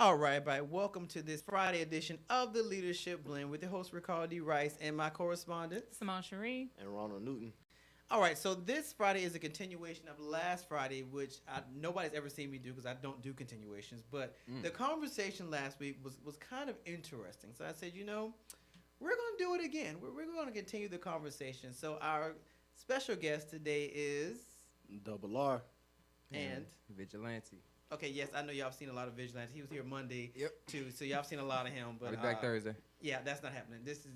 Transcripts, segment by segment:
All right, everybody. Welcome to this Friday edition of the Leadership Blend with your host Ricardo D. Rice and my correspondent Simone Cherie. and Ronald Newton. All right, so this Friday is a continuation of last Friday, which nobody's ever seen me do because I don't do continuations. But the conversation last week was kind of interesting. So I said, we're going to do it again. We're going to continue the conversation. So our special guest today is Double R. and Vigilante. okay, yes, I know y'all have seen a lot of Vigilante. He was here Monday Yep. too, so y'all have seen a lot of him. But I'll be back Thursday. yeah, that's not happening. This is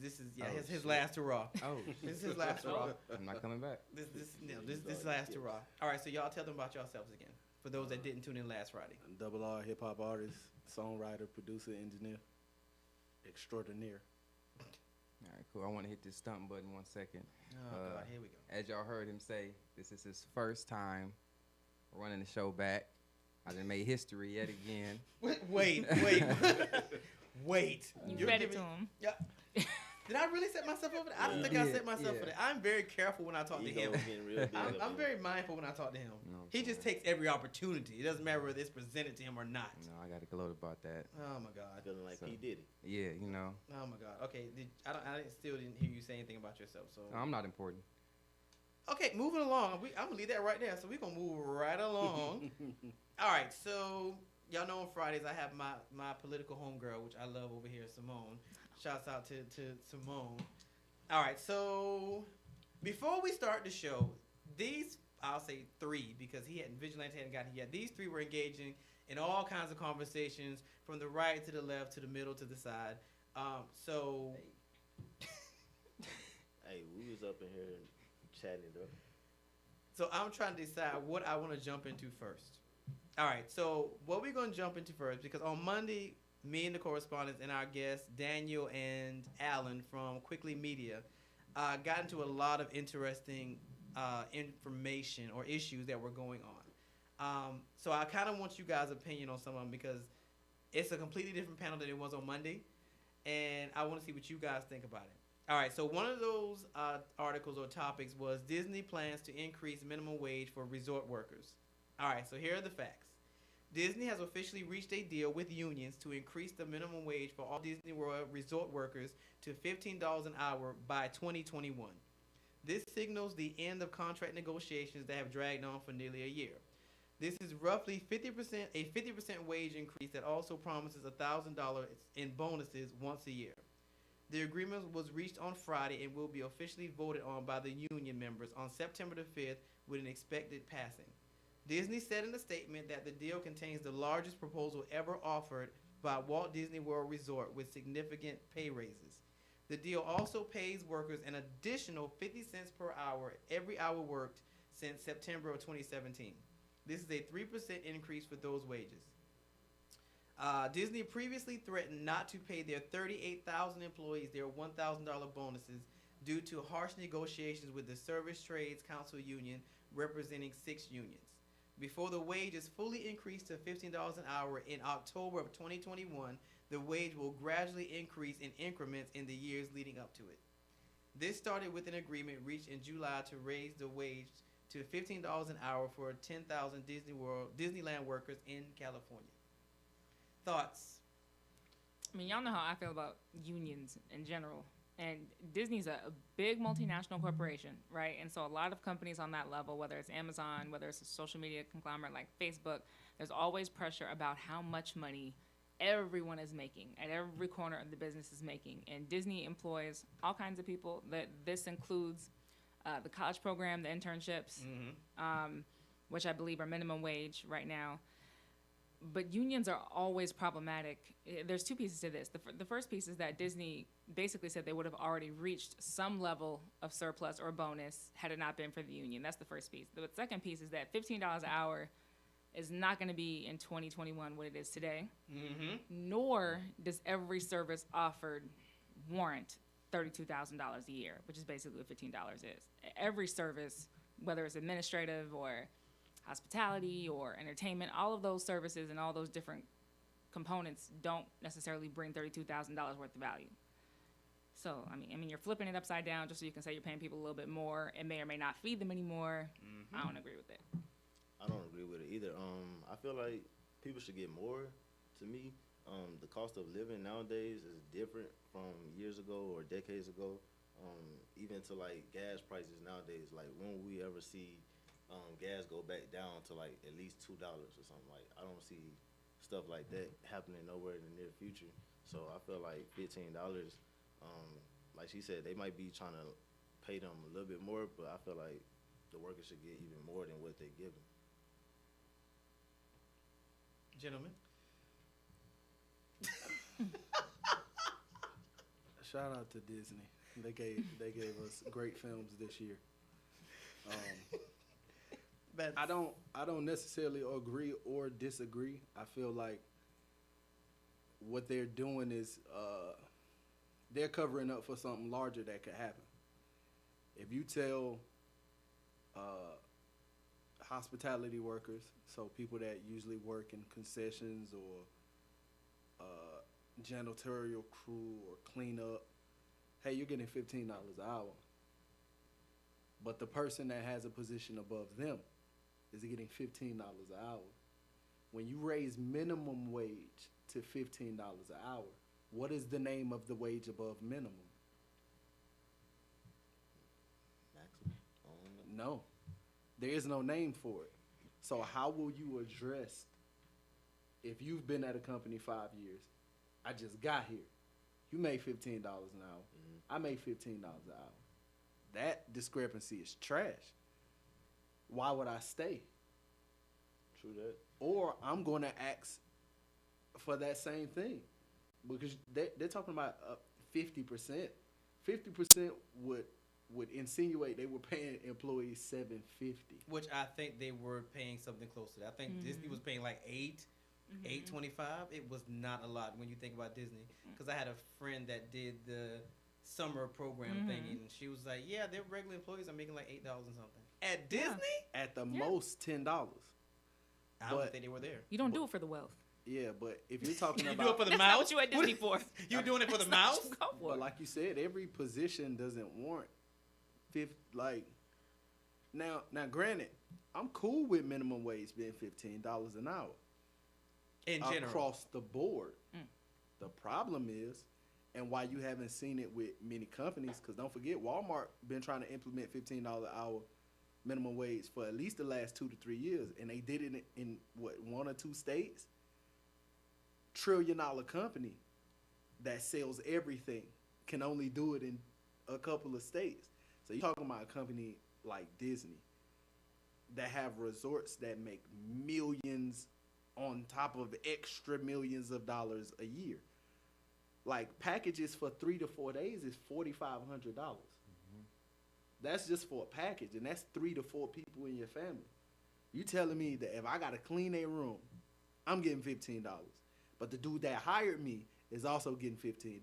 Oh, his shit. last hurrah. Oh, This is his last hurrah. I'm not coming back. This last hurrah. All right, so y'all tell them about yourselves again. For those that didn't tune in last Friday. Double R, hip hop artist, songwriter, producer, engineer, extraordinaire. All right, cool. I want to hit this stump button 1 second. Oh God, here we go. As y'all heard him say, this is his first time running the show back. I done made history yet again. Wait. You You're fed it giving- to him. Yeah. Did I really set myself up for that? I don't think I set myself for that. I'm very careful when I talk to him. I'm very mindful when I talk to him. No, I'm He just sorry. takes every opportunity. It doesn't matter whether it's presented to him or not. No, I got to gloat about that. Oh my God. Feeling like So- P. Diddy. Yeah, Oh my God. Okay. Still didn't hear you say anything about yourself. So I'm not important. okay, moving along. I'm gonna leave that right there. So we're gonna move right along. All right. So y'all know on Fridays I have my political homegirl, which I love over here, Simone. Shouts out to Simone. All right. So before we start the show, I'll say three because Vigilante hadn't gotten here yet. These three were engaging in all kinds of conversations from the right to the left to the middle to the side. So Hey, we was up in here chatting, though. So I'm trying to decide what I want to jump into first. All right, so what we're going to jump into first, because on Monday, me and the correspondents and our guests, Daniel and Alan from Quickly Media, got into a lot of interesting information or issues that were going on. So I kind of want you guys' opinion on some of them because it's a completely different panel than it was on Monday, and I want to see what you guys think about it. All right, so one of those articles or topics was Disney plans to increase minimum wage for resort workers. All right, so here are the facts. Disney has officially reached a deal with unions to increase the minimum wage for all Disney World resort workers to $15 an hour by 2021. This signals the end of contract negotiations that have dragged on for nearly a year. This is roughly a 50% wage increase that also promises $1,000 in bonuses once a year. The agreement was reached on Friday and will be officially voted on by the union members on September the 5th with an expected passing. Disney said in a statement that the deal contains the largest proposal ever offered by Walt Disney World Resort with significant pay raises. The deal also pays workers an additional 50 cents per hour every hour worked since September of 2017. This is a 3% increase for those wages. Disney previously threatened not to pay their 38,000 employees their $1,000 bonuses due to harsh negotiations with the Service Trades Council Union, representing 6 unions. Before the wage is fully increased to $15 an hour in October of 2021, the wage will gradually increase in increments in the years leading up to it. This started with an agreement reached in July to raise the wage to $15 an hour for 10,000 Disneyland workers in California. Thoughts? I mean, y'all know how I feel about unions in general. And Disney's a big multinational corporation, right? And so a lot of companies on that level, whether it's Amazon, whether it's a social media conglomerate like Facebook, there's always pressure about how much money everyone is making at every corner of the business is making. And Disney employs all kinds of people. This includes the college program, the internships, which I believe are minimum wage right now. But unions are always problematic. There's two pieces to this. The first piece is that Disney basically said they would have already reached some level of surplus or bonus had it not been for the union. That's the first piece. The second piece is that $15 an hour is not going to be in 2021 what it is today, nor does every service offered warrant $32,000 a year, which is basically what $15 is. Every service, whether it's administrative or hospitality or entertainment, all of those services and all those different components don't necessarily bring $32,000 worth of value. So, I mean, you're flipping it upside down just so you can say you're paying people a little bit more. It may or may not feed them anymore. I don't agree with it. I don't agree with it either. I feel like people should get more, to me, the cost of living nowadays is different from years ago or decades ago. Even to like gas prices nowadays, like when will we ever see gas go back down to like at least $2 or something? Like I don't see stuff like that happening nowhere in the near future. So I feel like $15, like she said, they might be trying to pay them a little bit more, but I feel like the workers should get even more than what they give them. Gentlemen. Shout out to Disney. They gave us great films this year. I don't necessarily agree or disagree. I feel like what they're doing is they're covering up for something larger that could happen. If you tell hospitality workers, so people that usually work in concessions or janitorial crew or cleanup, hey, you're getting $15 an hour. But the person that has a position above them is getting $15 an hour. When you raise minimum wage to $15 an hour, what is the name of the wage above minimum? Maximum. No. There is no name for it. So how will you address, if you've been at a company 5 years, I just got here, you made $15 an hour, I made $15 an hour. That discrepancy is trash. Why would I stay? True that. Or I'm going to ask for that same thing, because they're talking about 50%. 50% would insinuate they were paying employees $750. Which I think they were paying something close to that. I think Disney was paying like $8.25. It was not a lot when you think about Disney. Because I had a friend that did the summer program thing, and she was like, "Yeah, their regular employees are making like $8 and something at Disney. At the most $10. I don't think they were there. You don't do it for the wealth. Yeah, but if you're talking You about, do it for the That's mouse. not what you at Disney for. You doing it for the That's not what mouse? you go for. but like you said, every position doesn't warrant now. Granted, I'm cool with minimum wage being $15 an hour In general, across the board. The problem is, and why you haven't seen it with many companies, because don't forget, Walmart been trying to implement $15 an hour minimum wage for at least the last 2 to 3 years, and they did it in what, 1 or 2 states. $1 trillion company that sells everything can only do it in a couple of states. So you're talking about a company like Disney that have resorts that make millions on top of extra millions of dollars a year. Like packages for 3 to 4 days is $4,500. That's just for a package, and that's 3 to 4 people in your family. You telling me that if I got to clean a room, I'm getting $15, but the dude that hired me is also getting $15,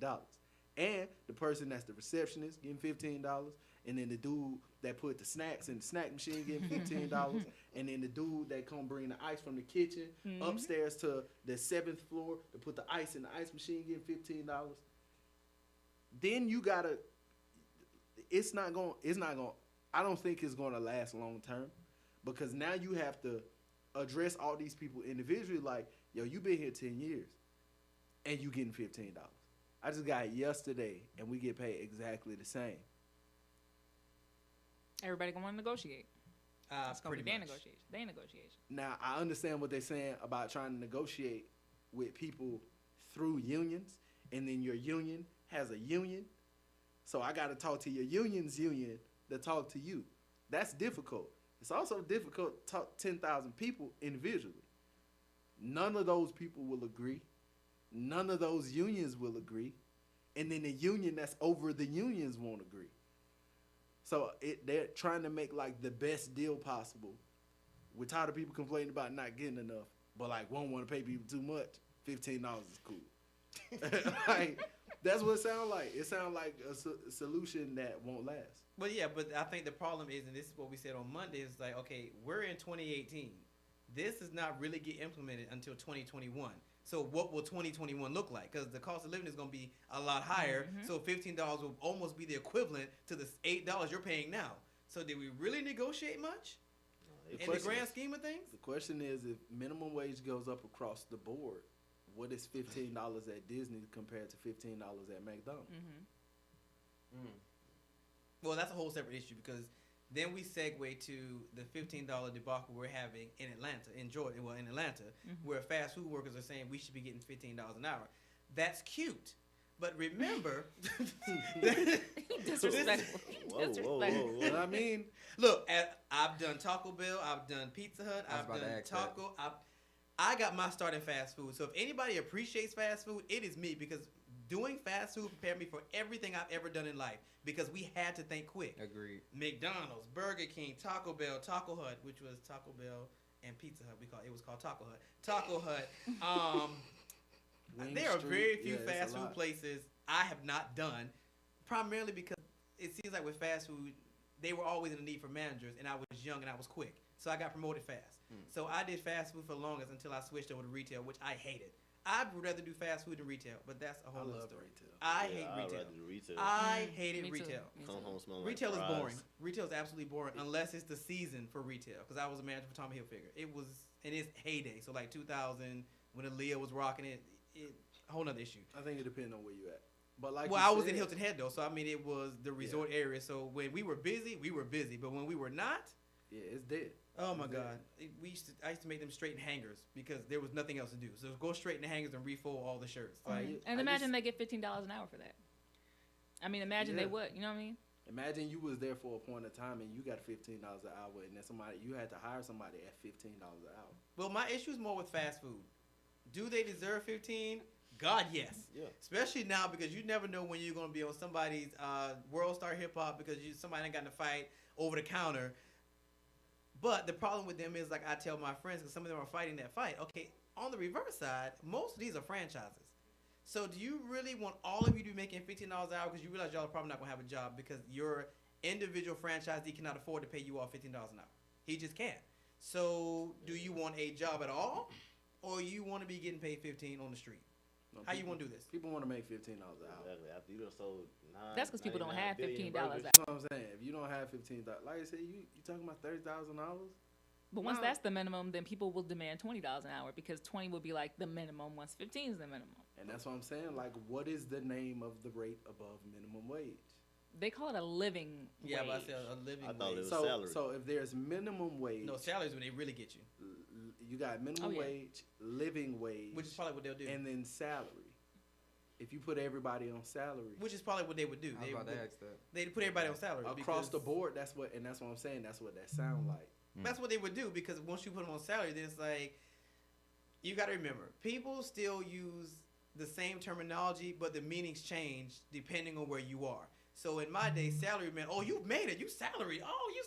and the person that's the receptionist getting $15, and then the dude that put the snacks in the snack machine getting $15, and then the dude that come bring the ice from the kitchen upstairs to the 7th floor to put the ice in the ice machine getting $15. Then you gotta. It's not going. I don't think it's going to last long term, because now you have to address all these people individually. Like, yo, you been here 10 years, and you getting $15. I just got it yesterday, and we get paid exactly the same. Everybody gonna want to negotiate. It's gonna be pretty their much. negotiation. Their negotiation. Now, I understand what they're saying about trying to negotiate with people through unions, and then your union has a union. So I got to talk to your union's union to talk to you. That's difficult. It's also difficult to talk 10,000 people individually. None of those people will agree. None of those unions will agree. And then the union that's over the unions won't agree. So they're trying to make like the best deal possible. We're tired of people complaining about not getting enough, but like won't want to pay people too much. $15 is cool. Like, that's what it sounds like. It sounds like a solution that won't last. But yeah, but I think the problem is, and this is what we said on Monday, is like, okay, we're in 2018. This does not really get implemented until 2021. So what will 2021 look like? Because the cost of living is going to be a lot higher. So $15 will almost be the equivalent to the $8 you're paying now. So did we really negotiate much in the grand scheme of things? The question is, if minimum wage goes up across the board, what is $15 at Disney compared to $15 at McDonald's? Mm-hmm. Well, that's a whole separate issue because then we segue to the $15 debacle we're having in Atlanta, in Georgia, well, in Atlanta, where fast food workers are saying we should be getting $15 an hour. That's cute. But remember, Disrespectful. Disrespectful. What I mean, look, I've done Taco Bell, I've done Pizza Hut, I was I've about to done ask Taco. I got my start in fast food. So if anybody appreciates fast food, it is me because doing fast food prepared me for everything I've ever done in life because we had to think quick. Agreed. McDonald's, Burger King, Taco Bell, Taco Hut, which was Taco Bell and Pizza Hut. It was called Taco Hut. Taco Hut. Wing There are Street, very few yeah, it's a fast food lot. places I have not done, primarily because it seems like with fast food, they were always in the need for managers, and I was young and I was quick, so I got promoted fast. So I did fast food for the longest until I switched over to retail, which I hated. I'd rather do fast food than retail, but that's a I whole other love story. retail. I Yeah, hate I'd retail. rather do retail. I hated Me too. retail. Me Come too. home smelling Retail like is fries. boring. Retail is absolutely boring unless it's the season for retail. Because I was a manager for Tommy Hilfiger. It was in its heyday. So like 2000 when Aaliyah was rocking it, a whole nother issue. I think it depends on where you at. But like Well, you I was said, in Hilton Head though, so I mean it was the resort area. So when we were busy, we were busy. But when we were not, Yeah, it's dead. oh my It's God, I used to make them straight in hangers because there was nothing else to do. So go straight in the hangers and refold all the shirts. Like, And I imagine just- they get $15 an hour for that. I mean, imagine they Yeah. would. You know what I mean? Imagine you was there for a point of time and you got $15 an hour, and then you had to hire somebody at $15 an hour. well, my issue is more with fast food. Do they deserve 15? God, yes. Yeah. Especially now because you never know when you're going to be on somebody's World Star Hip Hop because somebody ain't got in a fight over the counter. But the problem with them is, like I tell my friends, because some of them are fighting that fight. Okay, on the reverse side, most of these are franchises. So do you really want all of you to be making $15 an hour because you realize y'all are probably not going to have a job because your individual franchisee cannot afford to pay you all $15 an hour? He just can't. So do you want a job at all or you want to be getting paid 15 on the street? No, How you people- want to do this? People want to make $15 an hour. Exactly. After you done sold That's 'cause people don't have 99 billion $15 burgers. out. That's what I'm saying. If you don't have $15, like I said, you talking about $30,000? But once No. that's the minimum, then people will demand $20 an hour because 20 will be like the minimum once 15 is the minimum. And that's what I'm saying. Like, what is the name of the rate above minimum wage? They call it a living Yeah, wage. but I said a living I thought it wage. was So, salary. so if there's minimum wage, No, salaries when they really get you, you got minimum Oh, yeah. wage, living wage, which is probably what they'll do. and then salary. If you put everybody on salary Which is probably what they would do. I was They about to would- ask that. They'd put everybody on salary across because the board, that's what I'm saying. That's what that sound like. That's what they would do because once you put them on salary, then it's like you got to remember people still use the same terminology, but the meanings change depending on where you are. So in my day, salary meant, oh, you made it, you salary. Oh, you.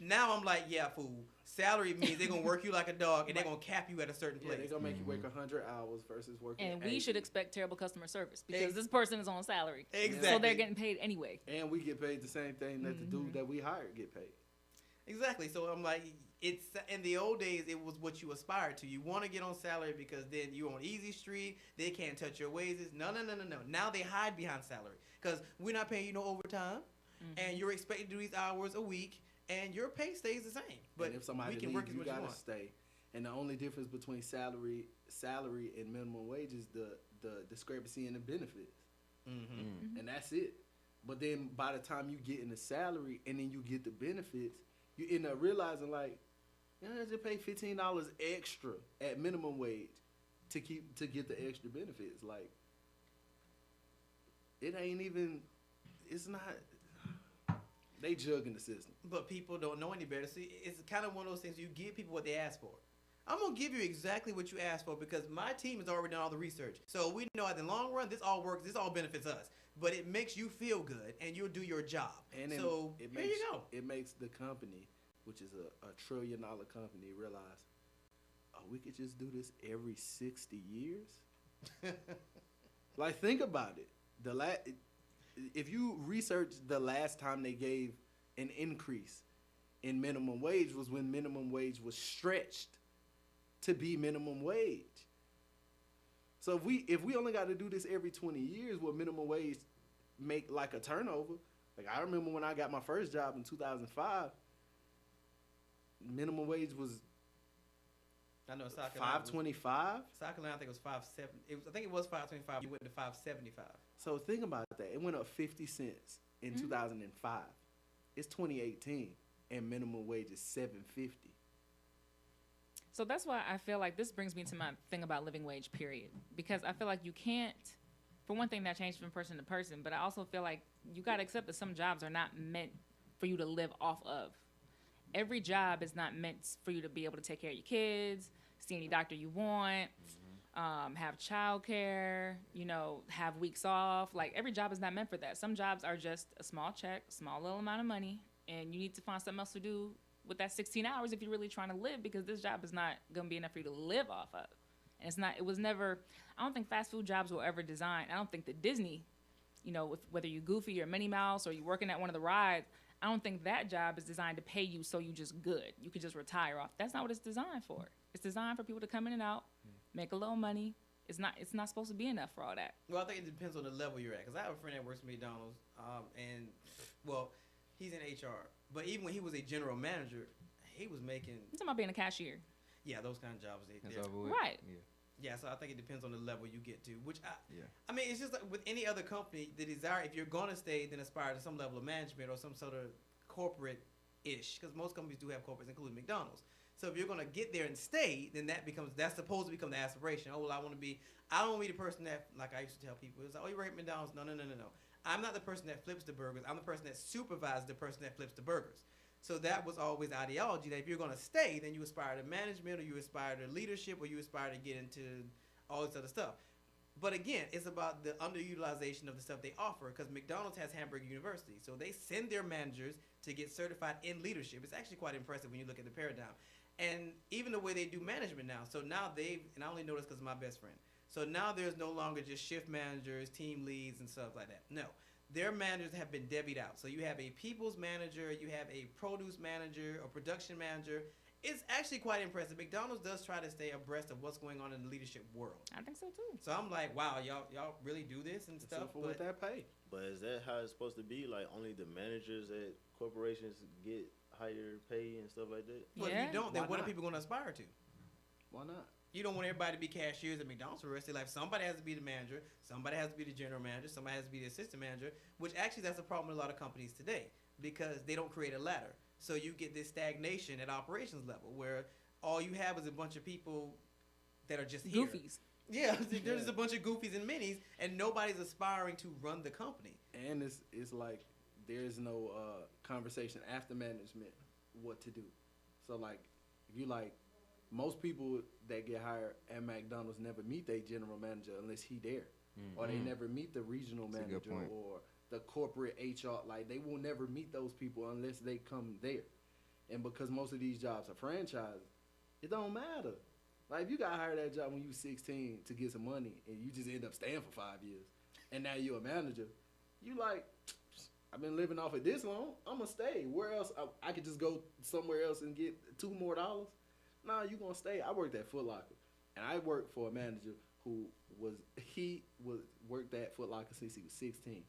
Now I'm like, yeah, fool. Salary means they're gonna work you like a dog and they're gonna cap you at a certain Yeah, place. they're gonna make you work 100 hours versus working. And we 80. should expect terrible customer service because Ex- this person is on salary. Exactly. So they're getting paid anyway. And we get paid the same thing that the dude that we hired get paid. Exactly. So I'm like, it's in the old days, it was what you aspired to. You want to get on salary because then you're on easy street. They can't touch your wages. No. Now they hide behind salary because we're not paying you no overtime, and you're expected to do these hours a week, and your pay stays the same. But and if somebody we can leaves, work as you much as you gotta want. stay. And the only difference between salary and minimum wage is the discrepancy in the benefits, Mm-hmm. and that's it. But then by the time you get in the salary and then you get the benefits, you end up realizing like, I just pay $15 extra at minimum wage to get the extra benefits. Like, it ain't even. It's not. They jugging the system. But people don't know any better. See, it's kind of one of those things you give people what they ask for. I'm going to give you exactly what you asked for because my team has already done all the research. So we know at the long run, this all works. This all benefits us. But it makes you feel good and you'll do your job. And so it here makes, you go. It makes the company, which is a $1 trillion company, realize, oh, we could just do this every 60 years. Like, think about it. If you research the last time they gave an increase in minimum wage was when minimum wage was stretched to be minimum wage. So if we only got to do this every 20 years, what minimum wage make like a turnover? Like, I remember when I got my first job in 2005, minimum wage was I know South Carolina. 525. South Carolina, I think it was 570. I think it was 525. You went to 575. So think about that. It went up 50 cents in 2005. It's 2018, and minimum wage is 750. So that's why I feel like this brings me to my thing about living wage, period. Because I feel like you can't, for one thing, that changes from person to person, but I also feel like you got to accept that some jobs are not meant for you to live off of. Every job is not meant for you to be able to take care of your kids, see any doctor you want, have childcare, have weeks off. Like, every job is not meant for that. Some jobs are just a small check, small little amount of money, and you need to find something else to do with that 16 hours if you're really trying to live, because this job is not going to be enough for you to live off of. And it was never, I don't think fast food jobs were ever designed. I don't think that Disney, whether you're Goofy or Minnie Mouse or you're working at one of the rides, I don't think that job is designed to pay you so you just good. You could just retire off. That's not what it's designed for. It's designed for people to come in and out, make a little money. It's not supposed to be enough for all that. Well, I think it depends on the level you're at. Because I have a friend that works at McDonald's, and, well, he's in HR. But even when he was a general manager, he was making... You're talking about being a cashier. Yeah, those kind of jobs. That's over with. Right. Yeah, so I think it depends on the level you get to. I mean, it's just like with any other company, the desire, if you're going to stay, then aspire to some level of management or some sort of corporate-ish. Because most companies do have corporates, including McDonald's. So if you're going to get there and stay, then that's supposed to become the aspiration. Oh, well, I don't want to be the person that, like I used to tell people, it's like, oh, you work at McDonald's? No. I'm not the person that flips the burgers. I'm the person that supervises the person that flips the burgers. So that was always ideology, that if you're going to stay, then you aspire to management, or you aspire to leadership, or you aspire to get into all this other stuff. But again, it's about the underutilization of the stuff they offer, because McDonald's has Hamburger University. So they send their managers to get certified in leadership. It's actually quite impressive when you look at the paradigm. And even the way they do management now. So now and I only know this because of my best friend. So now there's no longer just shift managers, team leads, and stuff like that. No. Their managers have been debied out. So you have a people's manager, you have a produce manager, a production manager. It's actually quite impressive. McDonald's does try to stay abreast of what's going on in the leadership world. I think so too. So I'm like, wow, y'all really do this and stuff. With that pay. But is that how it's supposed to be? Like, only the managers at corporations get higher pay and stuff like that? But if you don't, then what are people going to aspire to? Why not? You don't want everybody to be cashiers at McDonald's for the rest of their life. Somebody has to be the manager. Somebody has to be the general manager. Somebody has to be the assistant manager, which actually that's a problem with a lot of companies today because they don't create a ladder. So you get this stagnation at operations level where all you have is a bunch of people that are just here. Goofies. Yeah, there's a bunch of goofies and minis, and nobody's aspiring to run the company. And it's like there's no conversation after management what to do. So, like, if you like, most people that get hired at McDonald's never meet their general manager unless he there. Or they never meet the regional manager or the corporate HR. Like, they will never meet those people unless they come there. And because most of these jobs are franchises, it don't matter. Like, if you got hired that job when you was 16 to get some money and you just end up staying for 5 years and now you're a manager, you like, I've been living off of this long, I'm going to stay. Where else? I could just go somewhere else and get $2 more. Nah, you going to stay. I worked at Foot Locker, and I worked for a manager who worked at Foot Locker since he was 16.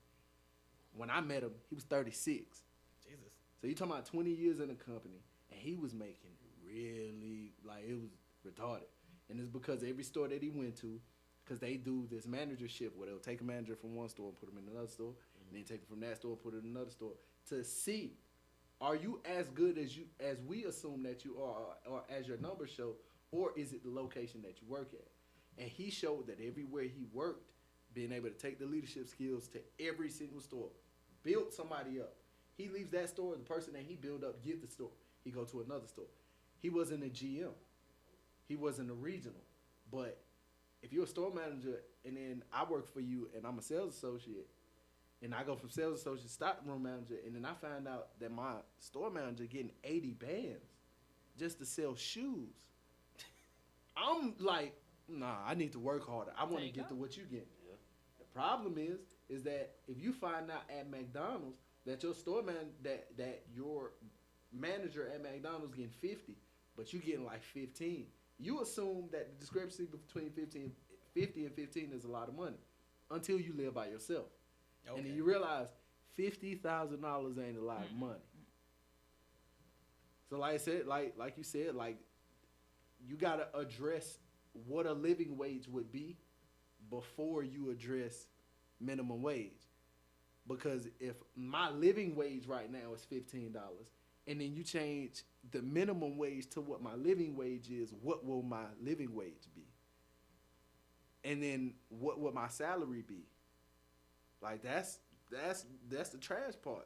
When I met him, he was 36. Jesus. So you talking about 20 years in the company, and he was making really, like, it was retarded. And it's because every store that he went to, because they do this managership where they'll take a manager from one store and put him in another store, and then take him from that store and put him in another store to see, are you as good as we assume that you are, or as your numbers show, or is it the location that you work at? And he showed that everywhere he worked, being able to take the leadership skills to every single store, build somebody up. He leaves that store, the person that he built up get the store. He go to another store. He wasn't a GM. He wasn't a regional. But if you're a store manager and then I work for you and I'm a sales associate, and I go from sales associate to stockroom manager, and then I find out that my store manager getting 80 bands just to sell shoes. I'm like, nah, I need to work harder. I want to get to what you get. Yeah. The problem is that if you find out at McDonald's that your store man that your manager at McDonald's getting 50, but you getting like 15, you assume that the discrepancy between 50 and 15 is a lot of money until you live by yourself. Okay. And then you realize $50,000 ain't a lot of money. So like I said, like you said, like you gotta address what a living wage would be before you address minimum wage. Because if my living wage right now is $15, and then you change the minimum wage to what my living wage is, what will my living wage be? And then what would my salary be? Like that's the trash part.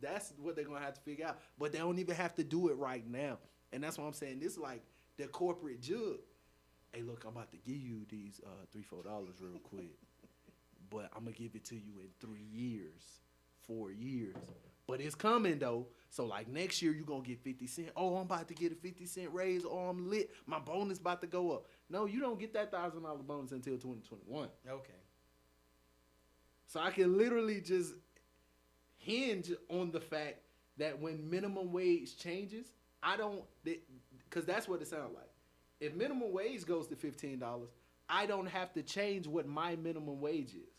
That's what they're gonna have to figure out. But they don't even have to do it right now. And that's what I'm saying. This is like the corporate jug. Hey, look, I'm about to give you these $3-4 real quick, but I'm gonna give it to you in 3 years, 4 years. But it's coming though. So like next year you're gonna get 50 cents. Oh, I'm about to get a 50-cent raise. Oh, I'm lit. My bonus about to go up. No, you don't get that $1,000 bonus until 2021. Okay. So I can literally just hinge on the fact that when minimum wage changes, because that's what it sounds like. If minimum wage goes to $15, I don't have to change what my minimum wage is.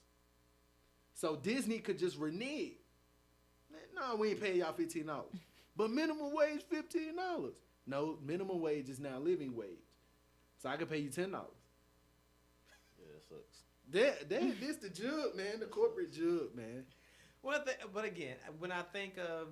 So Disney could just renege. No, we ain't paying y'all $15. But minimum wage $15. No, minimum wage is now living wage. So I can pay you $10. Yeah, that sucks. This the jug, man. The corporate jug, man. Well, but again, when I think of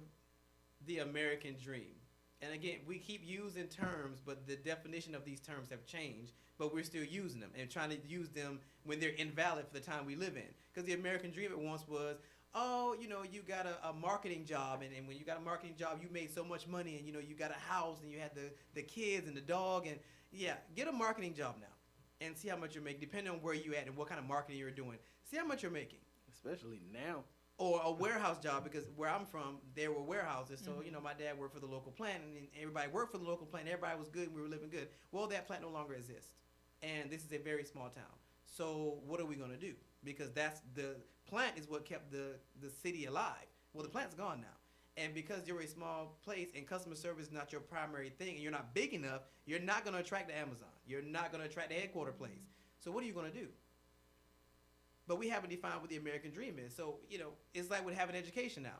the American dream, and again, we keep using terms, but the definition of these terms have changed, but we're still using them and trying to use them when they're invalid for the time we live in. Because the American dream at once was, oh, you know, you got a marketing job, and when you got a marketing job, you made so much money, and, you know, you got a house, and you had the kids and the dog, and, yeah, get a marketing job now and see how much you're making, depending on where you at and what kind of marketing you're doing. See how much you're making. Especially now. Or a warehouse job, because where I'm from, there were warehouses. So, you know, my dad worked for the local plant, and everybody worked for the local plant. Everybody was good, and we were living good. Well, that plant no longer exists. And this is a very small town. So what are we going to do? Because the plant is what kept the city alive. Well, the plant's gone now. And because you're a small place and customer service is not your primary thing, and you're not big enough, you're not going to attract the Amazon. You're not going to attract the headquarter place. So what are you going to do? But we haven't defined what the American dream is. So, you know, it's like with having education now.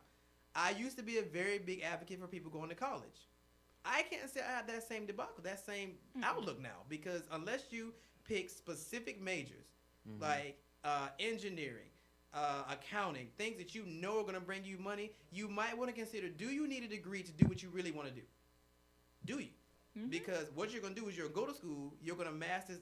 I used to be a very big advocate for people going to college. I can't say I have that same debacle, that same outlook now, because unless you pick specific majors like engineering, accounting, things that you know are going to bring you money, you might want to consider, do you need a degree to do what you really want to do? Do you? Because what you're going to do is you're going to go to school, you're going to mass this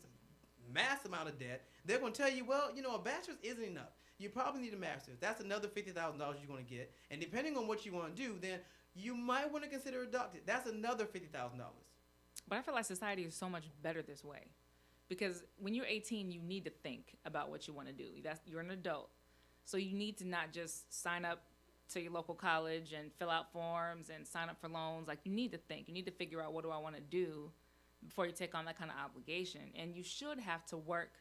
mass amount of debt. They're going to tell you, well, you know, a bachelor's isn't enough. You probably need a master's. That's another $50,000 you're going to get. And depending on what you want to do, then you might want to consider a doctorate. That's another $50,000. But I feel like society is so much better this way. Because when you're 18, you need to think about what you want to do. You're an adult. So you need to not just sign up to your local college and fill out forms and sign up for loans. Like, you need to think. You need to figure out, what do I want to do before you take on that kind of obligation. And you should have to work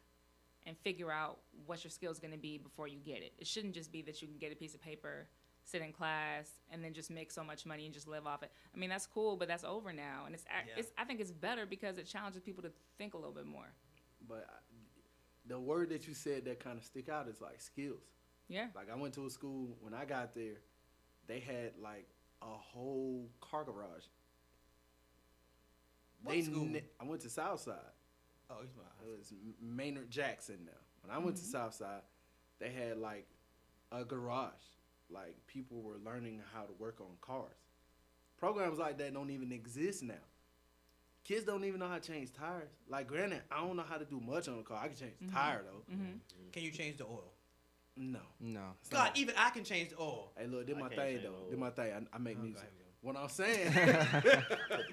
and figure out what your skill is going to be before you get it. It shouldn't just be that you can get a piece of paper, sit in class, and then just make so much money and just live off it. I mean, that's cool, but that's over now. And I think it's better because it challenges people to think a little bit more. But the word that you said that kind of stick out is like skills. Yeah. Like, I went to a school, when I got there, they had like a whole car garage. What school? I went to Southside. Oh, he's my. It was Maynard Jackson now. When I went to Southside, they had like a garage. Like, people were learning how to work on cars. Programs like that don't even exist now. Kids don't even know how to change tires. Like, granted, I don't know how to do much on a car. I can change the tire though. Can you change the oil? No. God, even I can change the oil. Hey, look, did my I can't thing change though. no Did my thing. I make Okay, music. here we go. What I'm saying.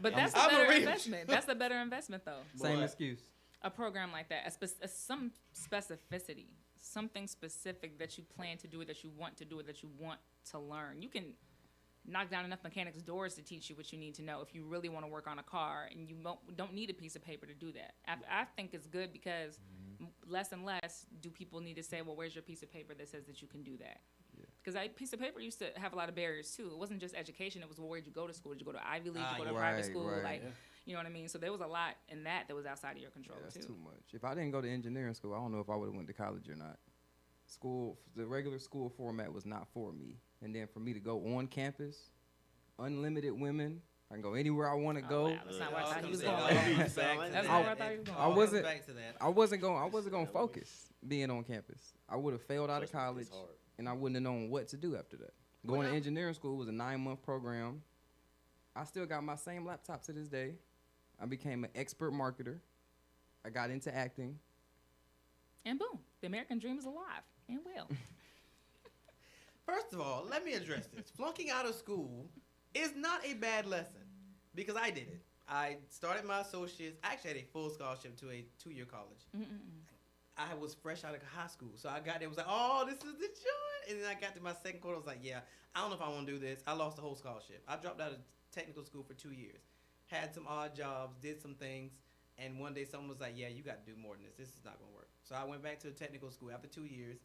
But that's the I'm a better reach. investment. That's the better investment, though. Same Boy. excuse. A program like that, some specificity, something specific that you plan to do, that you want to do, that you want to learn. You can knock down enough mechanics' doors to teach you what you need to know if you really want to work on a car, and you don't need a piece of paper to do that. I think it's good because less and less do people need to say, well, where's your piece of paper that says that you can do that? Because that piece of paper used to have a lot of barriers, too. It wasn't just education. It was, well, where'd you go to school? Did you go to Ivy League? Did you go to private school? Right. Like, you know what I mean? So there was a lot in that was outside of your control, That's too. too much. If I didn't go to engineering school, I don't know if I would have went to college or not. The regular school format was not for me. And then for me to go on campus, unlimited women, I can go anywhere I want to Oh, go. wow, that's not where I Yeah, thought he was I going. was gonna say, That's back to not That's that. not where I thought he was going. I wasn't- Back to that. I wasn't gonna focus being on campus. I would have failed out of Trust me, college, it's hard. and I wouldn't have known what to do after that. Going to engineering school was a 9-month program. I still got my same laptop to this day. I became an expert marketer. I got into acting. And boom, the American dream is alive and well. First of all, let me address this. Flunking out of school is not a bad lesson because I did it. I started my associates. I actually had a full scholarship to a 2-year college. I was fresh out of high school, so I got there. Was like, oh, this is the joint. And then I got to my second quarter. I was like, yeah, I don't know if I want to do this. I lost the whole scholarship. I dropped out of technical school for 2 years, had some odd jobs, did some things, and one day someone was like, yeah, you got to do more than this. This is not going to work. So I went back to technical school after 2 years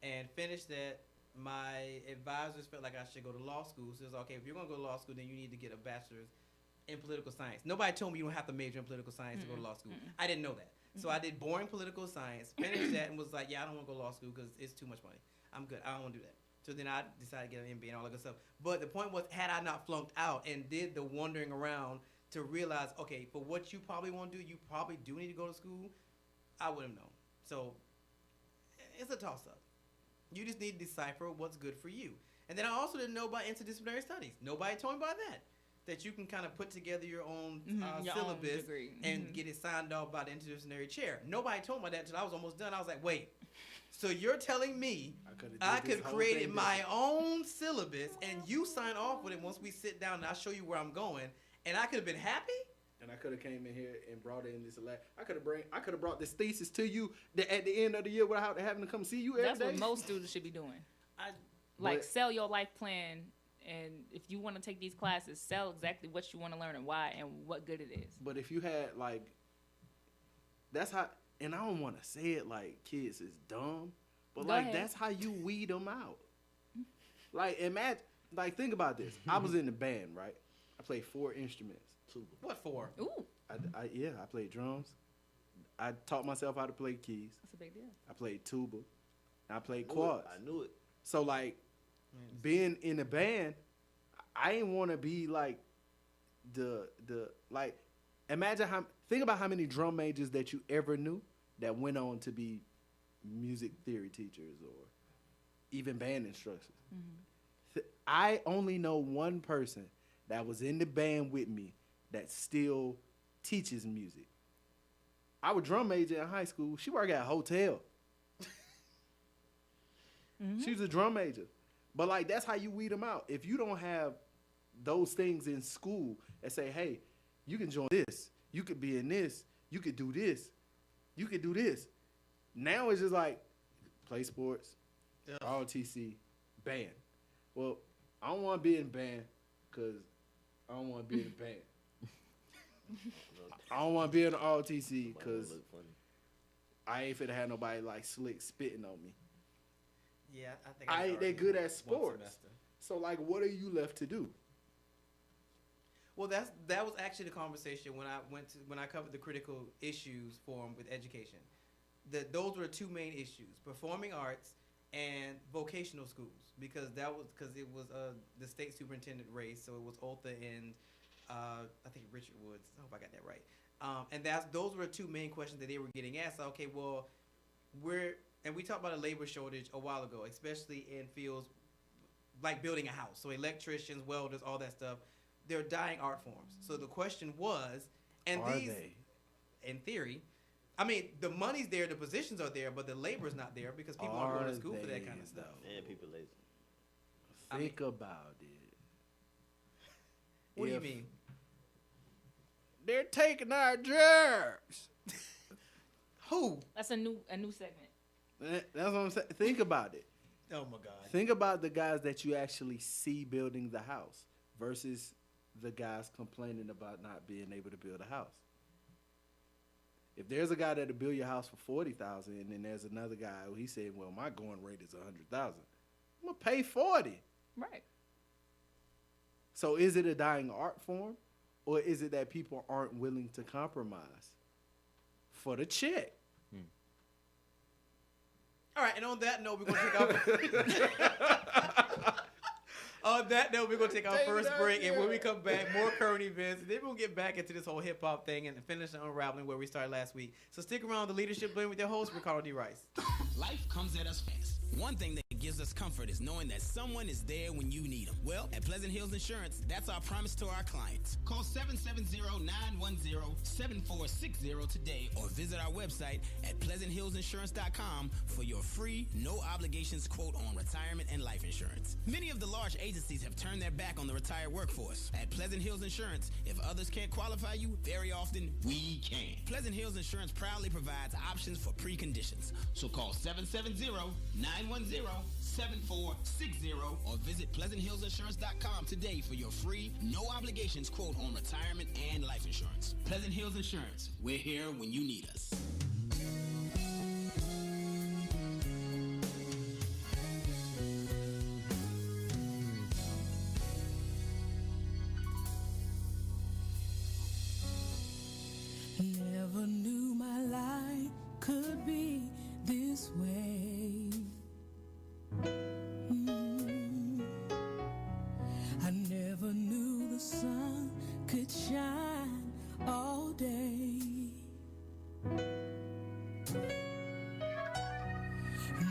and finished that. My advisors felt like I should go to law school. So it was okay, if you're going to go to law school, then you need to get a bachelor's in political science. Nobody told me you don't have to major in political science to go to law school. I didn't know that. So I did boring political science, finished that, and was like, yeah, I don't want to go to law school because it's too much money. I'm good. I don't want to do that. So then I decided to get an MBA and all that good stuff. But the point was, had I not flunked out and did the wandering around to realize, okay, for what you probably want to do, you probably do need to go to school, I would have known. So it's a toss-up. You just need to decipher what's good for you. And then I also didn't know about interdisciplinary studies. Nobody told me about that you can kind of put together your own Your own syllabus degree. and get it signed off by the interdisciplinary chair. Nobody told me that until I was almost done. I was like, wait, so you're telling me I could have created my own syllabus and you sign off with it once we sit down and I show you where I'm going, and I could have been happy? And I could have came in here and brought in this. I could have brought this thesis to you at the end of the year without having to come see you every That's day. what most students should be doing. I Like, sell your life plan, and if you want to take these classes, sell exactly what you want to learn and why and what good it is. But if you had that's how. And I don't want to say it like kids is dumb, but Go ahead. that's how you weed them out. Imagine, think about this. I was in the band, right? I played 4 instruments. what for? Ooh, I played drums. I taught myself how to play keys. that's a big deal. I played tuba. I played I quads. knew it. So being in a band, I didn't want to be think about how many drum majors that you ever knew that went on to be music theory teachers or even band instructors. I only know one person that was in the band with me that still teaches music. I was drum major in high school. She worked at a hotel. She was a drum major. But that's how you weed them out. If you don't have those things in school and say, hey, you can join this, you could be in this, you could do this, you could do this. Now it's just play sports, ROTC, band. Well, I don't want to be in band because I don't want to be in the band. I don't want to be in the ROTC because Look funny. I ain't finna have nobody slick spitting on me. Yeah, I think I ain't that already good at one sports. semester. So what are you left to do? Well, that was actually the conversation when I covered the critical issues forum with education. Those were the 2 main issues: performing arts and vocational schools, because it was the state superintendent race, so it was Otha and I think Richard Woods. I hope I got that right. And those were the 2 main questions that they were getting asked. So, okay, well, we talked about a labor shortage a while ago, especially in fields like building a house. So electricians, welders, all that stuff. They're dying art forms. So the question was, Are they? In theory, I mean, the money's there, the positions are there, but the labor's not there because people aren't going to school for that kind of stuff. And people lazy. Think about it. What do you mean? They're taking our jobs. Who? That's a new segment. That's what I'm saying. Think about it. Oh my God. Think about the guys that you actually see building the house versus the guys complaining about not being able to build a house. If there's a guy that'll build your house for $40,000, and then there's another guy who he said, "Well, my going rate is $100,000. I'm gonna pay $40,000." Right. So is it a dying art form, or is it that people aren't willing to compromise for the check? All right, and on that note, we're going to take off. On On that note, we're gonna take our David first break, and when we Arquette. come back, more current events. Then we'll get back into this whole hip hop thing and finish the unraveling where we started last week. So stick around. The Leadership Blend with your host Ricardo D. Rice. Life comes at us fast. One thing that gives us comfort is knowing that someone is there when you need them. Well, at Pleasant Hills Insurance, that's our promise to our clients. Call 770-910-7460 today or visit our website at pleasanthillsinsurance.com for your free, no obligations quote on retirement and life insurance. Many of the large agencies have turned their back on the retired workforce. At Pleasant Hills Insurance, if others can't qualify you, very often we can. Pleasant Hills Insurance proudly provides options for preconditions. So call 770-910-7460 or visit pleasanthillsinsurance.com today for your free, no obligations quote on retirement and life insurance. Pleasant Hills Insurance, we're here when you need us. Never knew my life could be this way. I never knew the sun could shine all day.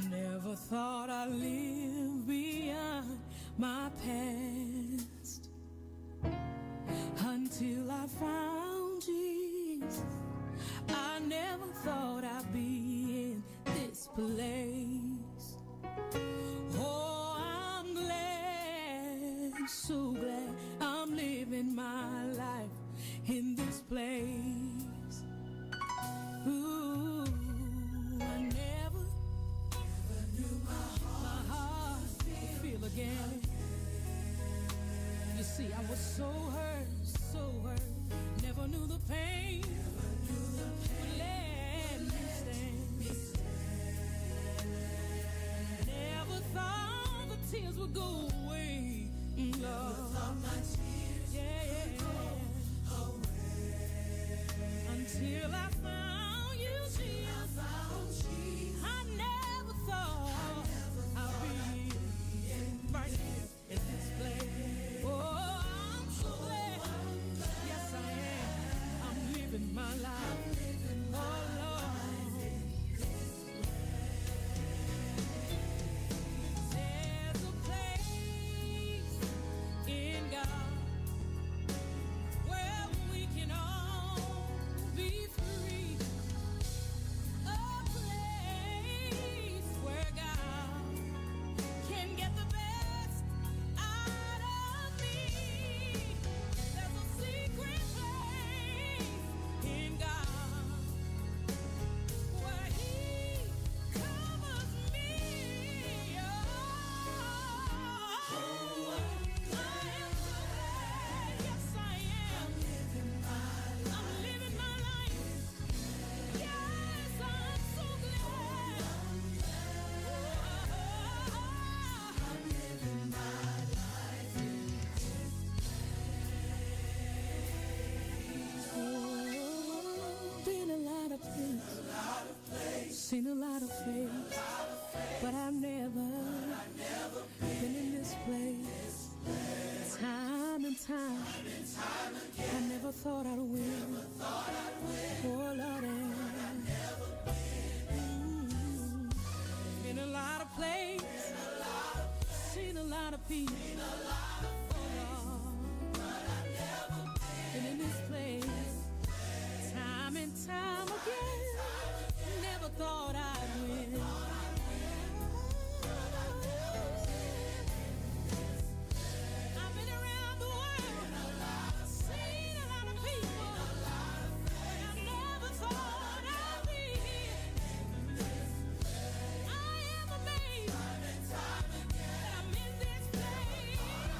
Never thought I'd live beyond my past until I found Jesus. I never thought I'd be in this place. Oh, I'm glad, so glad I'm living my life in this place. Ooh, I never knew my heart would feel again. You see, I was so hurt, never knew the pain. Let me stand. Never thought the tears would go away. Lord. Yeah. Until I found you, Jesus. I never thought I'd be right here in this place. Oh, I'm so glad. Yes, I am. I'm living my life. Oh, Lord. There's a place in God where we can all be free. A place where God can get the best out of me. There's a secret place in God where He covers me. Oh, I am so glad. Yes, I am. I'm living my life. Yes, I'm so glad. I'm living my life. Been a lot of places, seen a lot of faith, but I've never been in this place. Time and time I never thought I'd win. Oh, Lord, been a lot of places, seen a lot of people. Oh, Lord, been in this place. Time and time again, never thought I'd win. I've been around the world, seen a lot of people, but I never thought I'd be here. I am amazed that I'm in this place.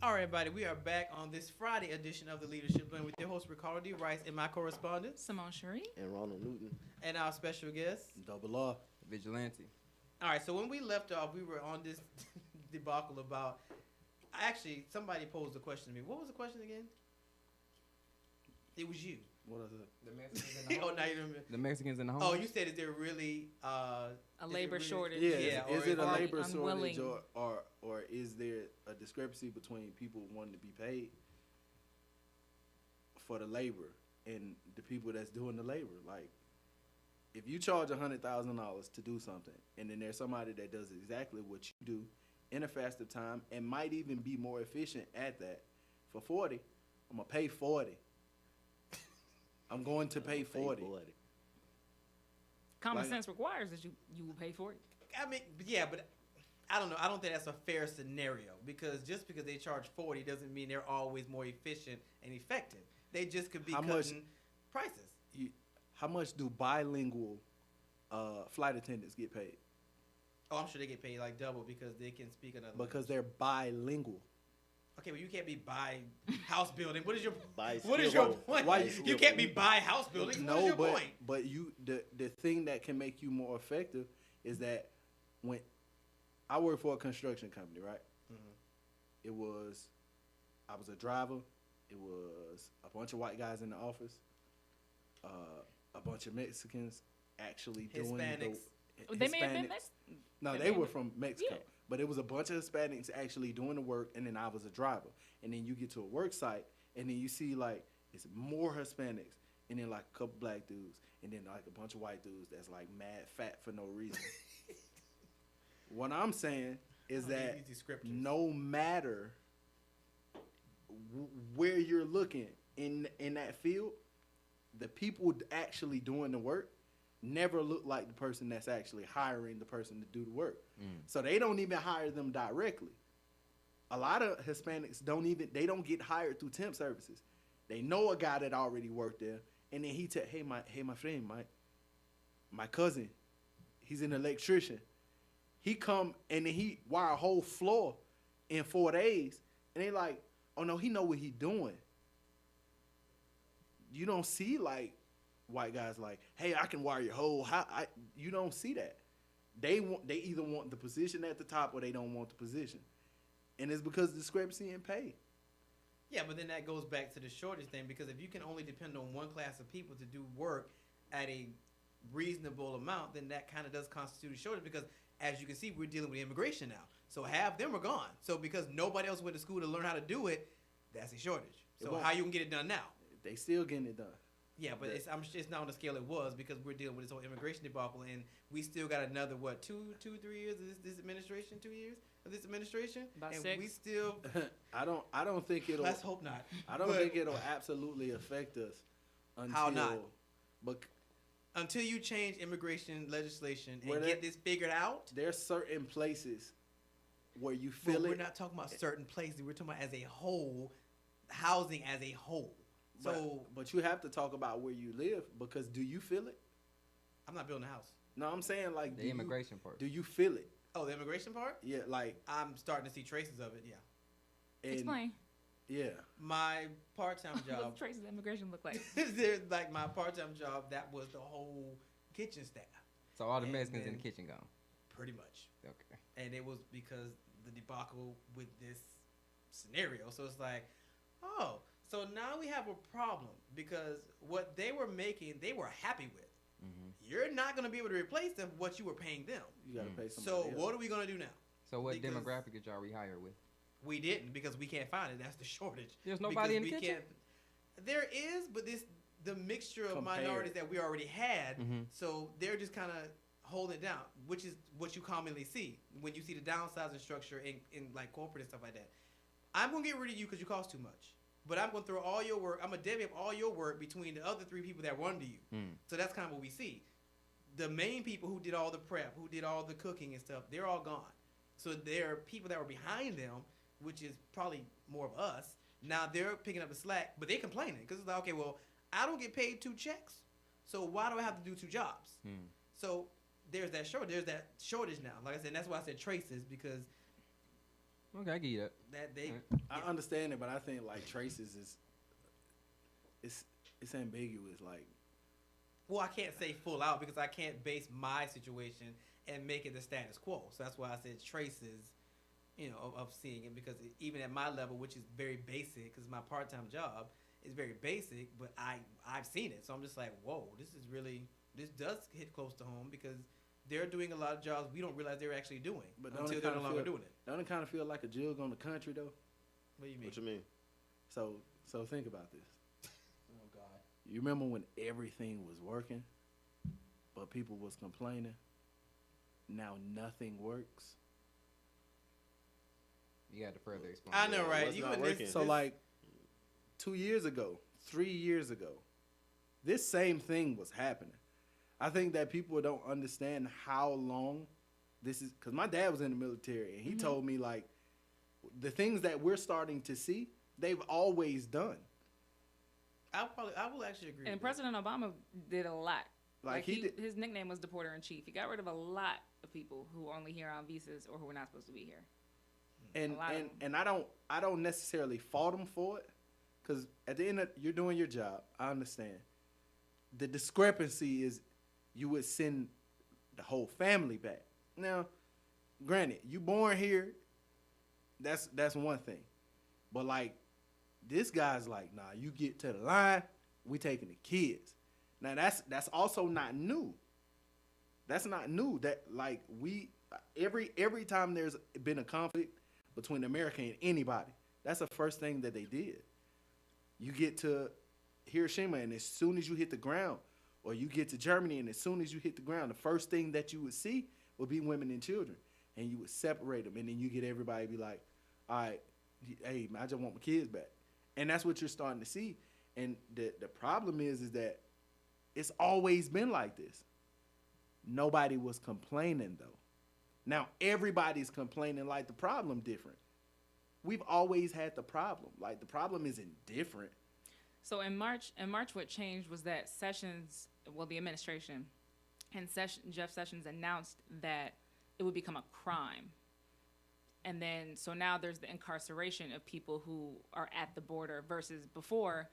All right, everybody, we are back on this Friday edition of the Leadership Blend with your host, Ricardo D. Rice, and my correspondent, Simone Cherie. And Ronald Newton. and our special guest. Double R. Vigilante. All right, so when we left off, we were on this debacle about. Actually, somebody posed a question to me. What was the question again? It was you. What is it? The Mexicans in the Oh, home. now you remember. The Mexicans in the home. Oh, you said, is there really A labor really- shortage. Yeah, Yeah, is or it a are labor unwilling. shortage or is there a discrepancy between people wanting to be paid for the labor and the people that's doing the labor? Like, if you charge $100,000 to do something, and then there's somebody that does exactly what you do in a faster time and might even be more efficient at that, for 40, I'm gonna pay 40. I'm going to pay 40. Common Like- sense requires that you will pay for it. I mean, yeah, but I don't know. I don't think that's a fair scenario because just because they charge 40 doesn't mean they're always more efficient and effective. They just could be How cutting much- prices. How much do bilingual flight attendants get paid? Oh, I'm sure they get paid like double because they can speak another Because language. they're bilingual. Okay, but you can't be by house building. What is your By what is skill your level. point? Why You can't be by house building. What is your point? but you the thing that can make you more effective is that when I work for a construction company, right? Mhm. I was a driver. It was a bunch of white guys in the office, a bunch of Mexicans actually doing Hispanics. They may have been Hispanics. Mex- No, they they may were have from Mexico. Yeah. But it was a bunch of Hispanics actually doing the work, and then I was a driver. And then you get to a work site, and then you see like it's more Hispanics, and then like a couple black dudes, and then like a bunch of white dudes that's like mad fat for no reason. What I'm saying is Oh, that these descriptors. no matter where you're looking in that field, the people actually doing the work never look like the person that's actually hiring the person to do the work. So they don't even hire them directly. A lot of Hispanics don't get hired through temp services. They know a guy that already worked there, and then he tell, hey my friend, my cousin, he's an electrician. He come and then he wire a whole floor in 4 days, and they like, oh no, he know what he doing. You don't see like white guys like, hey, I can wire your whole house. You don't see that. They either want the position at the top or they don't want the position, and it's because of discrepancy in pay. Yeah, but then that goes back to the shortage thing because if you can only depend on one class of people to do work at a reasonable amount, then that kind of does constitute a shortage because as you can see, we're dealing with immigration now. So half them are gone. So because nobody else went to school to learn how to do it, that's a shortage. It So won't. how you can get it done now? They still getting it done. Yeah, but it's not on the scale it was because we're dealing with this whole immigration debacle, and we still got another 3 years of this administration, 2 years of this administration, About and 6. we still. I don't think it'll. Let's hope not. I don't But think it'll absolutely affect us until. How not? But until you change immigration legislation Where and they- get this figured out. there's certain places where you But feel we're it. not talking about certain places. We're talking about as a whole, housing as a whole. So but you have to talk about where you live because do you feel it? I'm not building a house. No, I'm saying like The immigration part. Do you feel it? Oh, the immigration part? Yeah, like I'm starting to see traces of it. Yeah. and, Explain. Yeah, My part-time What job. does traces of immigration look like? There's like my part-time job. That was the whole kitchen staff, So all the And Mexicans in then- the kitchen gone. pretty much. Okay. And it was because the debacle with this scenario. So it's like, oh, so now we have a problem because what they were making, they were happy with. You're not going to be able to replace them for what you were paying them. you gotta pay somebody. So else. what are we going to do now? So what Because- demographic did y'all rehire with? We didn't because we can't find it. That's the shortage. There's nobody in the Because we kitchen? can't- There is, but the mixture of Compared. minorities that we already had, Mhm. so they're just kind of holding it down, which is what you commonly see when you see the downsizing structure in like corporate and stuff like that. I'm gonna get rid of you because you cost too much, but I'm gonna throw all your work. I'm gonna divvy up all your work between the other 3 people that were under you. So that's kind of what we see. The main people who did all the prep, who did all the cooking and stuff, they're all gone. So there are people that were behind them, which is probably more of us. Now they're picking up the slack, but they're complaining because it's like, okay, well, I don't get paid 2 checks, so why do I have to do 2 jobs? So there's that shortage now. Like I said, that's why I said traces because Okay, I get you that. That they. I understand it, but I think like traces is it's ambiguous. Like, Well, I can't say full out because I can't base my situation and make it the status quo. So that's why I said traces, of seeing it, because even at my level, which is very basic, because my part-time job is very basic, but I've seen it. So I'm just like, whoa, this does hit close to home because they're doing a lot of jobs we don't realize they're actually doing until they're no longer doing it. Don't it kind of feel like a jug on the country though? What do you mean? What you mean? So think about this. Oh God. You remember when everything was working, but people was complaining? Now nothing works. You got to further explain. I know, right? What's You not and this, working? So like 2 years ago, 3 years ago, this same thing was happening. I think that people don't understand how long this is, because my dad was in the military and he told me like the things that we're starting to see, they've always done. I will actually agree. And with President Obama did a lot. Like he did. His nickname was Deporter in Chief. He got rid of a lot of people who were only here on visas or who were not supposed to be here. And A lot of them. and I don't necessarily fault him for it, because at the end of you're doing your job. I understand. The discrepancy is you would send the whole family back. Now, granted, you born here, that's one thing. But like this guy's like, nah, you get to the line, we taking the kids. Now that's also not new. That's not new. That like we every time there's been a conflict between America and anybody, that's the first thing that they did. You get to Hiroshima, and as soon as you hit the ground, or you get to Germany, and as soon as you hit the ground, the first thing that you would see would be women and children, and you would separate them, and then you get everybody be like, all right, hey, man, I just want my kids back. And that's what you're starting to see. And the problem is that it's always been like this. Nobody was complaining, though. Now, everybody's complaining like the problem different. We've always had the problem. Like, the problem isn't different. So in March, what changed was that Sessions, the administration, and Jeff Sessions announced that it would become a crime. And then, so now there's the incarceration of people who are at the border versus before,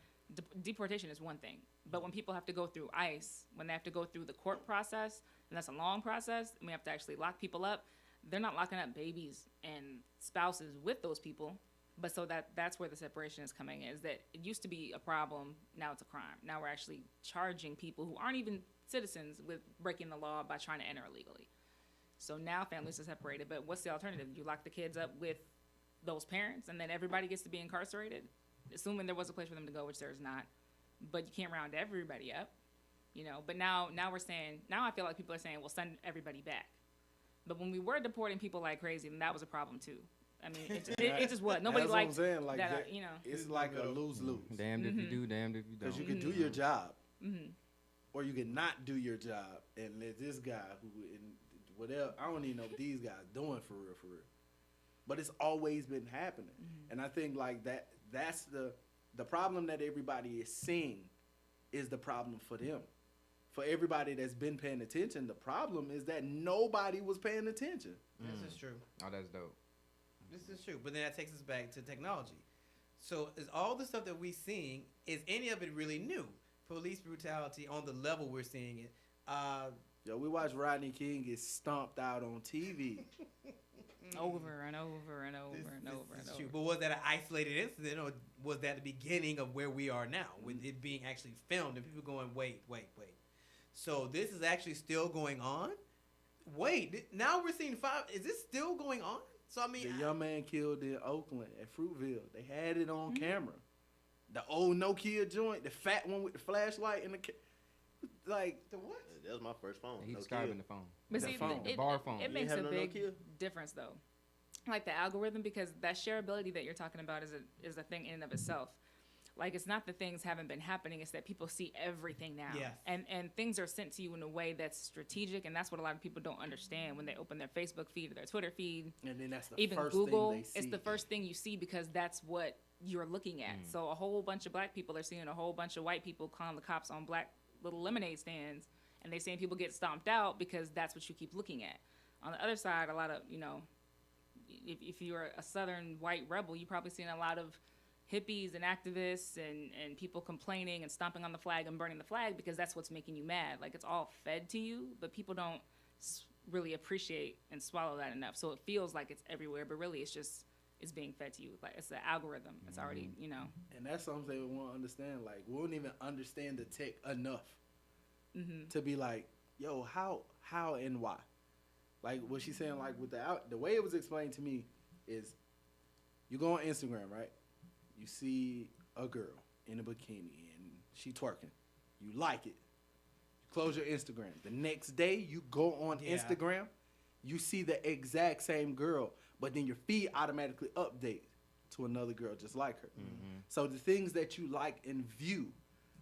deportation is one thing. But when people have to go through ICE, when they have to go through the court process, and that's a long process, and we have to actually lock people up, they're not locking up babies and spouses with those people. But so that's where the separation is coming in, is that it used to be a problem, now it's a crime. Now we're actually charging people who aren't even citizens with breaking the law by trying to enter illegally. So now families are separated, but what's the alternative? You lock the kids up with those parents, and then everybody gets to be incarcerated, assuming there was a place for them to go, which there's not. But you can't round everybody up, But now we're saying, now I feel like people are saying, well, send everybody back. But when we were deporting people like crazy, then that was a problem too. I mean, it just was. Nobody liked that. Like that. It's like a lose-lose. Damned if you do, damned if you don't. Because you can do your job, or you can not do your job and let this guy who and whatever, I don't even know what these guys doing for real. But it's always been happening, and I think like that's the problem that everybody is seeing is the problem for them. For everybody that's been paying attention, the problem is that nobody was paying attention. This is true. Oh, that's dope. This is true. But then that takes us back to technology. So is all the stuff that we're seeing, is any of it really new? Police brutality on the level we're seeing it. Yo, we watched Rodney King get stomped out on TV. over and over and over and over and This is over. true. But was that an isolated incident, or was that the beginning of where we are now, with it being actually filmed and people going, wait. So this is actually still going on? Wait, now we're seeing 5. Is this still going on? So I mean, The young man killed in Oakland at Fruitville. They had it on camera. The old Nokia joint, the fat one with the flashlight and the what? That was my first phone. He's Nokia. describing the phone. But The see, phone. The bar phone. it You makes have a no big Nokia? difference though. Like the algorithm, because that shareability that you're talking about is a thing in and of itself. Like, it's not that things haven't been happening, it's that people see everything now. Yes. And things are sent to you in a way that's strategic, and that's what a lot of people don't understand when they open their Facebook feed or their Twitter feed. and then that's the Even first Google, thing they see. it's the first thing you see because that's what you're looking at. So a whole bunch of black people are seeing a whole bunch of white people calling the cops on black little lemonade stands, and they're seeing people get stomped out because that's what you keep looking at. On the other side, a lot of, if you're a Southern white rebel, you probably seen a lot of hippies and activists and people complaining and stomping on the flag and burning the flag because that's what's making you mad. Like, it's all fed to you, but people don't really appreciate and swallow that enough. So it feels like it's everywhere, but really it's being fed to you. Like, it's the algorithm. It's already, And that's something we won't understand. Like, we won't even understand the tech enough to be like, yo, how and why? Like what she's saying, like with the way it was explained to me is, you go on Instagram, right? You see a girl in a bikini and she twerking. You like it. You close your Instagram. The next day you go on Instagram, you see the exact same girl, but then your feed automatically updates to another girl just like her. So the things that you like and view,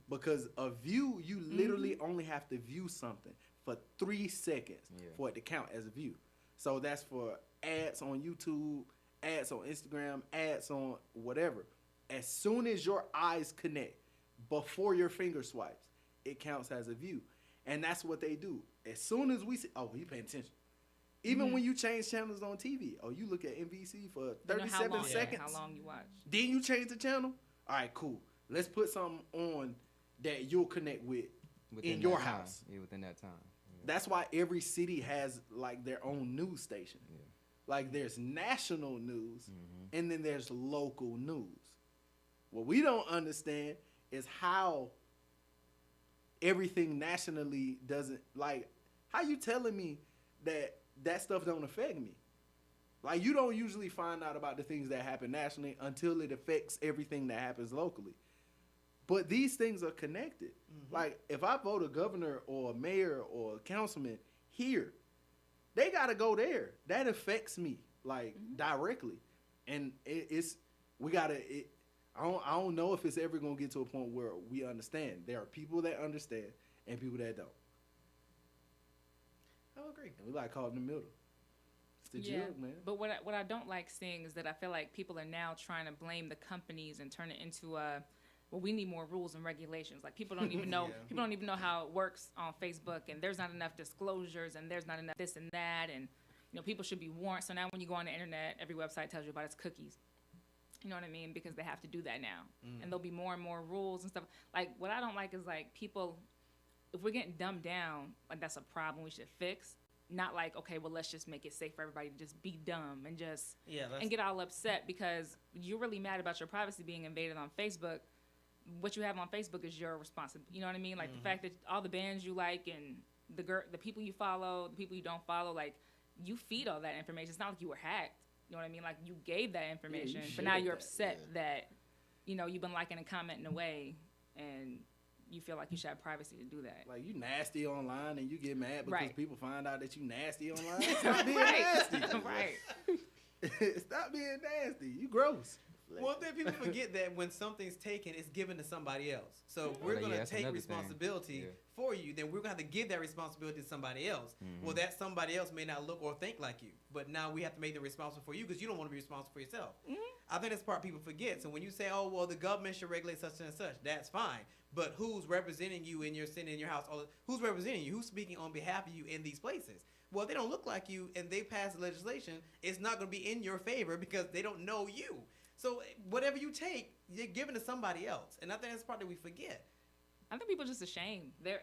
because a view, you literally only have to view something for 3 seconds for it to count as a view. So that's for ads on YouTube, ads on Instagram, ads on whatever. As soon as your eyes connect, before your finger swipes, it counts as a view. And that's what they do. As soon as we see, oh, you paying attention. Even when you change channels on TV, you look at NBC for 37 seconds. How long you watch. Then you change the channel. All right, cool. Let's put something on that you'll connect with in your house. Yeah, within that time. Yeah. That's why every city has like their own news station. Yeah. Like there's national news and then there's local news. What we don't understand is how everything nationally doesn't, like, how you telling me that stuff don't affect me? Like, you don't usually find out about the things that happen nationally until it affects everything that happens locally. But these things are connected. Like, if I vote a governor or a mayor or a councilman here, they got to go there. That affects me, like, directly. And I don't know if it's ever going to get to a point where we understand. There are people that understand and people that don't. I would agree. And we like caught in the middle. It's the joke, man. But what I don't like seeing is that I feel like people are now trying to blame the companies and turn it into well, we need more rules and regulations. Like, people don't even know people don't even know how it works on Facebook, and there's not enough disclosures, and there's not enough this and that, and people should be warned. So now when you go on the internet, every website tells you about its cookies. You know what I mean? Because they have to do that now. And there'll be more and more rules and stuff. Like, what I don't like is, like, people, if we're getting dumbed down, like, that's a problem we should fix. Not like, okay, well, let's just make it safe for everybody to just be dumb and just and get all upset because you're really mad about your privacy being invaded on Facebook. What you have on Facebook is your responsibility. You know what I mean? Like, the fact that all the bands you like and the people you follow, the people you don't follow, like, you feed all that information. It's not like you were hacked. You know what I mean? Like, you gave that information, but now you're upset that, you've been liking and commenting away, and you feel like you should have privacy to do that. Like, you nasty online, and you get mad because people find out that you nasty online. Stop being nasty. Right. Stop being nasty. You gross. One thing people forget that when something's taken, it's given to somebody else. So if we're going to take responsibility for you, then we're going to have to give that responsibility to somebody else. Well, that somebody else may not look or think like you, but now we have to make them responsible for you because you don't want to be responsible for yourself. I think that's part people forget. So when you say, oh, well, the government should regulate such and such, that's fine. But who's representing you in your city, in your house? Who's representing you? Who's speaking on behalf of you in these places? Well, if they don't look like you and they pass legislation, it's not going to be in your favor because they don't know you. So whatever you take, you're giving to somebody else, and I think that's the part that we forget. I think people are just ashamed. They're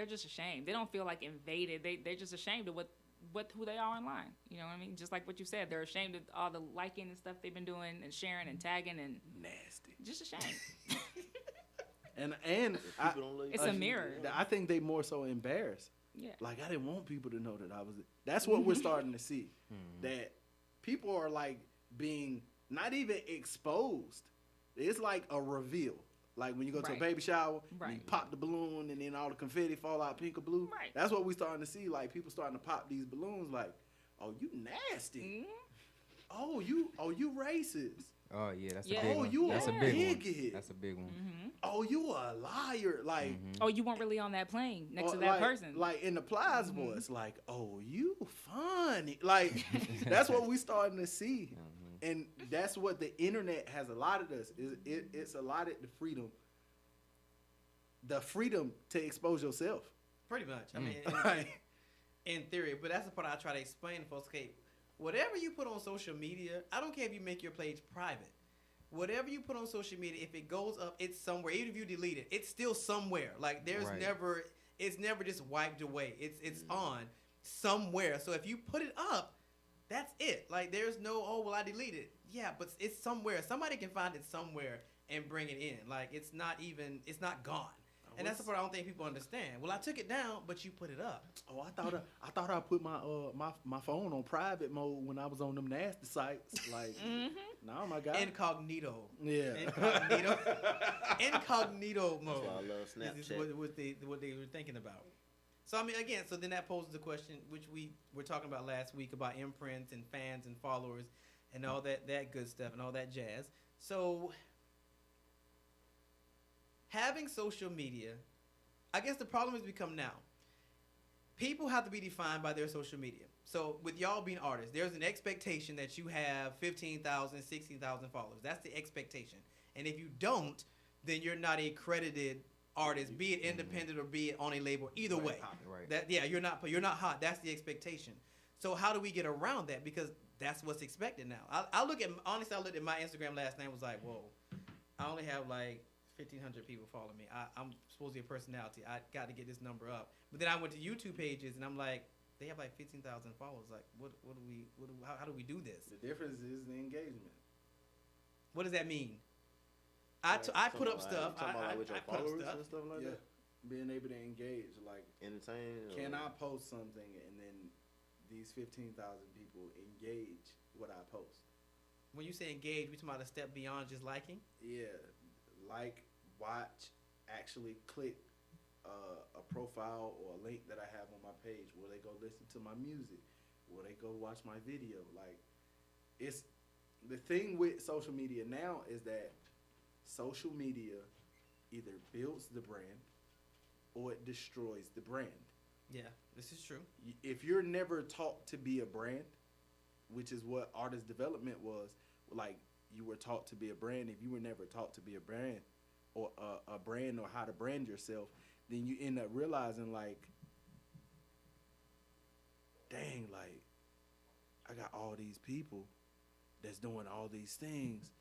just ashamed. They don't feel like invaded. They're just ashamed of who they are online. You know what I mean? Just like what you said, they're ashamed of all the liking and stuff they've been doing and sharing and tagging and nasty. Just ashamed. and it's a mirror. I think they more so embarrassed. Yeah. Like, I didn't want people to know that I was. That's what we're starting to see. That people are like being not even exposed. It's like a reveal. Like when you go to a baby shower, and you pop the balloon and then all the confetti fall out pink or blue. Right. That's what we're starting to see. Like, people starting to pop these balloons like, oh, you nasty. Oh, you racist. Oh, yeah, that's a big one. Oh, you that's a big bigot. one. That's a big one. Oh, you a liar. Like, oh, you weren't really on that plane next to that person. Like in the Plies voice, like, oh, you funny. Like, that's what we starting to see. And that's what the internet has allotted us. It's allotted the freedom to expose yourself. Pretty much. I mean, in theory. But that's the part I try to explain to folks. Okay, whatever you put on social media, I don't care if you make your page private. Whatever you put on social media, if it goes up, it's somewhere. Even if you delete it, it's still somewhere. Like there's Right. never, it's never just wiped away. It's on somewhere. So if you put it up, that's it. Like there's no, oh well, I deleted it. Yeah, but it's somewhere. Somebody can find it somewhere and bring it in. Like it's not gone. And that's the part I don't think people understand. Well, I took it down, but you put it up. Oh, I thought I put my phone on private mode when I was on them nasty sites. Like, no, my God. Incognito. Yeah. Incognito mode. That's why I love Is Snapchat. what they were thinking about. So I mean, again, so then that poses the question, which we were talking about last week about imprints and fans and followers and all that good stuff and all that jazz. So having social media, I guess the problem has become now. People have to be defined by their social media. So with y'all being artists, there's an expectation that you have 15,000, 16,000 followers. That's the expectation. And if you don't, then you're not a credited artist, be it independent or be it on a label. Either way, Right. you're not hot. That's the expectation. So how do we get around that? Because that's what's expected now. I looked at my Instagram last night and was like, whoa, I only have like 1,500 people follow me. I'm supposed to be a personality. I got to get this number up. But then I went to YouTube pages and I'm like, they have like 15,000 followers. Like, how do we do this? The difference is the engagement. What does that mean? I put up stuff. I With your put up followers stuff. and stuff like Yeah. that. Being able to engage, like, Entertain. can I post something and then these 15,000 people engage what I post? When you say engage, we talking about a step beyond just liking? Yeah, like, watch, actually click a profile or a link that I have on my page. Will they go listen to my music? Will they go watch my video? Like, it's the thing with social media now is that social media either builds the brand or it destroys the brand. Yeah, this is true. If you're never taught to be a brand, which is what artist development was, like you were taught to be a brand. If you were never taught to be a brand or a brand or how to brand yourself, then you end up realizing like, dang, like I got all these people that's doing all these things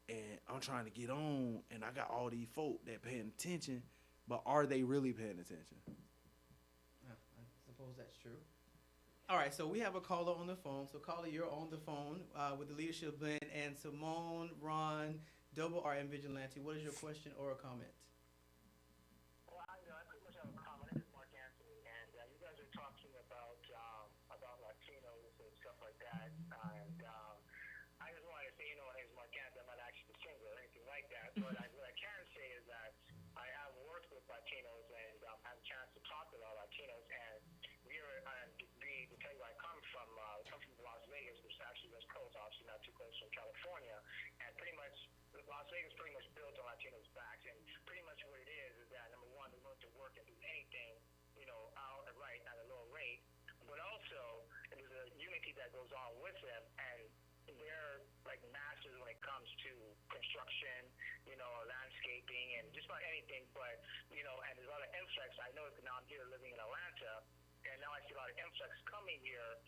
and I'm trying to get on and I got all these folk that paying attention, but are they really paying attention? I suppose that's true. All right, so we have a caller on the phone. So caller, you're on the phone with the Leadership Blend and Simone, Ron, Double R, and Vigilante. What is your question or a comment? Well, I pretty much have a comment. This is Mark Anthony, and you guys are talking about Latinos and stuff like that. And I just wanted to say, my name is Mark Anthony. I'm not actually a singer or anything like that. But what I can say is that I have worked with Latinos and had a chance to talk with all Latinos. And to tell you where I come from Las Vegas, which is actually West Coast, obviously not too close from California. And pretty much, Las Vegas pretty much built on Latinos' backs. And pretty much what it is that, number one, they're willing to work and do anything, out and right at a low rate. But also, there's a unity that goes on with them. And they're like masters when it comes to construction, landscaping, and just about anything. But, and there's a lot of influx. I know now I'm here living in Atlanta, and now I see a lot of influx coming here,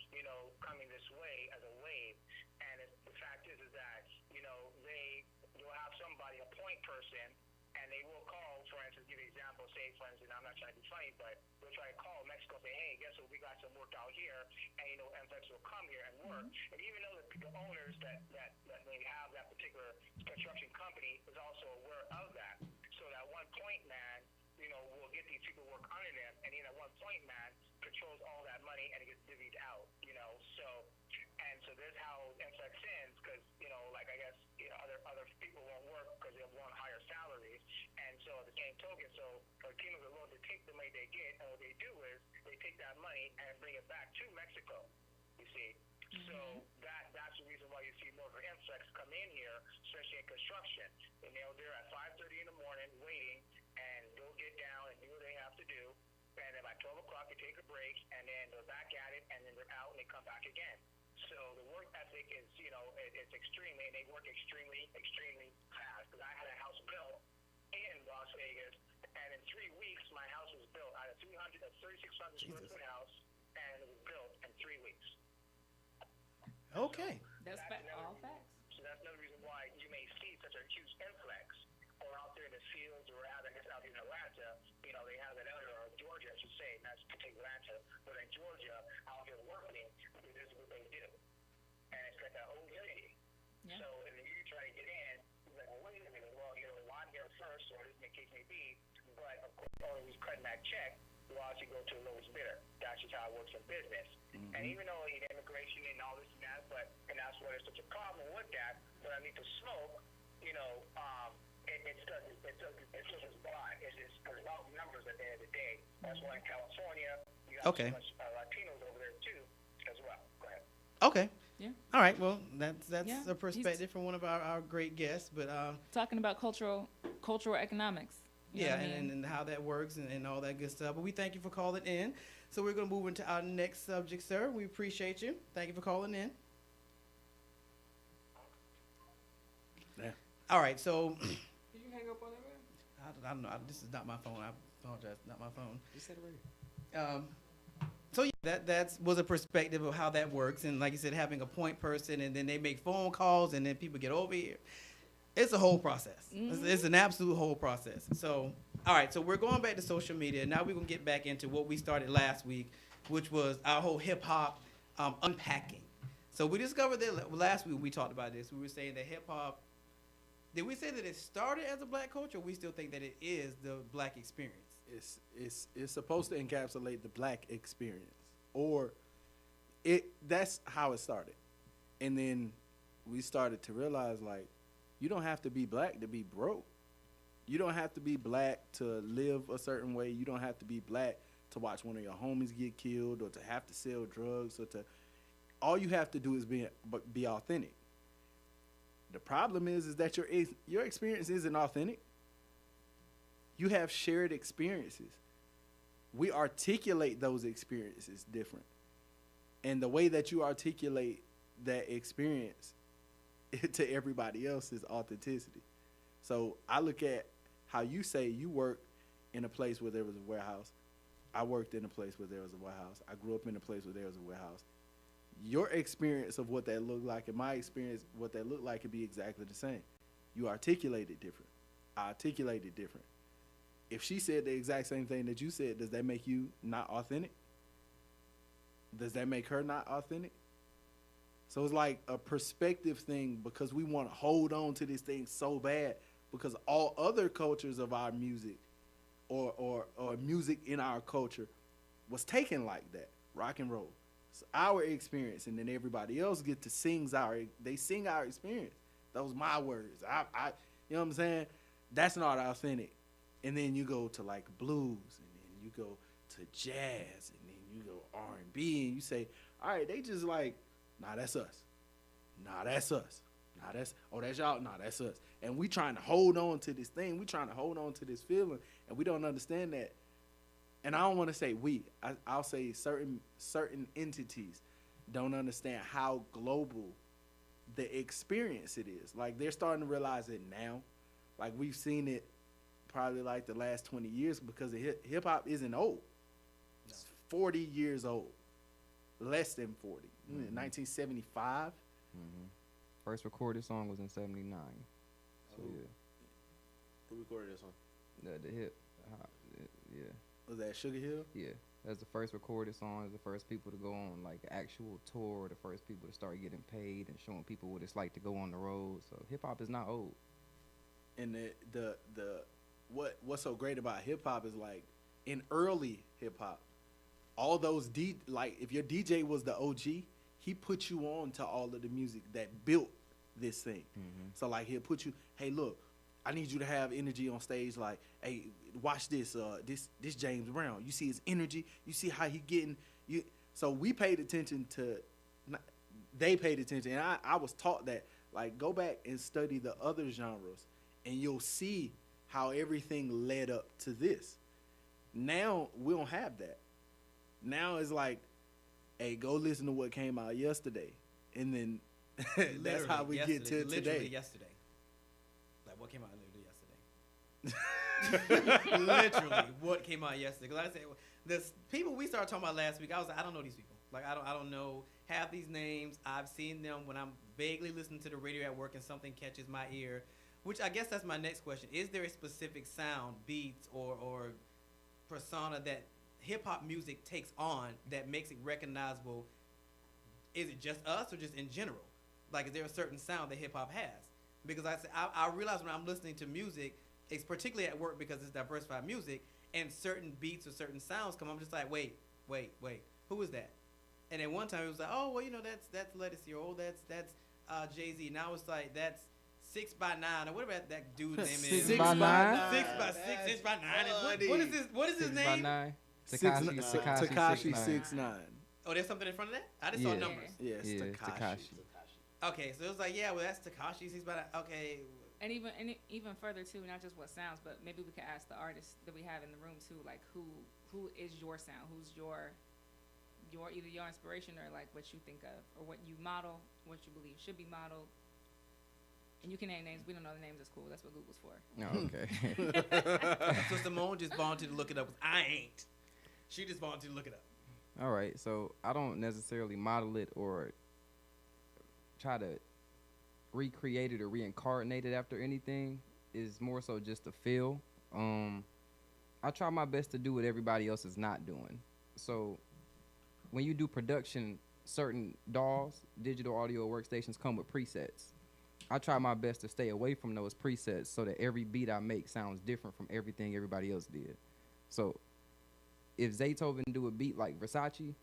coming this way as a wave. And the fact is that, you'll have somebody, a point person, and they will call, for instance, give you an example, say, for instance, I'm not trying to be funny, but they'll try to call Mexico and say, hey, guess what, we got some work out here, and, influx will come here and work. And even though the owners that they have that particular construction company is also aware of that. So that one point man, will get these people work under them, and then at one point man controls all that money and it gets divvied out, so there's how influx ends, because, like I guess, other people won't work because they want higher salaries. And so at the same token, so Latinos are willing to take the money they get, and what they do is they take that money and bring it back to Mexico, you see. So that's the reason why you see more of an influx come in here, especially in construction. And they're there at 5:30 in the morning waiting, and they'll get down and do what they have to do. And then by 12 o'clock, they take a break, and then they're back at it, and then they're out, and they come back again. So the work ethic is, it's extremely, and they work extremely, extremely fast. Because I had a house built in Las Vegas, and in 3 weeks, my house was built. I had a 3,600 square foot house, and it was built in 3 weeks. Okay. That's all facts. So that's another reason why you may see such a huge influx, or out there in the fields, or out in out in Atlanta. They have that area, or Georgia, I should say, not to take Atlanta, but in Georgia, out here working, this is what they do, and it's like that old lady. Yeah. So, and then you try to get in, you're like, well, wait a minute, well, I'm here first, or this may case may be, but of course, always cutting that check. You also go to the lowest bidder. That's just how it works in business. Mm-hmm. And even though immigration and all this and that, and that's why there's such a problem with that. But I need to smoke, it's just blind. It's about numbers at the end of the day. That's why in California you have Okay. so much Latinos over there too, as well. Go ahead. Okay. Yeah. All right. Well, that's Yeah, a perspective from one of our great guests. But Talking about cultural economics. You know yeah, what I mean? and how that works and all that good stuff. But we thank you for calling in. So we're going to move into our next subject, sir. We appreciate you. Thank you for calling in. Yeah. All right. So Did you hang up on that man? I don't know. This is not my phone. I apologize. Not my phone. You said it already. So yeah, that was a perspective of how that works. And like you said, having a point person, and then they make phone calls, and then people get over here. It's a whole process. It's an absolute whole process. So, all right. So we're going back to social media. Now we're going to get back into what we started last week, which was our whole hip hop unpacking. So we discovered that last week we talked about this. We were saying that hip hop, did we say that it started as a black culture, or we still think that it is the black experience? It's supposed to encapsulate the black experience, or that's how it started. And then we started to realize, like, you don't have to be black to be broke. You don't have to be black to live a certain way. You don't have to be black to watch one of your homies get killed, or to have to sell drugs, or to. All you have to do is be authentic. The problem is that your experience isn't authentic. You have shared experiences. We articulate those experiences different. And the way that you articulate that experience to everybody else is authenticity. So I look at how you say you work in a place where there was a warehouse. I worked in a place where there was a warehouse. I grew up in a place where there was a warehouse. Your experience of what that looked like and my experience, what that looked like, could be exactly the same. You articulate it different. I articulate it different. If she said the exact same thing that you said, does that make you not authentic? Does that make her not authentic? So it's like a perspective thing, because we want to hold on to this thing so bad, because all other cultures of our music or music in our culture was taken like that. Rock and roll. It's our experience, and then everybody else get to sing our experience. Those my words. I you know what I'm saying? That's not authentic. And then you go to like blues, and then you go to jazz, and then you go R&B, and you say, all right, they just like, nah, that's us. Nah, that's us. Nah, that's y'all. Nah, that's us. And we trying to hold on to this thing. We trying to hold on to this feeling, and we don't understand that. And I don't want to say we. I'll say certain entities don't understand how global the experience it is. Like, they're starting to realize it now. Like, we've seen it probably like the last 20 years, because hip hop isn't old. It's 40 years old. Less than 40. 1975. Mm-hmm. First recorded song was in '79. So yeah, Who recorded this one? the hip hop. Yeah, Was that Sugar Hill? yeah. That's the first recorded song. It's the first people to go on like actual tour. The first people to start getting paid and showing people what it's like to go on the road. So hip hop is not old. And what's so great about hip hop is, like, in early hip hop, all those like, if your DJ was the OG, he put you on to all of the music that built this thing. Mm-hmm. So like, he'll put you, hey, look, I need you to have energy on stage. Like, hey, watch this. This James Brown. You see his energy. You see how he getting you. So we paid attention to. They paid attention, and I was taught that. Like, go back and study the other genres, and you'll see how everything led up to this. Now we don't have that. Now it's like, hey, go listen to what came out yesterday, and then that's how we get to literally today. yesterday. Like, what came out literally yesterday? Literally, what came out yesterday? Because like I said, the people we started talking about last week, I was like, I don't know these people. Like I don't know half these names. I've seen them when I'm vaguely listening to the radio at work and something catches my ear. Which I guess that's my next question. Is there a specific sound, beats, or persona that hip hop music takes on that makes it recognizable? Is it just us or just in general? Like, is there a certain sound that hip hop has? Because I realize when I'm listening to music, it's particularly at work because it's diversified music, and certain beats or certain sounds come. I'm just like, wait, who is that? And at one time it was like, oh well, that's Lettuce, or oh that's Jay-Z. Now it's like that's 6x9 or whatever that dude's name is. 6x9? 6x6, 6x9. What is his name? 6x9. Tekashi 6ix9ine. Oh, there's something in front of that? I just saw numbers. Yes, Tekashi. Okay, so it was like, yeah, well, that's Tekashi. He's about okay. And even further too, not just what sounds, but maybe we could ask the artists that we have in the room too, like who is your sound? Who's your either your inspiration or like what you think of or what you model, what you believe should be modeled. And you can name names. We don't know the names. That's cool. That's what Google's for. Oh, okay. So Simone just volunteered to look it up. I ain't. She just volunteered to look it up. All right. So I don't necessarily model it or try to recreate it or reincarnate it after anything. It's more so just a feel. I try my best to do what everybody else is not doing. So when you do production, certain DAWs, digital audio workstations, come with presets. I try my best to stay away from those presets so that every beat I make sounds different from everything everybody else did. So if Zaytoven do a beat like Versace,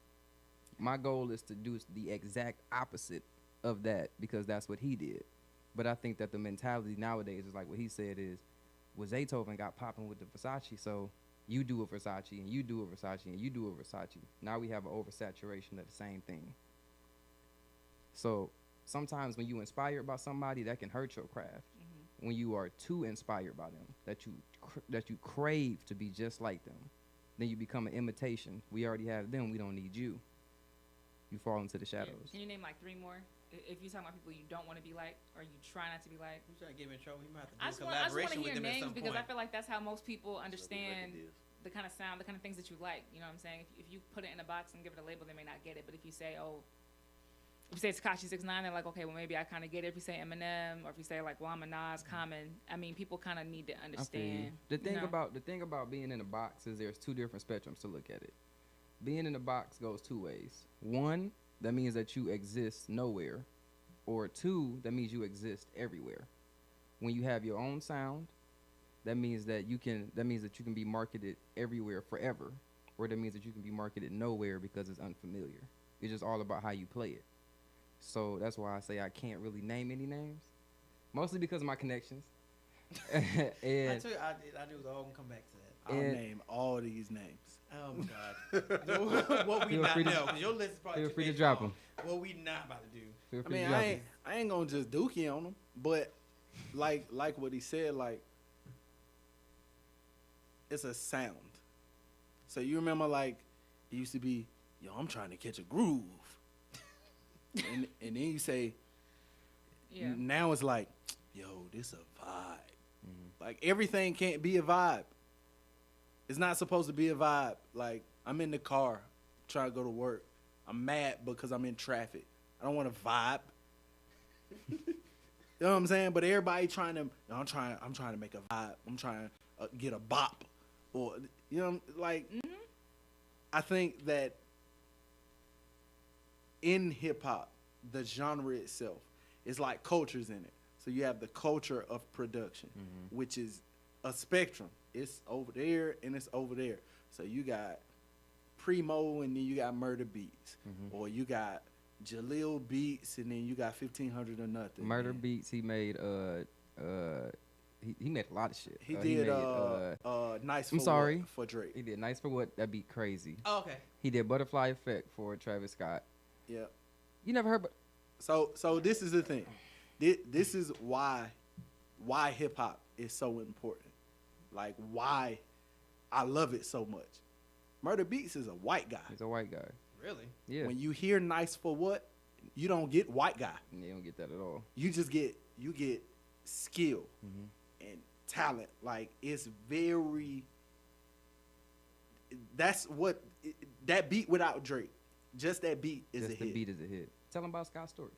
my goal is to do the exact opposite of that because that's what he did. But I think that the mentality nowadays is like what he said is, well, Zaytoven got popping with the Versace, so you do a Versace and you do a Versace and you do a Versace. Now we have an oversaturation of the same thing. So sometimes when you're inspired by somebody, that can hurt your craft. Mm-hmm. When you are too inspired by them, that you crave to be just like them, then you become an imitation. We already have them. We don't need you. You fall into the shadows. Can you name like 3 more? If you're talking about people you don't want to be like or you try not to be like. You trying to get him in trouble? You might have to do I just want to hear names because I point. feel like that's how most people understand the kind of sound, the kind of things that you like. You know what I'm saying? If you put it in a box and give it a label, they may not get it. But if you say, if you say Tekashi 6ix9ine, they're like, okay, well, maybe I kind of get it. If you say Eminem, or if you say like, well, I'm a Nas, Common, I mean, people kind of need to understand. The thing about being in a box is there's 2 different spectrums to look at it. Being in a box goes 2 ways. 1, that means that you exist nowhere, or 2, that means you exist everywhere. When you have your own sound, that means that you can be marketed everywhere forever, or that means that you can be marketed nowhere because it's unfamiliar. It's just all about how you play it. So that's why I say I can't really name any names, mostly because of my connections. I tell you, I knew it was all gonna come back to that. I'll name all these names. Oh my God! What we Feel not free to- know? 'Cause your list is probably feel too free to big drop for 'em. What we not about to do? Feel I free mean, to drop I ain't gonna just dookie on them, but like what he said, like it's a sound. So you remember, like it used to be, yo, I'm trying to catch a groove, and then you say, Yeah. now it's like, yo, this a vibe. Like everything can't be a vibe. It's not supposed to be a vibe. Like I'm in the car trying to go to work. I'm mad because I'm in traffic. I don't want to vibe. You know what I'm saying? But everybody trying to. I'm trying to make a vibe. I'm trying to get a bop, or you know, like. Mm-hmm. I think that in hip hop, the genre itself is like cultures in it. So you have the culture of production, which is a spectrum. It's over there and it's over there. So you got Primo and then you got Murder Beats, or you got Jaleel Beats and then you got 1500 or nothing. Murder Beats. He made he made a lot of shit. He did Nice for I'm sorry What for Drake. He did Nice for What. That beat crazy. Oh, okay. He did Butterfly Effect for Travis Scott. Yeah. You never heard, but So this is the thing. This is why hip hop is so important. Like why I love it so much. Murder Beats is a white guy. he's a white guy. Really? Yeah. When you hear Nice for What, you don't get white guy. You don't get that at all. You just get skill and talent. Like it's very. That's what that beat without Drake. just that beat is Just a the hit. beat is a hit. Tell them about Scott Storch.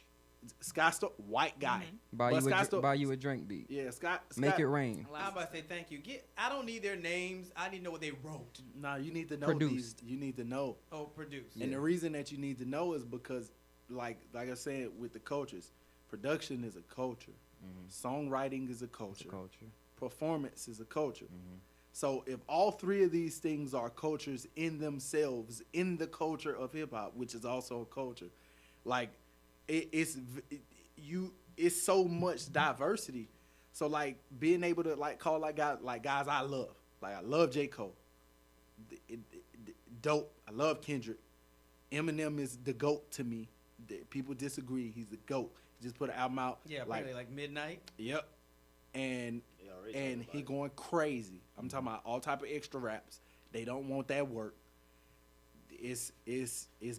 Scott Storch, white guy. Buy But you, Scott Storch- buy you a drink beat. Yeah, Scott. Make it rain. I'm about to say thank you. I don't need their names. I need to know what they wrote. Nah, you need to know Produced. You need to know. Oh, produced. And the reason that you need to know is because, like I said, with the cultures, production is a culture. Songwriting is a culture. Culture. Performance is a culture. So if all three of these things are cultures in themselves, in the culture of hip hop, which is also a culture, like it's so much diversity. So like being able to like call guys I love. Like I love J. Cole. Dope. I love Kendrick. Eminem is the GOAT to me. People disagree. He's the GOAT. He just put an album out. Yeah, apparently like midnight. Yep. And already and talking he about going crazy. I'm talking about all type of extra raps. They don't want that work. It's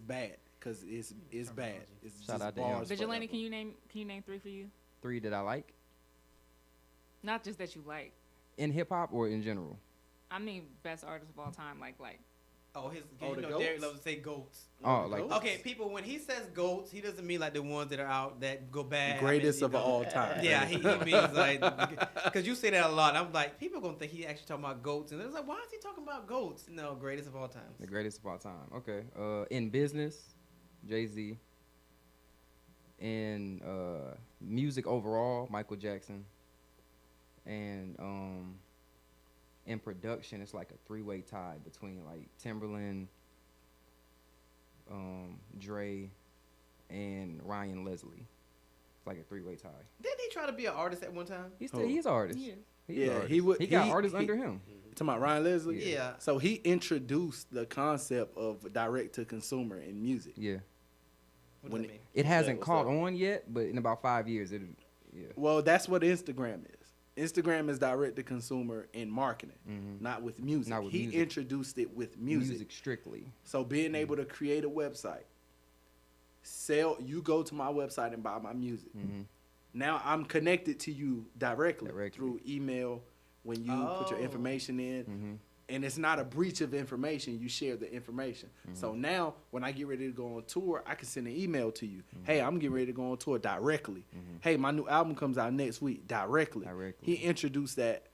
bad because it's bad. It's Shout just out to bars him. Vigilante, forever. can you name 3 for you? 3 that I like Not just that you like. in hip hop or in general. I mean, best artist of all time. Like Oh, his. Oh, You the know, Derek goats? loves to say goats. Oh, like Goats? Okay, people, when he says goats, he doesn't mean like the ones that are out that go bad. Greatest you of know. all time. Yeah, he means like, because you say that a lot. I'm like, people gonna think he actually talking about goats, and it's like, why is he talking about goats? No, greatest of all time. the greatest of all time. Okay. In business, Jay-Z. In music overall, Michael Jackson. And in production, it's like a 3-way tie between like Timberland, Dre, and Ryan Leslie. It's like a 3-way tie. Didn't he try to be an artist at one time? He's Who? he's an artist. He is. He's Yeah, an artist. he would- He got he- artists he- under him. You talking about Ryan Leslie? Yeah. So he introduced the concept of direct to consumer in music. Yeah. What When does that mean? It hasn't what's caught up? on yet, but in about 5 years, it. Yeah. Well, that's what Instagram is. Instagram is direct to consumer in marketing, not with music. Not with he music. introduced it with music. Strictly. So being able to create a website, you go to my website and buy my music. Now I'm connected to you directly. Through email when you put your Oh. information in. And it's not a breach of information. You share the information. So now when I get ready to go on tour, I can send an email to you. Hey, I'm getting ready to go on tour directly. Hey, my new album comes out next week directly. He introduced that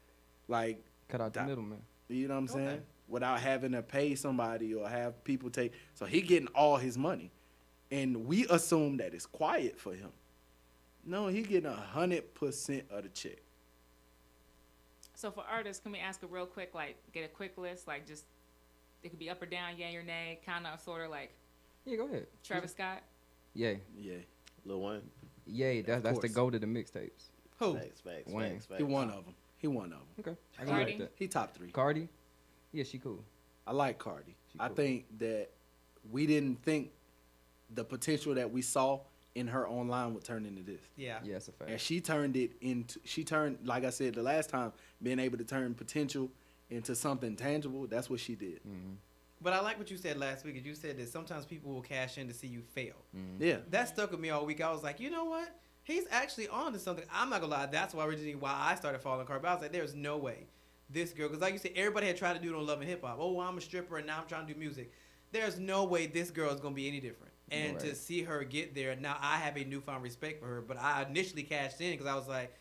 like Cut out the middleman. you know what I'm saying? Okay. Without having to pay somebody or have people take. So he getting all his money. And we assume that it's quiet for him. No, he getting 100% of the check. So for artists, can we ask a real quick, like, get a quick list, like just it could be up or down, yay or nay, kind of sort of like Yeah, go ahead. Travis Scott. Yay. Yeah. Lil Wayne. Yay. That's the course. go to the mixtapes. Who? Facts, facts, Wayne. facts, facts. He one of them. Okay. I can Cardi? like that. He top 3. Cardi. Yeah, she cool. I like Cardi. She I cool. think that we didn't think the potential that we saw in her online would turn into this. Yeah. Yeah, that's a fact. And she turned, like I said the last time, being able to turn potential into something tangible. That's what she did. But I like what you said last week. Is you said that sometimes people will cash in to see you fail. Yeah. That stuck with me all week. I was like, you know what? He's actually on to something. I'm not gonna lie. That's why originally why I started following Cardi. But I was like, there's no way this girl, because like you said, everybody had tried to do it on Love and Hip Hop. Oh, I'm a stripper and now I'm trying to do music. There's no way this girl is gonna be any different. And to see her get there, now I have a newfound respect for her. But I initially cashed in because I was like,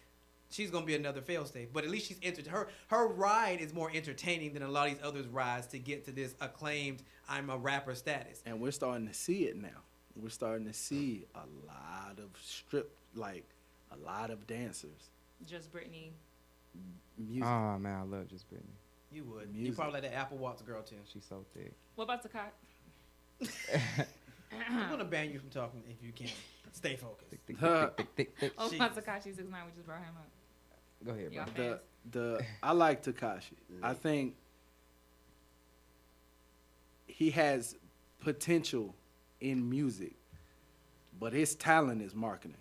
she's gonna be another fail state. But at least she's entered. Her ride is more entertaining than a lot of these others' rides to get to this acclaimed I'm a rapper status. And we're starting to see it now. We're starting to see a lot of a lot of dancers. Just Britney. Music. Oh man, I love just Britney. You would. You Music. probably like the Apple Watts girl too. She's so thick. What about Takashi? I'm gonna ban you from talking if you can. Stay focused. Thick, thick, thick, thick, thick, thick. Oh, about Jesus. Takashi 6ix9ine. We just brought him up. Go ahead, bro. Y'all fans? I like Takashi. I think he has potential in music, but his talent is marketing.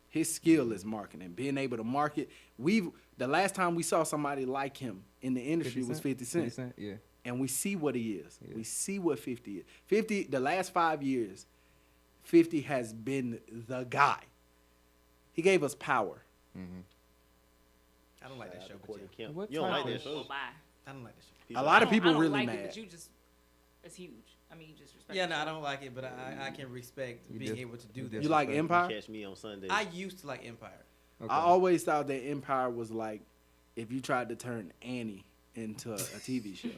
His skill is marketing. Being able to market. The last time we saw somebody like him in the industry was 50 Cent. 50 Cent, yeah. And we see what he is. Yeah. We see what 50 is. 50, the last 5 years, 50 has been the guy. He gave us power. I don't like that show. But yeah. Kim. What You don't time like is that Oh, show? bye. I don't like that show. A lot of I people don't really like mad. it, but you just, it's huge. I mean, you just respect. Yeah, the no, I show. don't like it, but I can respect You being dis- able to do you that. You like disrespect. Empire? Catch me on Sunday. I used to like Empire. Okay. I always thought that Empire was like if you tried to turn Annie into a TV show.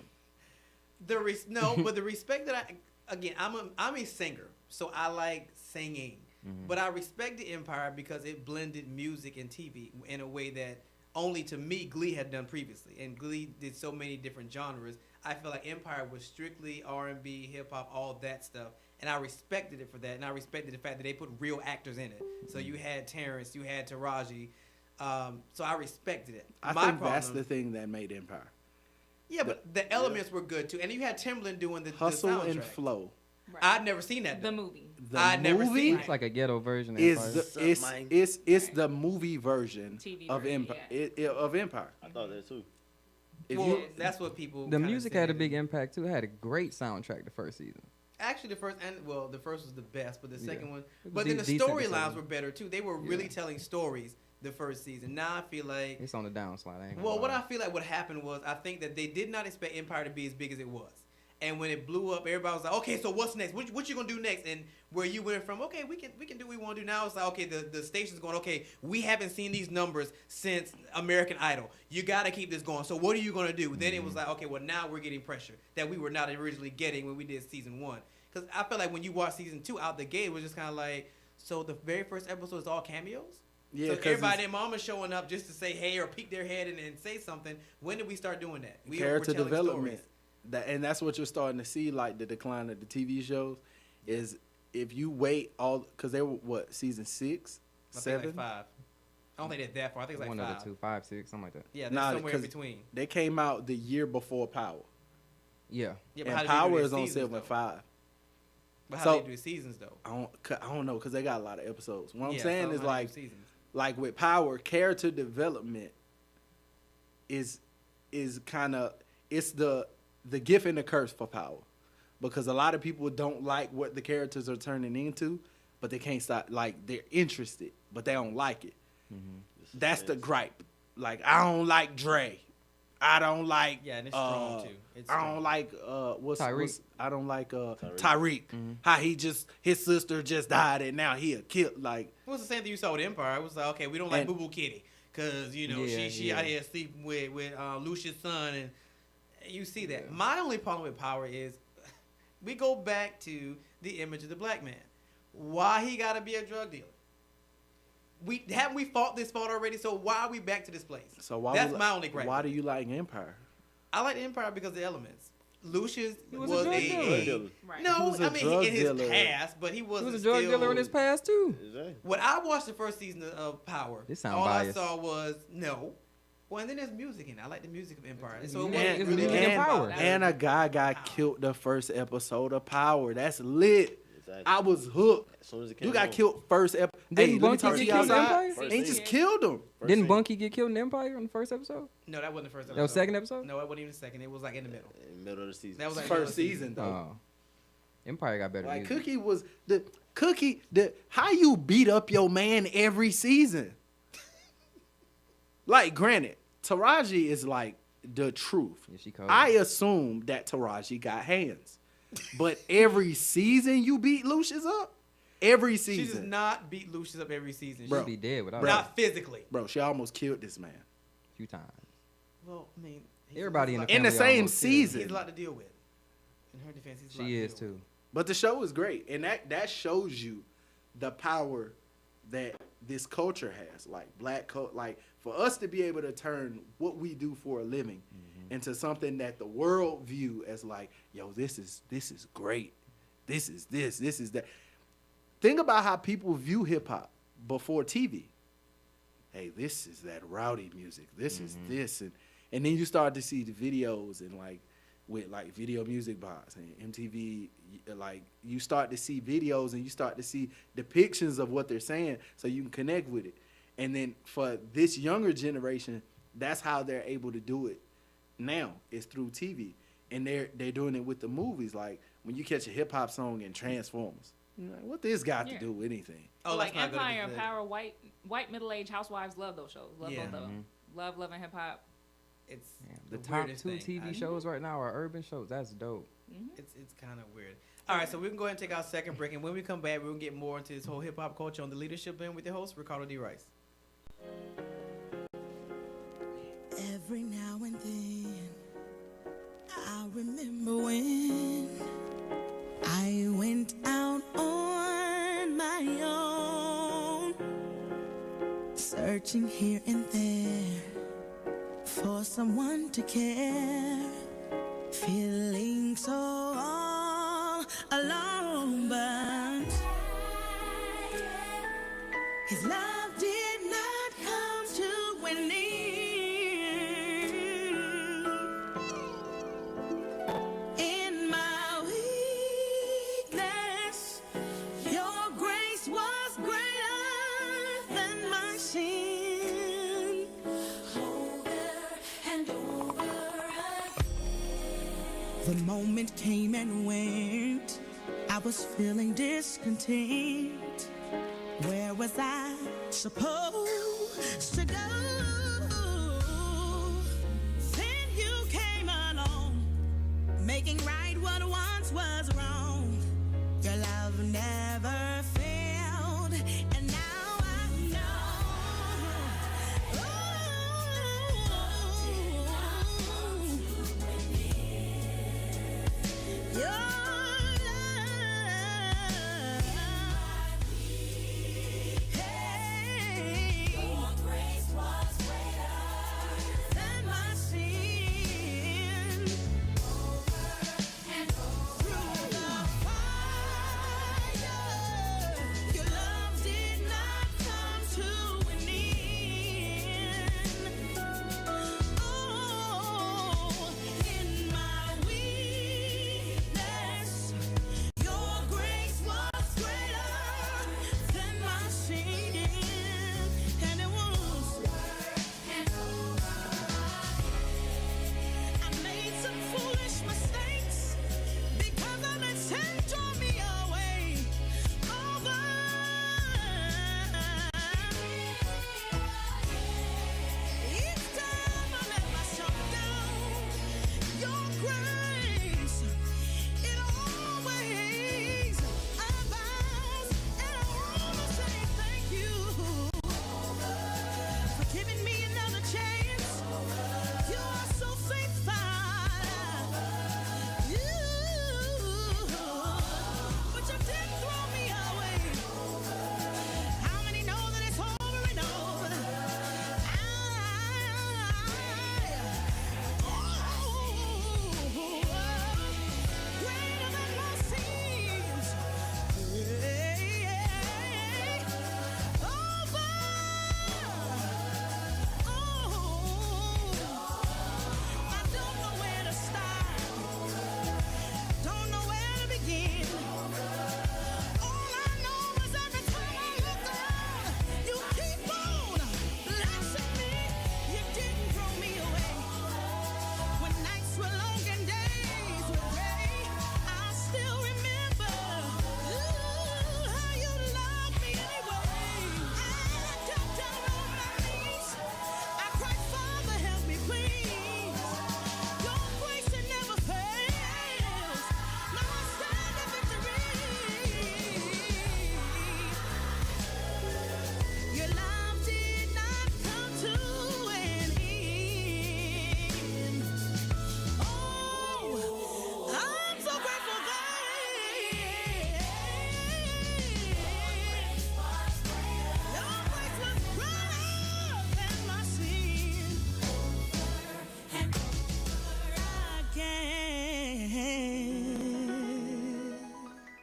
But the respect that I'm a singer, so I like singing. But I respect the Empire because it blended music and TV in a way that only to me Glee had done previously, and Glee did so many different genres. I feel like Empire was strictly R&B, hip hop, all that stuff, and I respected it for that, and I respected the fact that they put real actors in it. So you had Terrence, you had Taraji, so I respected it. I think that's the thing that made Empire. Yeah, but the elements were good too, and you had Timbaland doing the Hustle the and soundtrack. Flow. Right. I'd never seen that. The though. movie. The I'd never movie seen It's like a ghetto version of is Empire. it's the movie version TV of version, Empire. Of Empire. I thought that too. If Well, you, that's what people. The kinda music said. had a big impact too. It had a great soundtrack the first season. Actually, the first was the best, but the Yeah. second one. was But then the decent the storylines second. were better too. They were really Yeah. telling stories the first season. Now I feel like. It's on the downslide. I ain't gonna Well, what lie. I feel like what happened was I think that they did not expect Empire to be as big as it was. And when it blew up, everybody was like, "Okay, so what's next? What you gonna do next?" And where you went from, "Okay, we can do what we want to do now." It's like, okay, the station's going, "Okay, we haven't seen these numbers since American Idol. You got to keep this going. So what are you gonna do?" Then it was like, "Okay, well now we're getting pressure that we were not originally getting when we did season 1." Because I feel like when you watch season 2 out the gate, it was just kind of like, so the very first episode is all cameos. yeah, So 'cause everybody, it's their mama showing up just to say hey or peek their head and say something. When did we start doing that? We're character telling development. stories. And that's what you're starting to see, like the decline of the TV shows, is if you wait because they were what season 6, I think 7. like 5. I don't think they're that far. I think it's like One 5. of the two, 5, 6, something like that. Yeah, they're Nah, somewhere in 'cause between. They came out the year before Power, Yeah. Yeah, and how did they do Power their is on seasons, 7 though? 5. But how So- do they do seasons though? I don't know because they got a lot of episodes. What I'm Yeah, saying so is how do they do seasons? like with Power, character development is kind of it's the gift and the curse for Power, because a lot of people don't like what the characters are turning into, but they can't stop. Like they're interested, but they don't like it. That's the gripe. Like I don't like Dre. I don't like. Yeah, and it's strong too. It's I strong. don't like Tyreek. I don't like Tyreek. Tyreek. How he just his sister just died and now he a kid like. It was the same thing you saw with Empire. It was like, okay, we don't like And- Boo Boo Kitty because you know Yeah, she yeah. out here sleeping with Lucia's son, and you see that. Yeah. My only problem with Power is we go back to the image of the black man. Why he got to be a drug dealer? Haven't we fought this fight already? So why are we back to this place? So why That's we- my only gripe. Why do you like Empire? I like Empire because of the elements. Lucius He was, was a drug a dealer. Right. no, He was a I mean drug in his dealer. past, but he He wasn't was a drug still, dealer in his past too. Exactly. When I watched the first season of Power, This sound all biased. I saw was no. Well, and then there's music in it. I like the music of Empire. It's So it music- wasn't it's really music and about power. that. And a guy got Power. killed the first episode of Power. That's lit. Exactly. I was hooked. As soon as it came You got on. killed first episode. Didn't Hey, let me Bunky talk to get you killed in outside. Empire? First And he scene. just killed him. First Didn't scene. Bunky get killed in Empire in the first episode? No, that wasn't the first episode. That was second episode? No, it wasn't even the second. It was like in the middle. In the middle of the season. That was like First middle of season though. Oh. Empire got better Like music. Cookie was the how you beat up your man every season. Like granted, Taraji is like the truth. Yeah, she cold. I assume that Taraji got hands. But every season you beat Lucius up? Every She does season. not beat Lucius up every season. Bro. She'd be dead without Bro. her Not physically. Bro, she almost killed this man. a few times. Well, I mean, Everybody in the In the family same almost killed. season. He's a lot to deal with. In her defense, he's a lot She to is deal with. too. But the show is great, and that shows you the power that this culture has. Like like for us to be able to turn what we do for a living into something that the world view as like, yo, this is great. This is that. Think about how people view hip hop before TV. Hey, this is that rowdy music. This is this, and then you start to see the videos and like with like video music box and MTV, like you start to see videos and you start to see depictions of what they're saying so you can connect with it. And then for this younger generation, that's how they're able to do it now, is through TV. And they're doing it with the movies. Like when you catch a hip hop song in Transformers, you're like, what this got to Yeah. do with anything? Oh, like that's not good. Empire and Power, white middle aged housewives love those shows. Love Yeah. both of them. Love and hip hop. it's The top weirdest two thing. TV shows right now are urban shows. That's dope. It's kind of weird. All right, so we can go ahead and take our second break, and when we come back, we're gonna get more into this whole hip hop culture on the Leadership Blend with your host Ricardo D. Rice. Every now and then, I remember when I went out on my own, searching here and there for someone to care, feeling so all alone, but his love did not come to an end. In my weakness, your grace was greater than my sin. Over and over again. The moment came and went. I was feeling discontent. Where was I supposed to go? Then you came along, making right what once was wrong. Your love never failed, and now I know. Your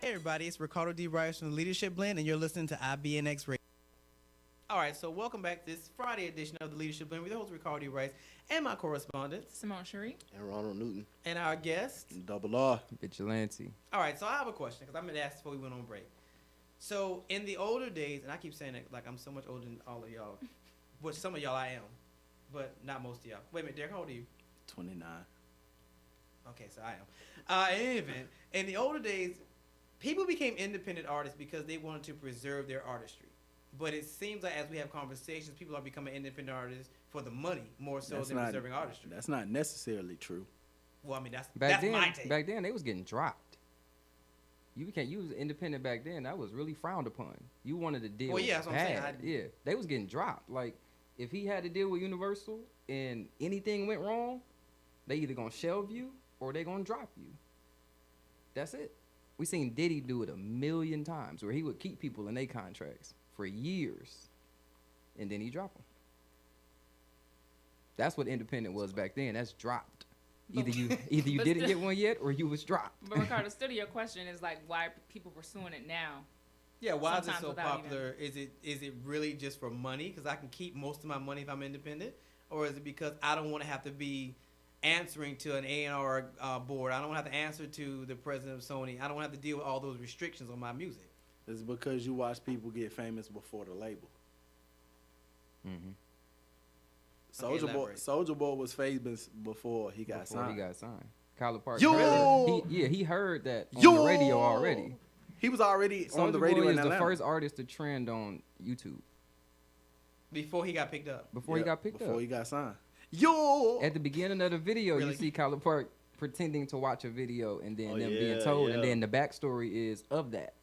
everybody, it's Ricardo D. Rice from the Leadership Blend, and you're listening to IBNX Radio. All right, so welcome back to this Friday edition of the Leadership Blend with the host Ricardo D. Rice and my correspondent Simone Cherie. And Ronald Newton. and our guest. Double R. Vigilante. All right, so I have a question because I'm going to ask before we went on break. So in the older days, and I keep saying it like I'm so much older than all of y'all, which some of y'all I am, but not most of y'all. Wait a minute, Derek, how old are you? 29. Okay, so I am. In any event, in the older days, people became independent artists because they wanted to preserve their artistry. But it seems like as we have conversations, people are becoming independent artists for the money more so That's than not preserving artistry. That's not necessarily true. Well, I mean that's Back then, my take. back then they was getting dropped. You can't use independent back then. That was really frowned upon. You wanted to deal. Well, yeah, that's what I'm saying. bad. Yeah, they was getting dropped. Like if he had to deal with Universal and anything went wrong, they either gonna shelve you or they gonna drop you. That's it. We seen Diddy do it 1,000,000 times, where he would keep people in their contracts for years, and then he drop them. That's what independent was back then. That's dropped. Either you But didn't still- get one yet, or you was dropped. But Ricardo, still to your question is like why are people pursuing it now? Yeah, why is it Sometimes so without popular? Is it really just for money? Because I can keep most of my money if I'm independent, or is it because I don't want to have to be answering to an A&R board? I don't want to have to answer to the president of Sony. I don't want to have to deal with all those restrictions on my music. It's because you watch people get famous before the label. Mm-hmm. elaborate. Soldier Boy was famous before he got Before signed. he got signed. Kyler Park. Yo! He heard that on Yo! the radio already. He was already on the Soulja radio Boy in is the Atlanta. first artist to trend on YouTube Before he got picked up. before he Yep, got picked before up. he got signed. Yo! At the beginning of the video, Really? you see Kyler Park pretending to watch a video and then Oh, them yeah, being told, and yeah. then the backstory is of that.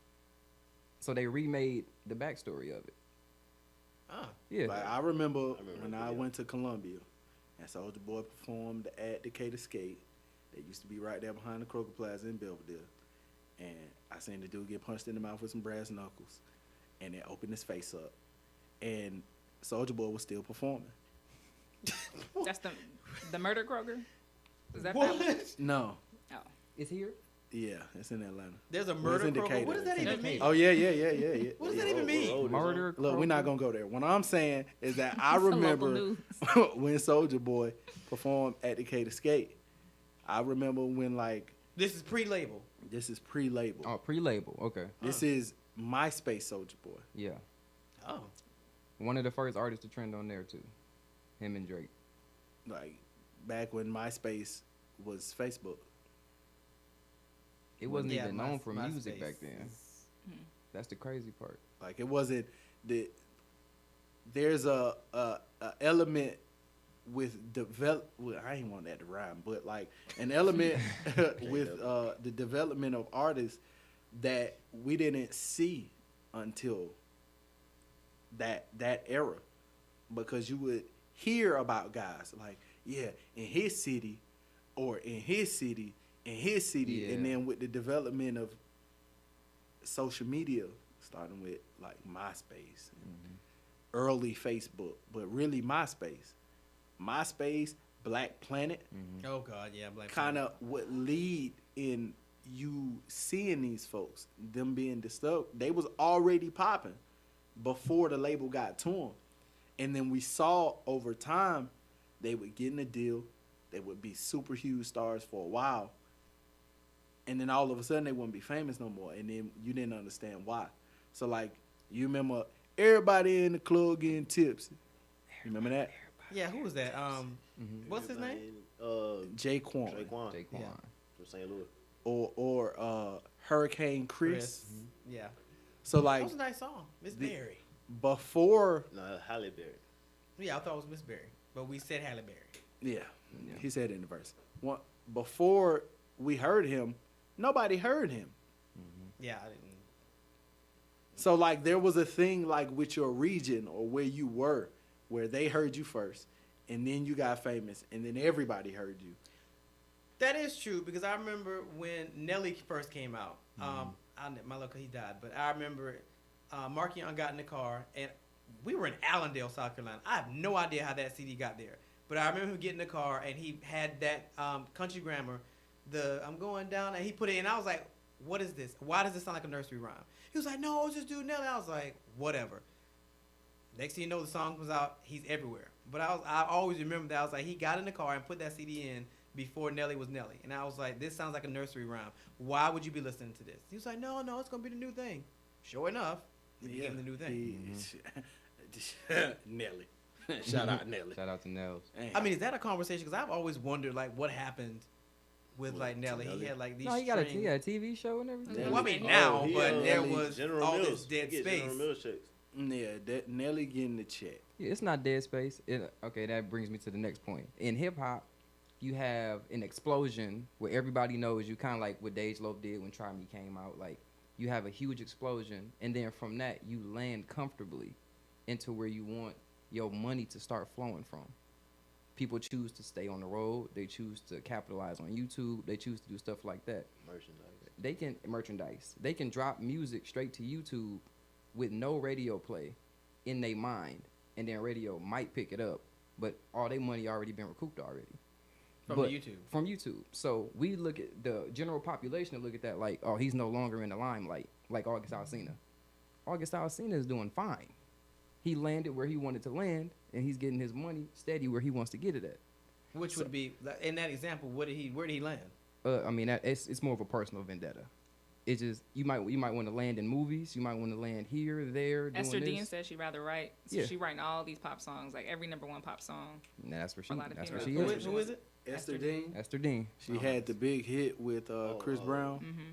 So they remade the backstory of it. Ah, Yeah. Like, I remember remember when that I video. went to Columbia and Soldier Boy performed at Decatur Skate. They used to be right there behind the Kroger Plaza in Belvedere. And I seen the dude get punched in the mouth with some brass knuckles. And then opened his face up. And Soldier Boy was still performing. That's the murder Kroger? Is that what? that one? No. Oh. It's here. Yeah, it's in Atlanta. There's a Well, murder it's in program. What does that Decatur. even mean? Oh, yeah. What does that Yeah. even mean? Murder. Look, we're not Kroger. going to go there. What I'm saying is that I It's the local remember news. when Soldier Boy performed at Decatur Skate. I remember when, like, This is pre-label. this is pre-label. Oh, pre-label. Okay. This is MySpace Soldier Boy. Yeah. Oh, One of the first artists to trend on there too. Him and Drake. Like, back when MySpace was Facebook. It wasn't yeah, even known for my music space back then. is- That's the crazy part. Like, it wasn't the. There's a element with develop. Well, I ain't want that to rhyme, but like an element with the development of artists that we didn't see until that era, because you would hear about guys like, yeah, in his city, or in his city, Yeah. and then with the development of social media, starting with like MySpace, and early Facebook, but really MySpace, Black Planet, Oh God, yeah, Black kind of what lead in you seeing these folks, them being disturbed. They was already popping before the label got to them, and then we saw over time they would get in a deal, they would be super huge stars for a while, and then all of a sudden they wouldn't be famous no more, and then you didn't understand why. So like, you remember everybody in the club getting tips. You remember that? Yeah, who was that? What's his name? Jaquan. Jaquan Jaquan. Yeah. from St. Louis. Or Hurricane Chris. Yeah, So that like was a nice song, Miss the- Berry. before, No, Halle Berry. Yeah, I thought it was Miss Berry, but we said Halle Berry. yeah, he said it in the verse. Before we heard him, nobody heard him. Yeah, I didn't. So like there was a thing like with your region or where you were, where they heard you first, and then you got famous, and then everybody heard you. That is true because I remember when Nelly first came out. My local he died, but I remember Mark Young got in the car and we were in Allendale, South Carolina. I have no idea how that CD got there, but I remember him getting in the car and he had that country grammar, I'm going down, and he put it in. I was like, what is this? Why does this sound like a nursery rhyme? He was like, no, I was just doing Nelly. I was like, whatever. Next thing you know, the song comes out. He's everywhere. But I always remember that. I was like, he got in the car and put that CD in before Nelly was Nelly. And I was like, this sounds like a nursery rhyme. Why would you be listening to this? He was like, no, it's going to be the new thing. Sure enough, it became the new thing. Nelly. Shout out Nelly. Shout out to Nels. I mean, is that a conversation? Because I've always wondered, like, what happened with, like, Nelly. He had, like, these No, he got a string- TV show and everything. Well, I mean, Oh, now, he, but there Nelly, was General all Mills. this dead He get space. General Mills checks. Yeah, that Nelly getting the check. Yeah, it's not dead space. Okay, that brings me to the next point. In hip hop, you have an explosion where everybody knows you, kind of like what Dej Loaf did when Try Me came out. Like, you have a huge explosion, and then from that, you land comfortably into where you want your money to start flowing from. People choose to stay on the road. They choose to capitalize on YouTube. They choose to do stuff like that. Merchandise. They can drop music straight to YouTube with no radio play in their mind, and then radio might pick it up, but all their money already been recouped already. From YouTube. So we look at the general population and look at that like, oh, he's no longer in the limelight, like August Alsina. August Alsina is doing fine. He landed where he wanted to land, and he's getting his money steady where he wants to get it at. Which would be, in that example, where did he land? I mean, it's more of a personal vendetta. It's just you might want to land in movies. You might want to land here, there. Esther doing Dean this. said she'd rather write. So Yeah. She's writing all these pop songs, like every #1 pop song. And that's where she. A lot of That's where females. she is. Who is it? Esther Dean. Esther Dean. She had the big hit with Chris Brown. Mm-hmm.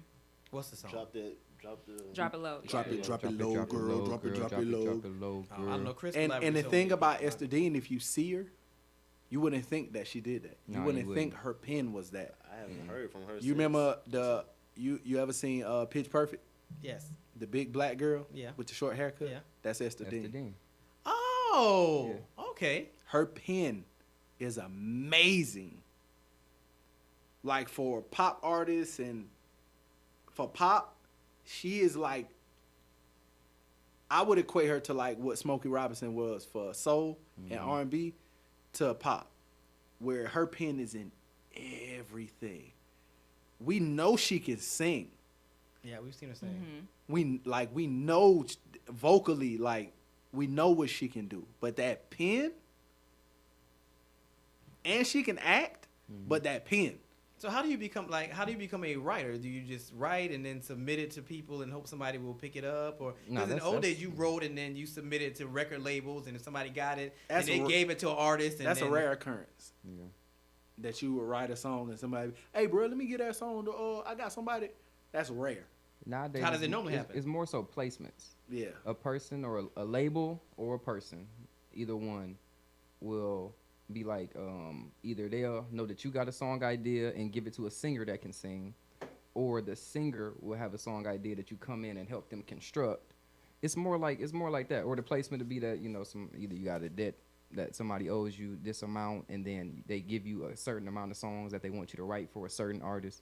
What's the song? Drop the. Drop it low. Drop yeah. it, drop it low, girl. Drop it low. I don't know. Chris And collaborated the so thing many about people. Esther Dean, if you see her, you wouldn't think that she did that. You No, wouldn't you think wouldn't. her pen was that. I haven't heard from her. You remember you ever seen Pitch Perfect? Yes. The big black girl Yeah. with the short haircut? Yeah. That's Esther Esther Dean. Dean. Oh, okay. Her pen is amazing. Like for pop artists and for pop, she is like, I would equate her to like what Smokey Robinson was for soul and R&B to pop, where her pen is in everything. We know she can sing. Yeah, we've seen her sing. Mm-hmm. We know vocally, like we know what she can do. But that pen, and she can act, but that pen. So how do you become a writer? Do you just write and then submit it to people and hope somebody will pick it up, or No, because in the that's- old that's- days you wrote and then you submitted it to record labels and if somebody got it That's and they a gave it to an artist and That's then, a rare occurrence. Yeah. That you would write a song and somebody, hey bro, let me get that song. I got somebody. That's rare. Nowadays, How does it normally it's- happen? It's more so placements. Yeah. A person or a label or a person, either one, will be like, either they'll know that you got a song idea and give it to a singer that can sing, or the singer will have a song idea that you come in and help them construct. It's more like that, or the placement to be that either you got a debt that somebody owes you this amount, and then they give you a certain amount of songs that they want you to write for a certain artist.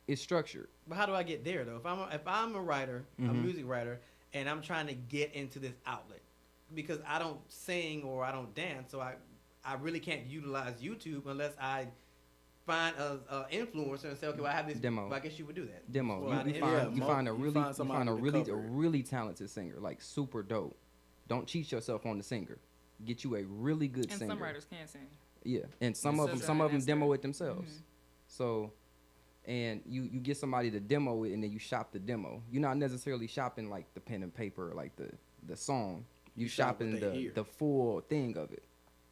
It's structured. But how do I get there though? If I'm a writer, a music writer, and I'm trying to get into this outlet because I don't sing or I don't dance, so I really can't utilize YouTube unless I find a influencer and say, okay, well, I have this Demo. Well, I guess you would do that. Demo. Well, You find a really talented singer, like super dope. Don't cheat yourself on the singer. Get you a really good And singer. some writers can sing. Yeah, and some It's of so them good, that's demo good. it themselves. Mhm. So, and you get somebody to demo it, and then you shop the demo. You're not necessarily shopping like the pen and paper, or like the song. You shop what shopping they hear. the full thing of it.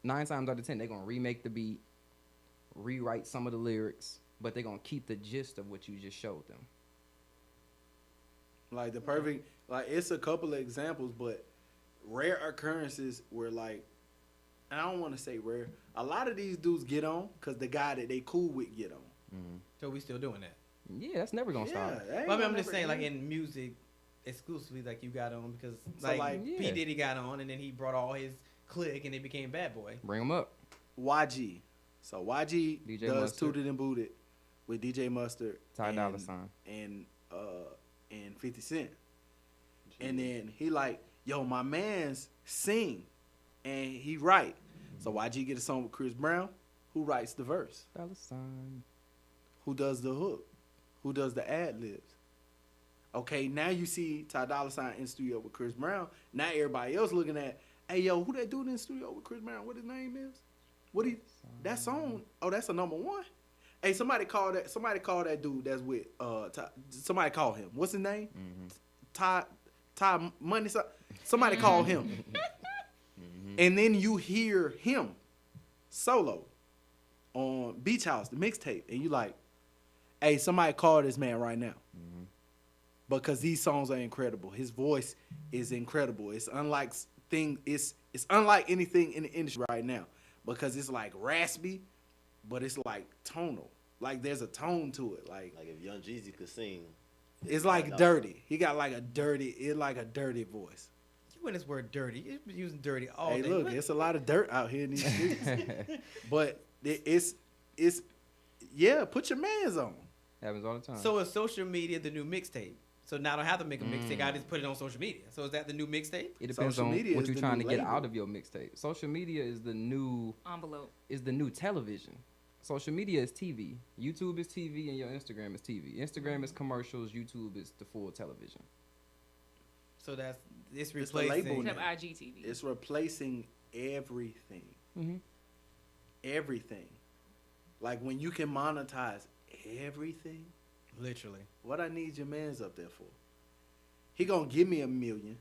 9 times out of 10, they're gonna remake the beat, rewrite some of the lyrics, but they're gonna keep the gist of what you just showed them. Like the perfect, like it's a couple of examples, but rare occurrences where like, and I don't want to say rare. A lot of these dudes get on because the guy that they cool with get on. So we still doing that. Yeah, that's never gonna stop. that ain't Well, I mean, gonna I'm just never saying, like end. in music, exclusively, like you got on because So, like, like, P yeah. Diddy got on and then he brought all his clique and they became Bad Boy. Bring them up. YG. So YG DJ does Mustard. Tooted and Booted with DJ Mustard Ty and- Dolla $ign. and 50 Cent. And then he like, yo, my man's sing and he write. So YG get a song with Chris Brown, who writes the verse, Dolla $ign. who does the hook, who does the ad libs. Okay, now you see Ty Dolla $ign in studio with Chris Brown. Now everybody else looking at, hey yo, who that dude in studio with Chris Brown? What his name is? That song? Oh, that's a #1. Hey, somebody call that dude that's with Ty, somebody call him. What's his name? Ty Money. Somebody call him. And then you hear him solo on Beach House, the mixtape, and you like, hey, somebody call this man right now. Because these songs are incredible. His voice is incredible. It's unlike thing. It's unlike anything in the industry right now because it's like raspy, but it's like tonal. Like there's a tone to it. Like Like if Young Jeezy could sing, it's like dirty. He got like a dirty voice. You win this word dirty. You've been using dirty all Hey, day. look, What? it's a lot of dirt out here in these streets. But it's yeah. Put your mans on. Happens all the time. So is social media the new mixtape? So now I don't have to make a mixtape. I just put it on social media. So is that the new mixtape? it depends social on media what is you're the trying new to get label. out of your mixtape. Social media is the new Envelope. television. Social media is TV. YouTube is TV, and your Instagram is TV. Instagram is commercials. YouTube is the full television. So it's the replacing. label Except now. IGTV. It's replacing everything. Mm-hmm. Everything. Like when you can monetize everything, Literally. what I need your mans up there for? He gonna give me $1 million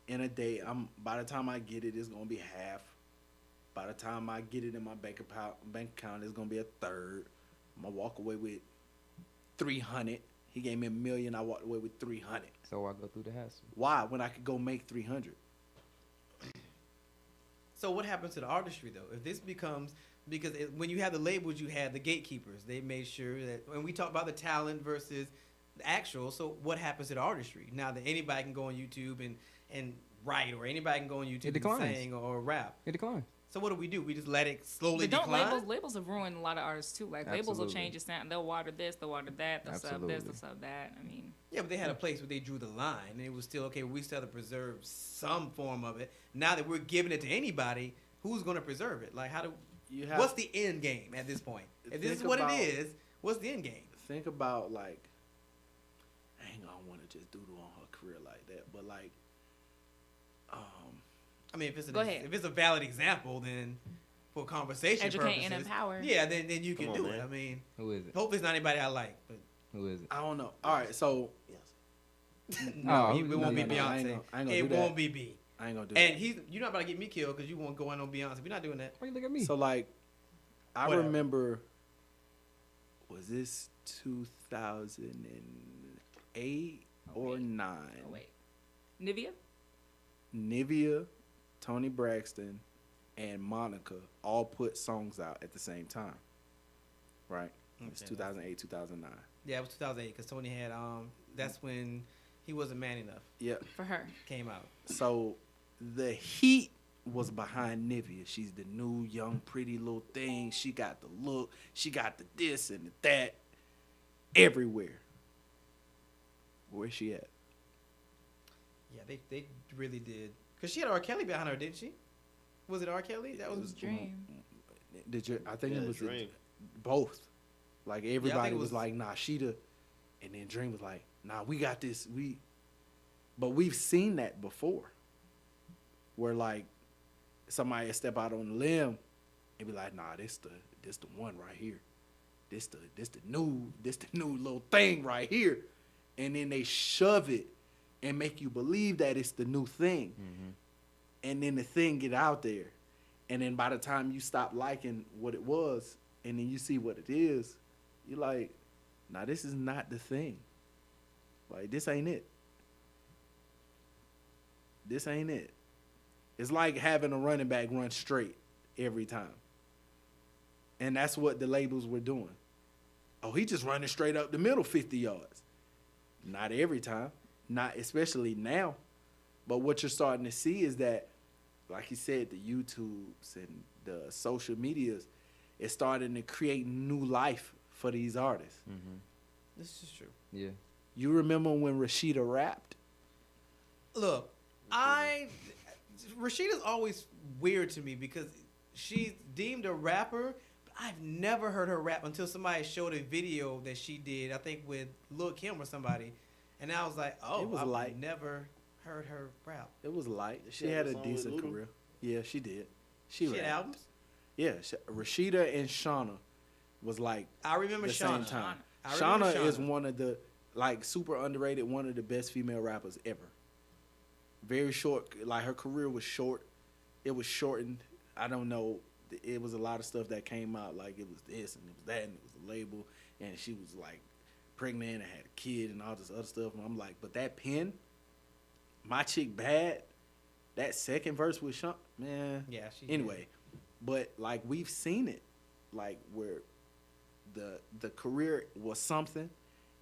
in a day. By the time I get it, it's gonna be half. By the time I get it in my bank account, it's gonna be a third. I'm gonna walk away with 300. He gave me $1 million. I walked away with 300. So I go through the hassle. Why? When I could go make 300. So what happens to the artistry though? If this becomes because when you have the labels, you had the gatekeepers. They made sure that when we talk about the talent versus the actual. So what happens to the artistry now that anybody can go on YouTube and write, or anybody can go on YouTube and declines. sing or rap? It declines. So what do? We just let it slowly But don't decline? labels have ruined a lot of artists too. Like labels will Absolutely. change your sound. They'll water this, they'll water that, they'll sub this, Absolutely. they'll sub that. I mean, Yeah, but they had a place where they drew the line, and it was still okay. We still have to preserve some form of it. Now that we're giving it to anybody, who's going to preserve it? Like, how do? You have What's the end game at this point? If this is Think what about- it is, what's the end game? think about like I ain't gonna want to just doodle on her career like that, but like I mean, if Go ahead. it's a valid example, then for conversation educate purposes, and empower. yeah, then you can Come do on, it. man. I mean, Who is it? hopefully it's not anybody I like, but Who is it? I don't know. All right, so yes. no, Oh, it won't be no, I ain't Beyonce. gonna- I ain't gonna It do that. won't be B. I ain't gonna do And that. you're not about to get me killed because you won't go in on Beyonce. We're not doing that. Why you look at me? So like I Whatever. remember, was this 2008 or 9? Oh wait, Nivea. Nivea, Tony Braxton, and Monica all put songs out at the same time. Right? It's Okay. 2008, 2009. Yeah, it was 2008 because Tony had that's when he wasn't man enough Yeah. For her. came out. So the heat was behind Nivea. She's the new young pretty little thing. She got the look. She got the this and the that everywhere. Where's she at? Yeah, they really did. Cause she had R. Kelly behind her, didn't she? Was it R. Kelly? That was Dream. I think Yeah, it was Dream. both. Like everybody it was was- like, nah, she the, and then Dream was like, nah, we got this. But we've seen that before. Where like somebody will step out on the limb and be like, nah, this the one right here. This the new little thing right here. And then they shove it and make you believe that it's the new thing. And then the thing get out there. And then by the time you stop liking what it was and then you see what it is, you're like, nah, this is not the thing. Like, this ain't it. This ain't it. It's like having a running back run straight every time. And that's what the labels were doing. Oh, he just running straight up the middle 50 yards. Not every time. Not especially now. But what you're starting to see is that, like you said, the YouTubes and the social medias is starting to create new life for these artists. This is true. Yeah. You remember when Rashida rapped? Look, Rashida's always weird to me because she's deemed a rapper. But I've never heard her rap until somebody showed a video that she did, I think with Lil Kim or somebody, and I was like, oh, It was I've light. never heard her rap. It was light. Did She she had have a a song with decent Luda? career. Yeah, she did. She rapped. had albums. Yeah, Rashida and Shauna was like I remember the Shauna. same time. I remember Shauna is one of the like super underrated, one of the best female rappers ever. Very short, like her career was short. It was shortened. I don't know. It was a lot of stuff that came out. Like it was this and it was that and it was a label and she was like pregnant and had a kid and all this other stuff. And I'm like, but that pen, My Chick Bad, that second verse with Sean, man. Yeah, she. Anyway, but like we've seen it, like where the career was something,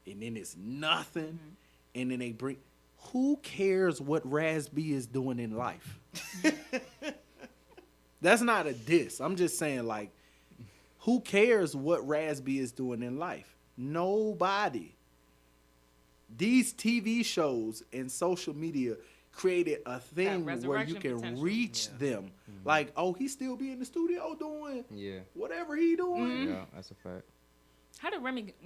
and then it's nothing, and then they bring. Who cares what Raz B is doing in life? That's not a diss. I'm just saying, like, who cares what Raz B is doing in life? Nobody. These TV shows and social media created a thing where you resurrection can potential. reach them. Like, oh, he still be in the studio doing whatever he doing. Yeah, that's a fact.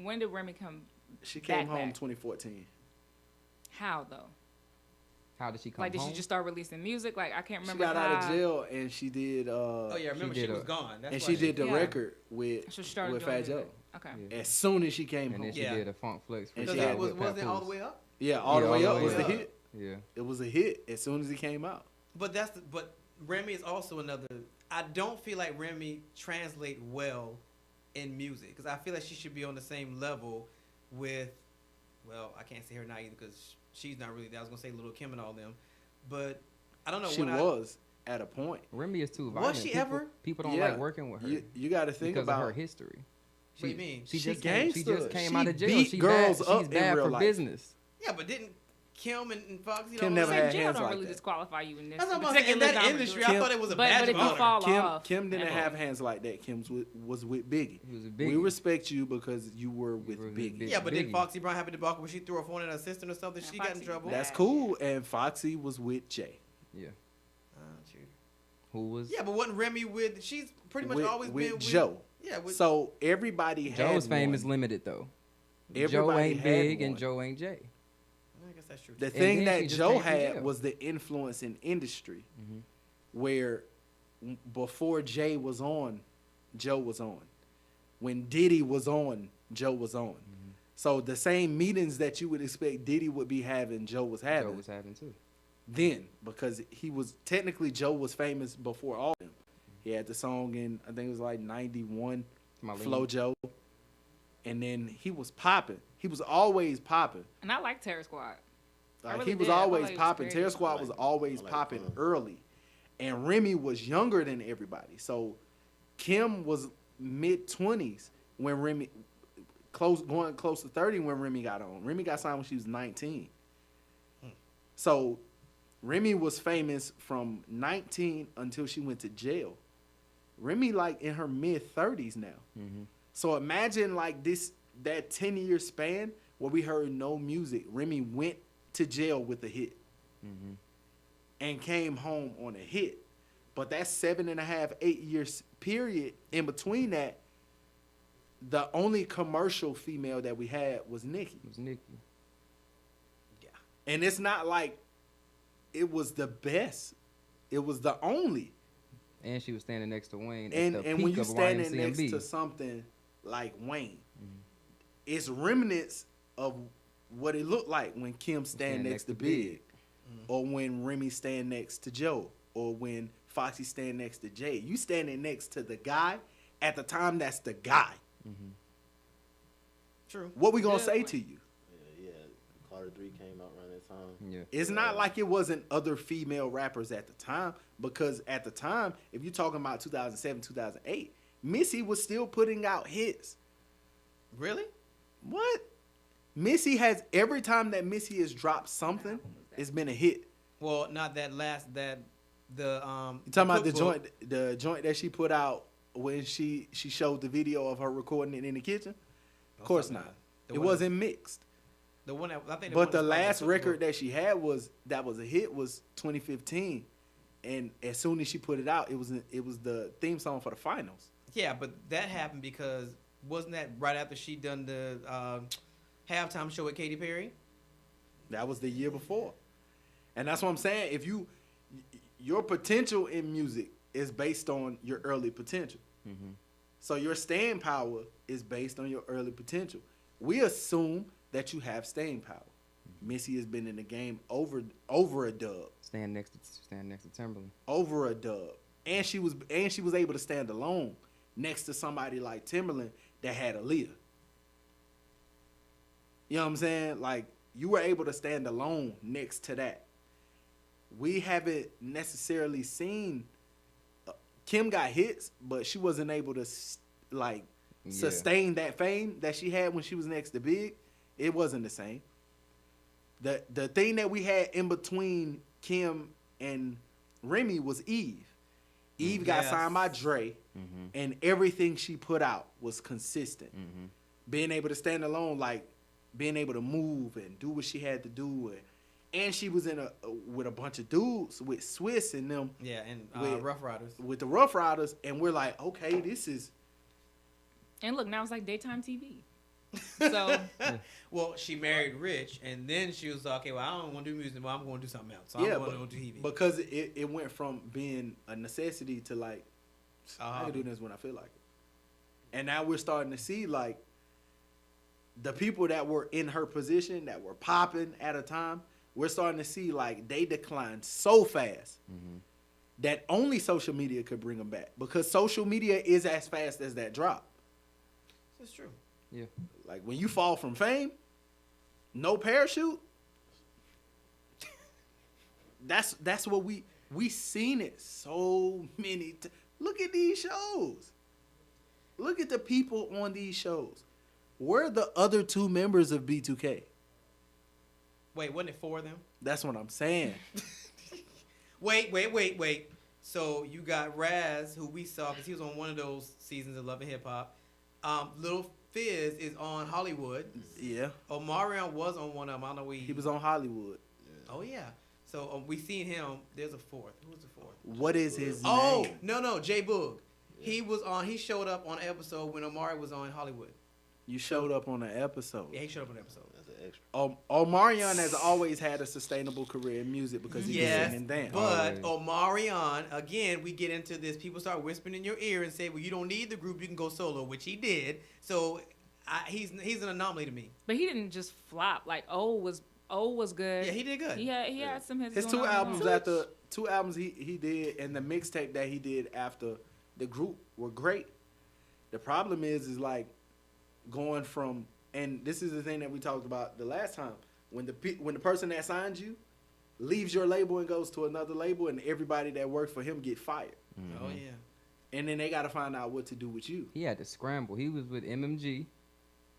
When did Remy come? She came home back. 2014. How though? How did she come Like, did home? she just start releasing music? Like, I can't She remember. got out of jail and she did. Oh yeah, remember she did was a- gone. That's And why she did the Yeah. record with So she started with doing Fat Joe. music. Okay. Yeah. As soon as she came And home. then she Yeah. did a Funk Flex. And because she it had was with it all the Papoose. way up. Yeah, all Yeah, the way all up the was way the up. hit. Yeah. It was a hit as soon as it came out. But but Remy is also another. I don't feel like Remy translate well in music because I feel like she should be on the same level with. Well, I can't say her now either because she's not really there. I was gonna say Little Kim and all them, but I don't know. She was at a point. Remy is too Was violent. she people, ever? People don't Yeah. like working with her You got to think because about of her history. What do you mean? She She just came, gangsta. out of She jail. beat girls bad, up she's in bad real for life. business. Yeah, but didn't Kim and Foxy? Kim know never what had I'm saying? Jail hands don't like really that. disqualify you in this That's what I'm saying. In particular that genre. industry, Kim- I thought it was a But badge if of you honor. fall Kim, off, Kim didn't and- have hands like that. Kim was with Biggie. He was a We Biggie. respect you because you were with were with Biggie. Biggie. Yeah, but did Biggie. Foxy Brown have a debacle where she threw her phone at her sister or something? Yeah, She got in Foxy trouble. was That's bad. cool. And Foxy was with Jay. Yeah. True. Who was? Yeah, but wasn't Remy with? She's pretty much with, always with been with Joe. Yeah, with, So everybody had Joe's fame is one. limited though. Joe Everybody ain't had big and one. Joe ain't Jay. I guess that's true. The too. thing then she that just Joe came from had jail. was the influence in industry, Mm-hmm. where before Jay was on, Joe was on. When Diddy was on, Joe was on. Mm-hmm. So the same meetings that you would expect Diddy would be having, Joe was having. Joe was having too. Then, because he was technically Joe was famous before all of them. He had the song in I think it was like 91, My lean. Flo Joe, and then he was popping. He was always popping. And I like Terror Squad. I Like really he was did. I thought always he was popping. great. Terror Squad I like- was always I like popping Pun. early, and Remy was younger than everybody. So Kim was mid-20s when Remy going close to 30 when Remy got on. Remy got signed when she was 19. So Remy was famous from 19 until she went to jail. Remy like in her mid-30s now. Mm-hmm. So imagine like that 10-year span where we heard no music. Remy went to jail with a hit Mm-hmm. and came home on a hit. But that 7.5, 8 years period in between that, the only commercial female that we had was Nicki. It was Nicki. And it's not like it was the best. It was the only. And she was standing next to Wayne. And at the and peak when you of standing YMCMB. next to something like Wayne, it's remnants of what it looked like when Kim stand next to Big, or when Remy stand next to Joe, or when Foxy stand next to Jay. You standing next to the guy at the time. That's the guy. True. What we gonna Good say point. to you? Yeah, Carter 3 came out around that time. Yeah. It's not like it wasn't other female rappers at the time, because at the time, if you're talking about 2007, 2008, Missy was still putting out hits. Really? What? Missy has, every time that Missy has dropped something, it's been a hit. Well, not that last the You talking about cookbook. the joint that she put out when she showed the video of her recording it in the kitchen? Of course something not. like that. It one wasn't mixed. The one that I think. But the last record that she had that was a hit was 2015, and as soon as she put it out, it was the theme song for the finals. Yeah, but that happened because wasn't that right after she done the halftime show with Katy Perry? That was the year before, and that's what I'm saying. If your potential in music is based on your early potential, so your staying power is based on your early potential. We assume that you have staying power. Missy has been in the game over a dub. Stand next to Timberland. Over a dub. And she was able to stand alone next to somebody like Timberland that had Aaliyah. You know what I'm saying? Like, you were able to stand alone next to that. we haven't necessarily seen. Kim got hits, but she wasn't able to sustain that fame that she had when she was next to Big. It wasn't the same. The thing that we had in between Kim and Remy was Eve. Eve got signed by Dre, and everything she put out was consistent. Being able to stand alone, like being able to move and do what she had to do, and she was with a bunch of dudes with Swiss and them. Yeah, and with Rough Riders. With the Rough Riders, and we're like, okay, this is. And look, now it's like daytime TV. So, well, she married Rich, and then she was like, okay, well, I don't want to do music, but I'm going to do something else. So I'm going to do TV. Because it went from being a necessity to like, I can do this when I feel like it. And now we're starting to see like the people that were in her position that were popping at a time. We're starting to see like they declined so fast that only social media could bring them back, because social media is as fast as that drop. That's true. Yeah. Like when you fall from fame, no parachute. That's what we seen it so many times. Look at these shows. Look at the people on these shows. Where are the other two members of B2K? Wait, wasn't it 4 of them? That's what I'm saying. Wait. So you got Raz, who we saw because he was on one of those seasons of Love and Hip Hop. Little Fizz is on Hollywood. Yeah. Omarion was on one of them. I don't know He was on Hollywood. Oh yeah. So we seen him. There's a 4th. Who's the 4th? What is his name? Oh no, J Boog. Yeah. He showed up on an episode when Omari was on Hollywood. You showed up on an episode. Yeah, he showed up on an episode. That's an extra. Omarion has always had a sustainable career in music because he was singing and dancing. But Omarion, again, we get into this. People start whispering in your ear and say, well, you don't need the group. You can go solo, which he did. So he's an anomaly to me. but he didn't just flop. Like O was good. Yeah, he did good. He had some hits. His going two on albums his own. after two albums he did, and the mixtape that he did after the group were great. The problem is like going from, and this is the thing that we talked about the last time, when the person that signed you leaves your label and goes to another label, and everybody that worked for him get fired. Oh yeah. And then they got to find out what to do with you. He had to scramble. He was with MMG.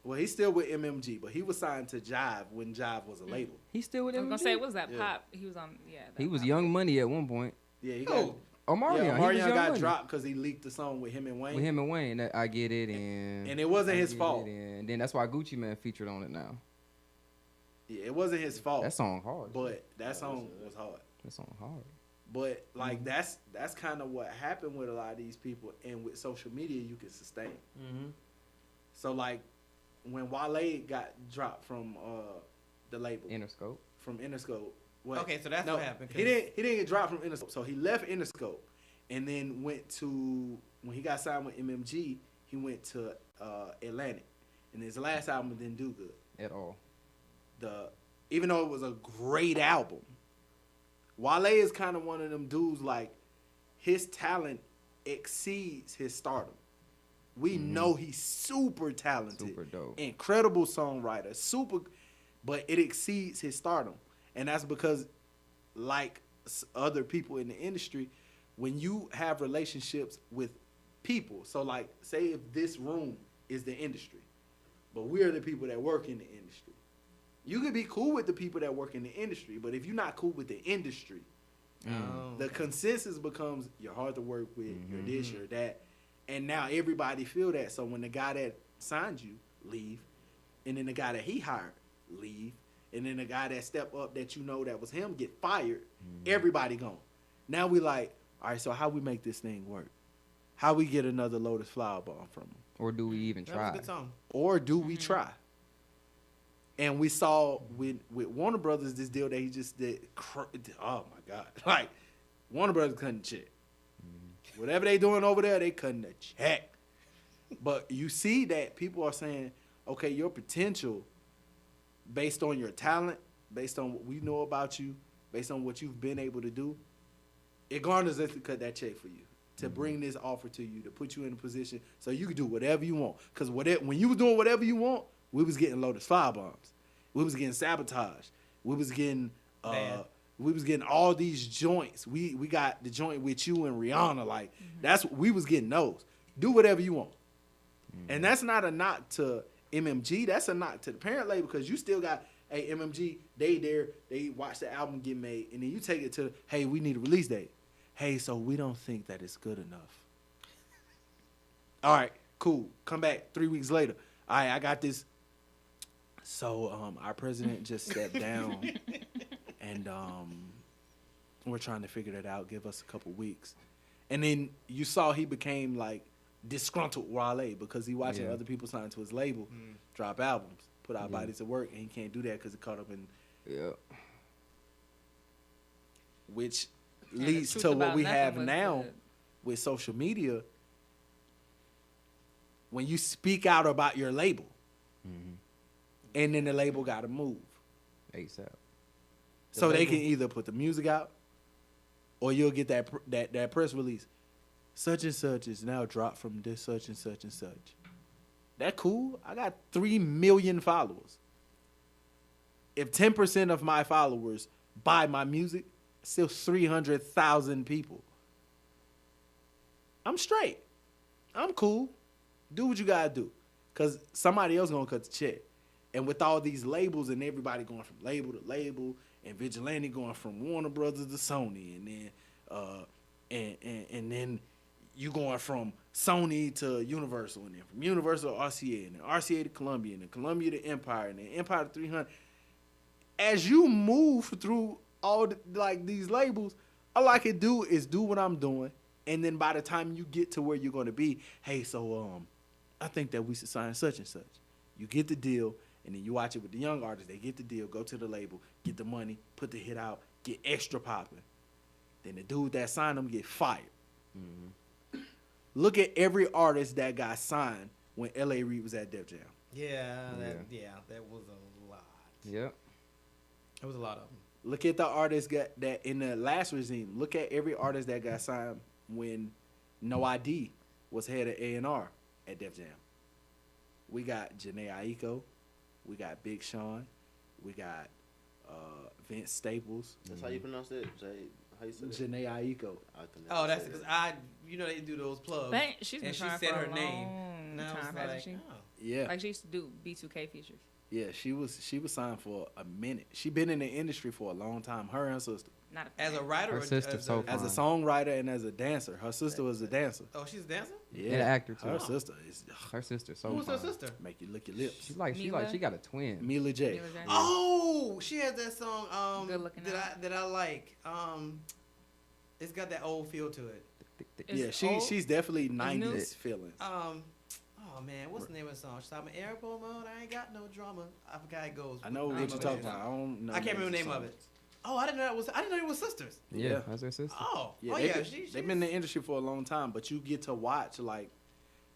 Well, he's still with MMG, but he was signed to Jive when Jive was a label. He's still with I was MMG. gonna say, what was that Yeah. Pop? He was on. Yeah. that He was Pop. Young Money at one point. Yeah, he Oh. got. Omarion. Yeah, He was Omarion Young got Money. dropped because he leaked the song with him and Wayne. With him and Wayne, that I Get It, and it wasn't I his Get fault. It, and then that's why Gucci Man featured on it now. Yeah, it wasn't his fault. That song hard. But that song was hard. That song hard. But like that's kind of what happened with a lot of these people, and with social media you can sustain. Mm-hmm. So like when Wale got dropped from the label Interscope. from Interscope. Well, Okay, so that's no, what happened. He didn't get dropped from Interscope. So he left Interscope and then went to, when he got signed with MMG, he went to Atlantic. And his last album didn't do good. At all. Even though it was a great album, Wale is kind of one of them dudes, like his talent exceeds his stardom. We know he's super talented, Super dope. incredible songwriter, but it exceeds his stardom. And that's because, like other people in the industry, when you have relationships with people, so like say if this room is the industry, but we are the people that work in the industry. You could be cool with the people that work in the industry, but if you're not cool with the industry, the consensus becomes you're hard to work with, you're this, you're that. And now everybody feel that. So when the guy that signed you leave, and then the guy that he hired leave, and then the guy that stepped up that you know that was him get fired, everybody gone. Now we like, all right, so how we make this thing work? How we get another Lotus Flower Bomb from him? Or do we even That try? was a good song. Or do we try? And we saw with Warner Brothers this deal that he just did. Oh my God! Like Warner Brothers cutting the check. Whatever they doing over there, they cutting the check. But you see that people are saying, okay, your potential, based on your talent, based on what we know about you, based on what you've been able to do, it garners us to cut that check for you, to bring this offer to you, to put you in a position so you can do whatever you want. Because when you was doing whatever you want, we was getting Lotus Flower Bombs. We was getting Sabotage. We was getting Bad. We was getting all these joints. We got the joint with you and Rihanna. Like that's we was getting those. Do whatever you want. And that's not a knock to MMG. That's a knock to the parent label because you still got MMG. They watch the album get made, and then you take it to hey, we need a release date. Hey, so we don't think that it's good enough. All right, cool. Come back 3 weeks later. All right, I got this. So our president just stepped down, and we're trying to figure that out. Give us a couple weeks, and then you saw he became like disgruntled Wale because he watching other people sign to his label, drop albums, put out bodies of work, and he can't do that because it caught up in. Yeah. Which And leads the truth to what about we nothing have was now the- with social media. When you speak out about your label, and then the label got to move. ASAP. So they can either put the music out, or you'll get that press release. Such and such is now dropped from this such and such and such. That cool? I got 3 million followers. If 10% of my followers buy my music, still 300,000 people. I'm straight. I'm cool. Do what you gotta do, cause somebody else gonna cut the check. And with all these labels and everybody going from label to label, and Vigilante going from Warner Brothers to Sony, and then and then you going from Sony to Universal, and then from Universal to RCA, and then RCA to Columbia, and then Columbia to Empire, and then Empire to 300. As you move through all these labels, all I can do is do what I'm doing, and then by the time you get to where you're going to be, hey, so I think that we should sign such and such. You get the deal. And then you watch it with the young artists. They get the deal, go to the label, get the money, put the hit out, get extra popping. Then the dude that signed them get fired. Look at every artist that got signed when L.A. Reid was at Def Jam. That was a lot. Yep. It was a lot of them. Look at the artists that in the last regime. Look at every artist that got signed when No ID was head of A&R at Def Jam. We got Janae Aiko. We got Big Sean. We got Vince Staples. That's how you pronounce it? How you say that? Janae Aiko. I can never Oh, that's say because that. they do those plugs. But she's been and she trying said for her a name. long And I was time, like, hasn't she? oh. Yeah. Like she used to do B2K features. Yeah, she was signed for a minute. She been in the industry for a long time. Her and her sister. Not a As a fan. writer, Her or sister as so a, As a fine. songwriter and as a dancer. Her sister was a dancer. oh, she's a dancer. Yeah, And an actor, too. Her Oh. sister is Her sister so Who's her fine. sister? make you lick your lips. She's like Mila? she got a twin. Mila J. Mila J. Oh, she has that song. Good looking out. that I like. It's got that old feel to it. Is Yeah, it old? she's definitely new? 90s feeling. Oh man, what's the name of the song? She's talking airport mode. I ain't got no drama. I forgot how it goes. I know Name what of you're it. talking about. I don't know. I can't remember the name of songs. it. Oh, I didn't know it was sisters. Yeah, Yeah. that's her sister. Oh, Yeah, oh they've yeah. been, She's they've been in the industry for a long time, but you get to watch like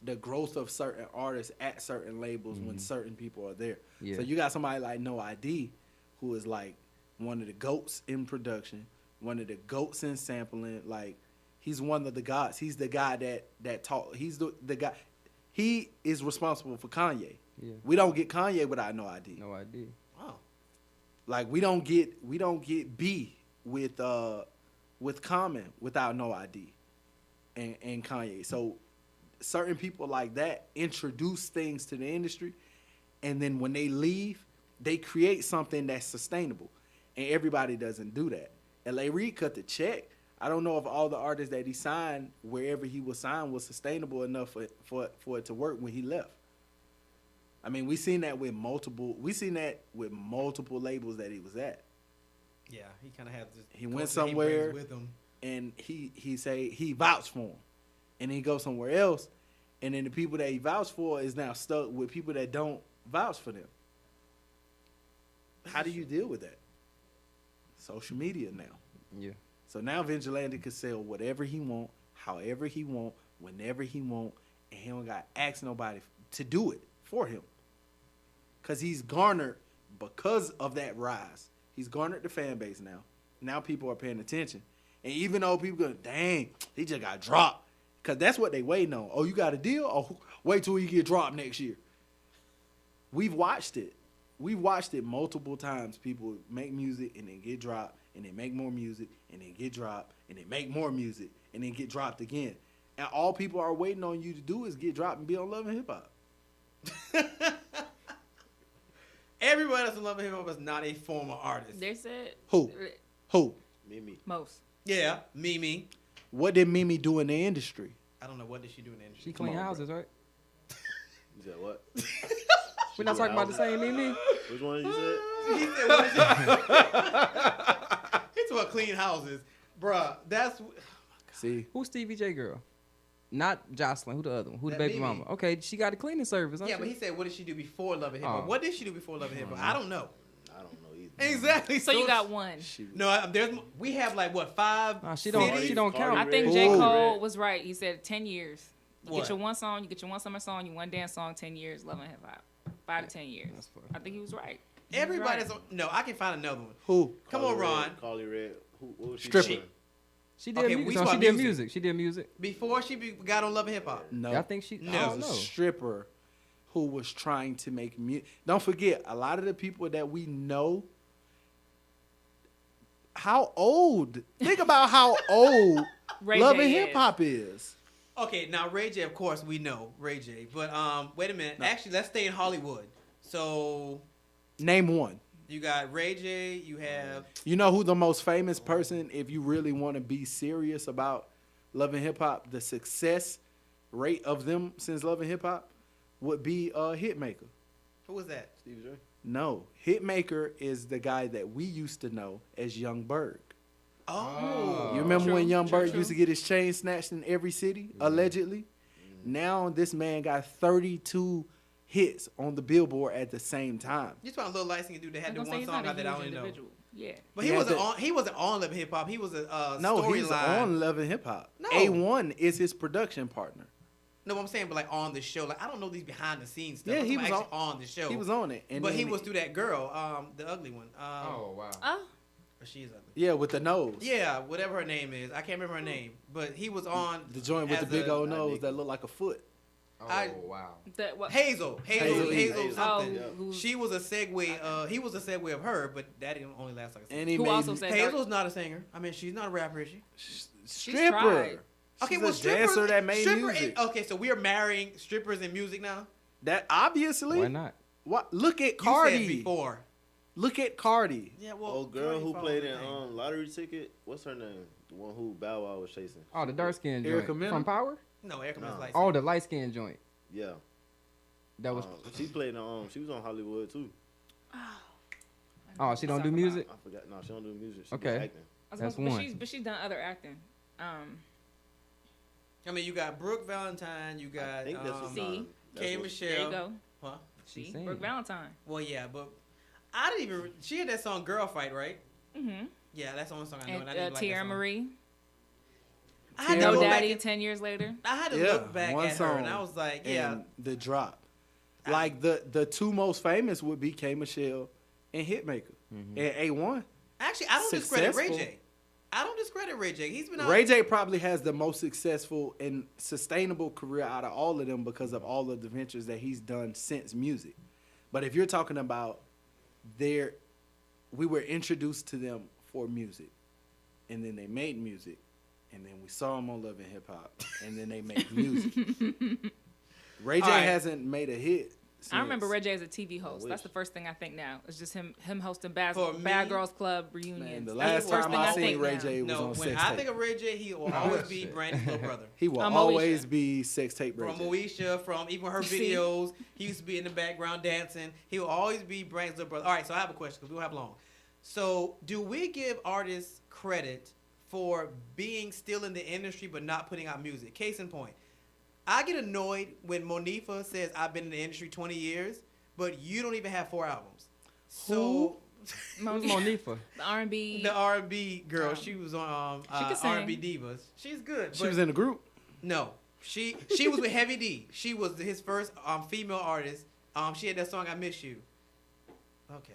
the growth of certain artists at certain labels when certain people are there. Yeah. So you got somebody like No ID, who is like one of the goats in production, one of the goats in sampling. Like he's one of the gods. He's the guy that taught. He's the guy. He is responsible for Kanye. Yeah. We don't get Kanye without No ID. No idea. Oh. Like we don't get B with Common without No ID and Kanye. So certain people like that introduce things to the industry, and then when they leave, they create something that's sustainable. And everybody doesn't do that. L.A. Reid cut the check. I don't know if all the artists that he signed, wherever he was signed, was sustainable enough for it to work when he left. I mean, we seen that with multiple labels that he was at. Yeah, he kind of had this. He went culture he brings somewhere with him. and he say he vouched for him, and he goes somewhere else, and then the people that he vouched for is now stuck with people that don't vouch for them. How do you deal with that? Social media now. Yeah. So now Vigilante can sell whatever he want, however he want, whenever he want, and he don't got to ask nobody to do it for him. Because he's garnered, because of that rise, he's garnered the fan base now. Now people are paying attention. And even though people go, dang, he just got dropped. Because that's what they waiting on. Oh, you got a deal? Oh, wait till you get dropped next year. We've watched it. We've watched it multiple times. People make music and then get dropped and they make more music, and they get dropped, and they make more music, and then get dropped again. And all people are waiting on you to do is get dropped and be on Love and Hip Hop. Everybody that's in Love and Hip Hop is not a former artist. They said Who? Mimi. most. Yeah, Mimi. What did Mimi do in the industry? I don't know what did she do in the industry. She clean on, houses, right? You said what? We're not talking about the same Mimi. Which one you said? He said, what is it? He's about clean houses. Bruh, that's... See, Who's Stevie J girl? Not Jocelyn. Who the other one? Who the That baby Mimi. mama? Okay, she got a cleaning service. Yeah, but he said, what did she do before Love and Hip Hop? Oh. What did she do before Love and Hip Hop? I don't know. I don't know either. Exactly. So you got one. she, No, we have like, what, 5 She don't. cities? She don't count. I think Ooh. J. Cole was right. He said 10 years. You What? get your one song, you get your one summer song, your one dance song, 10 years, Love and Hip Hop. 5 to 10 years. That's fine. I think he was right. He was Everybody's right. on... No, I can find another one. who? Come on, Ron. Carly Red. What was she Stripper. doing? She did Okay, music. we No, saw she did music. music. She did music. Before she got on Love and Hip Hop. No, I think she. No. I It don't was know. a stripper who was trying to make music. Don't forget, a lot of the people that we know, how old? Think about how old Ray Love J and is. Hip Hop is. Okay, now Ray J, of course, we know Ray J. But wait a minute. Actually, let's stay in Hollywood. So Name one. you got Ray J. You have You know who the most famous person, if you really want to be serious about Love and Hip Hop, the success rate of them since Love and Hip Hop would be Hitmaker. who was that? Stevie J. No, Hitmaker is the guy that we used to know as Young Berg. Oh, You remember when True, Young true, Berg true. used to get his chain snatched in every city, allegedly? Now this man got 32 hits on the Billboard at the same time. you talking little light skinned dude that I'm had the gonna say one he's song not a out that I huge only know. individual. Yeah. But he He wasn't had on. He wasn't on Love and Hip Hop. He was a No, he's storyline. on Love and Hip Hop. No. A1 is his production partner. No, I'm saying, but like on the show. Like I don't know these behind the scenes stuff. Yeah, I'm he talking was actually on the show. He was on it. And but he then was through that girl, the ugly one. Oh wow. Oh, She is ugly. Yeah, with the nose. Yeah, whatever her name is. I can't remember her name. But he was on The joint with the as big a- old nose that looked like a foot. Oh I- wow. that what? Hazel Hazel. something. Oh, who- She was a segue. He was a segue of her, but that didn't only last like a second. And he Who made also said dark- Hazel's not a singer. I mean, she's not a rapper, is she? stripper. tried. She's well, a dancer that made stripper music. Okay, so we are marrying strippers and music now. That obviously. Why not? What? Look at You Cardi. said before. Look at Cardi. Yeah, well, Oh, girl Cardi who followed played her in name. Lottery Ticket. What's her name? The one who Bow Wow was chasing. Oh, the dark skin Erica joint Mena? from Power. No, Erica No. was like. Oh, the light skin joint. Yeah. That was. She played in she was on Hollywood too. Oh, she don't do Talk music. I forgot. No, she don't do music. She Okay. do acting. I was That's gonna- one. But she's done other acting. I mean, you got Brooke Valentine. You I got think that's what- See? nah, that's K. what- Michelle. There you go. Huh? See, singing. Brooke Valentine. Well, yeah, but I didn't even. She had that song "Girl Fight," right? Mm-hmm. Yeah, that's the only song I know. And And I didn't like that Tierra song. Marie. I had to No go back Daddy. and- 10 years later. I had to Yeah, look back one at her, and song I was like, yeah. And the drop. Like the two most famous would be K. Michelle and Hitmaker. And A1. Actually, I don't discredit Ray successful. J. I don't discredit Ray J. He's been out. Ray J probably has the most successful and sustainable career out of all of them because of all of the ventures that he's done since music. But if you're talking about we were introduced to them for music, and then they made music, and then we saw them on Love and Hip Hop, and then they make music. Ray J All right. hasn't made a hit. I remember since. Ray J as a TV host. wish. That's the first thing I think now. It's just him hosting Bad For Bad me- Girls Club Man, reunions. the That's last the first time thing I I seen think Ray now. J was No, on when sex I tape. think of Ray J, he will Oh, always shit. be Brandy's little brother. He will I'm always Moesha. be sex tape Ray From J. Moesha, from even her See? videos, he used to be in the background dancing. He will always be Brandy's little brother. All right, so I have a question because we don't have long. So, do we give artists credit for being still in the industry but not putting out music? Case in point, I get annoyed when Monifa says I've been in the industry 20 years, but you don't even have 4 albums. So, Who's Monifa? The R&B. the R&B girl, she was on She can sing. R&B Divas. She's good. She but was in the group. no, she was with Heavy D. She was his first female artist. She had that song "I Miss You." Okay.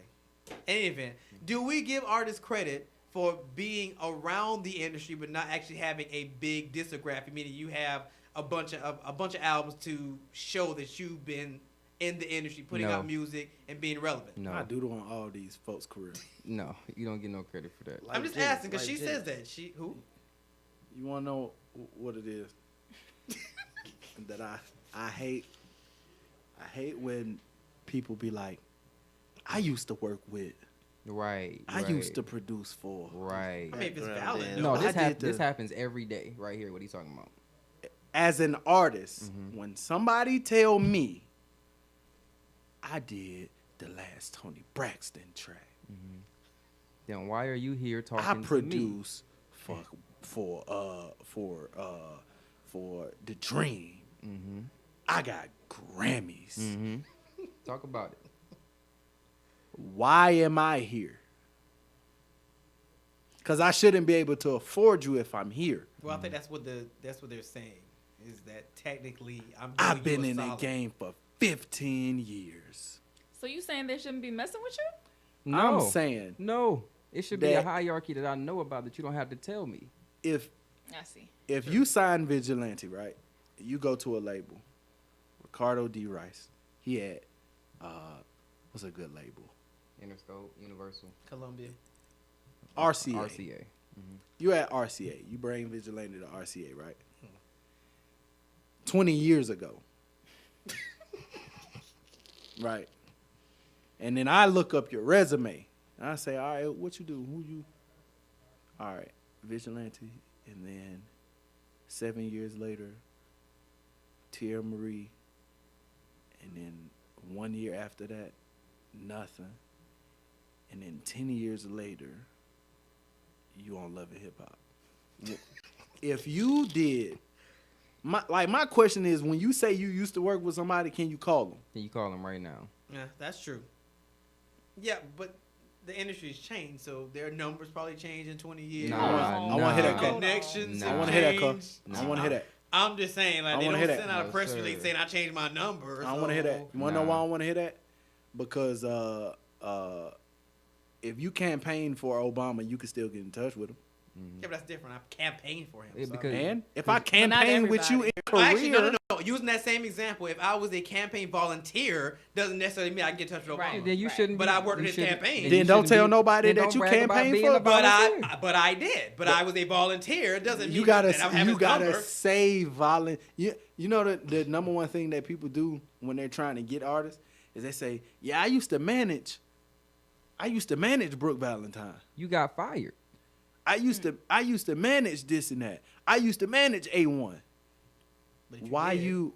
In any event, do we give artists credit for being around the industry but not actually having a big discography? Meaning you have a bunch of albums to show that you've been in the industry, putting No. out music and being relevant. No, I doodle on all these folks' careers. no, you don't get no credit for that. I'm just asking because she says that. She who? You want to know what it is that I hate? I hate when people be like, I used to work with. Right. I used to produce for. Right. I mean, if it's Background valid. dance. No, I this did this the- happens every day right here. What he's talking about? As an artist, Mm-hmm. when somebody tell me I did the last Tony Braxton track, Then why are you here talking I to me? produce for the Dream. Mm-hmm. I got Grammys. Mm-hmm. Talk about it. Why am I here? Because I shouldn't be able to afford you if I'm here. Well, I think that's what they're saying is that technically I'm. I've doing been you a in the solid. game for 15 years. So you saying they shouldn't be messing with you? No, I'm saying no. It should be a that- hierarchy that I know about that you don't have to tell me. if I see. you sign Vigilante, right? You go to a label. Ricardo D. Rice. He had what's a good label? Interscope, Universal, Columbia. RCA. RCA. You at RCA. You bring Vigilante to RCA, right? 20 years ago. Right. And then I look up your resume. And I say, all right, what you do? Who you? All right, Vigilante. And then 7 years later, Tierra Marie. And then 1 year after that, nothing. And then 10 years later, you on Love and Hip Hop. If you did, my question is, when you say you used to work with somebody, can you call them? Can you call him right now? Yeah, that's true. Yeah, but the industry's changed, so their numbers probably change in 20 years. Nah, I wanna hear that, nah. Cole. Connections. Nah. I have want to hear that, Cole. changed. I want to hear that. I'm just saying, like I they wanna don't hear send that. out a No, press sir. release saying I changed my number. I want to hear that. You want to know Nah. why I want to hear that? Because if you campaign for Obama, you can still get in touch with him. Yeah, but that's different. I campaigned for him. Yeah, so- because- And if I not campaign with you in everybody. career, Actually, no. Using that same example, if I was a campaign volunteer, doesn't necessarily mean I can get in touch with Obama. Right. Then you Right. shouldn't. But be- I worked in you his shouldn't- campaign. you Then don't shouldn't tell be- nobody then that don't you brag about campaigned being for. a volunteer. But I did. But I was a volunteer. It doesn't mean you gotta that I have you his gotta number. say you know the number one thing that people do when they're trying to get artists is they say, yeah, I used to manage Brooke Valentine. You got fired. I used to manage this and that. I used to manage A1. But Why did. you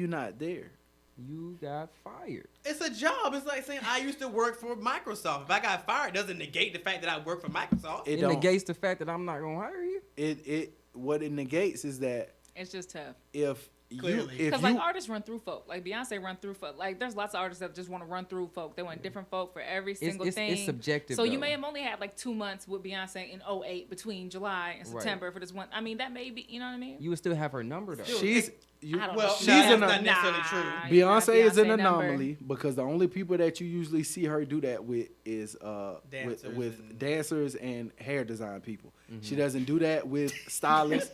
not there? You got fired. It's a job. It's like saying I used to work for Microsoft. If I got fired, it doesn't negate the fact that I work for Microsoft. It don't- negates the fact that I'm not gonna hire you. What it negates is that It's just tough. if Clearly. if Because you like artists run through folk, like Beyonce run through folk. Like there's lots of artists that just want to run through folk. They want different folk for every single thing. It's subjective. So you though. may have only had like 2 months with Beyonce in 08 between July and Right. September for this one. I mean that may be, you know what I mean? You would still have her number though. Still- she's you, I don't Well, know. she's that's an not necessarily true. Beyonce is an Beyonce number. anomaly because the only people that you usually see her do that with is Dancers with and- dancers and hair design people. Mm-hmm. She doesn't do that with stylists.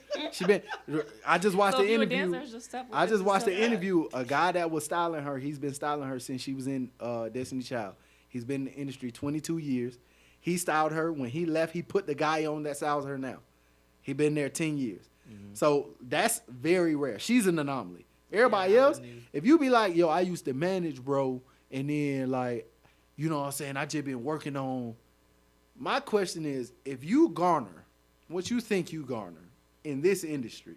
I just watched So the if you a interview. dancer, it's just tough with I this just and watched stuff. the interview. A guy that was styling her, he's been styling her since she was in Destiny Child. He's been in the industry 22 years. He styled her. When he left, he put the guy on that styles her now. He been there 10 years. So that's very rare. She's an anomaly. Everybody Yeah, I else, wouldn't even- if you be like, yo, I used to manage, bro, and then like, you know what I'm saying, I just been working on. My question is, if you garner what you think you garner in this industry,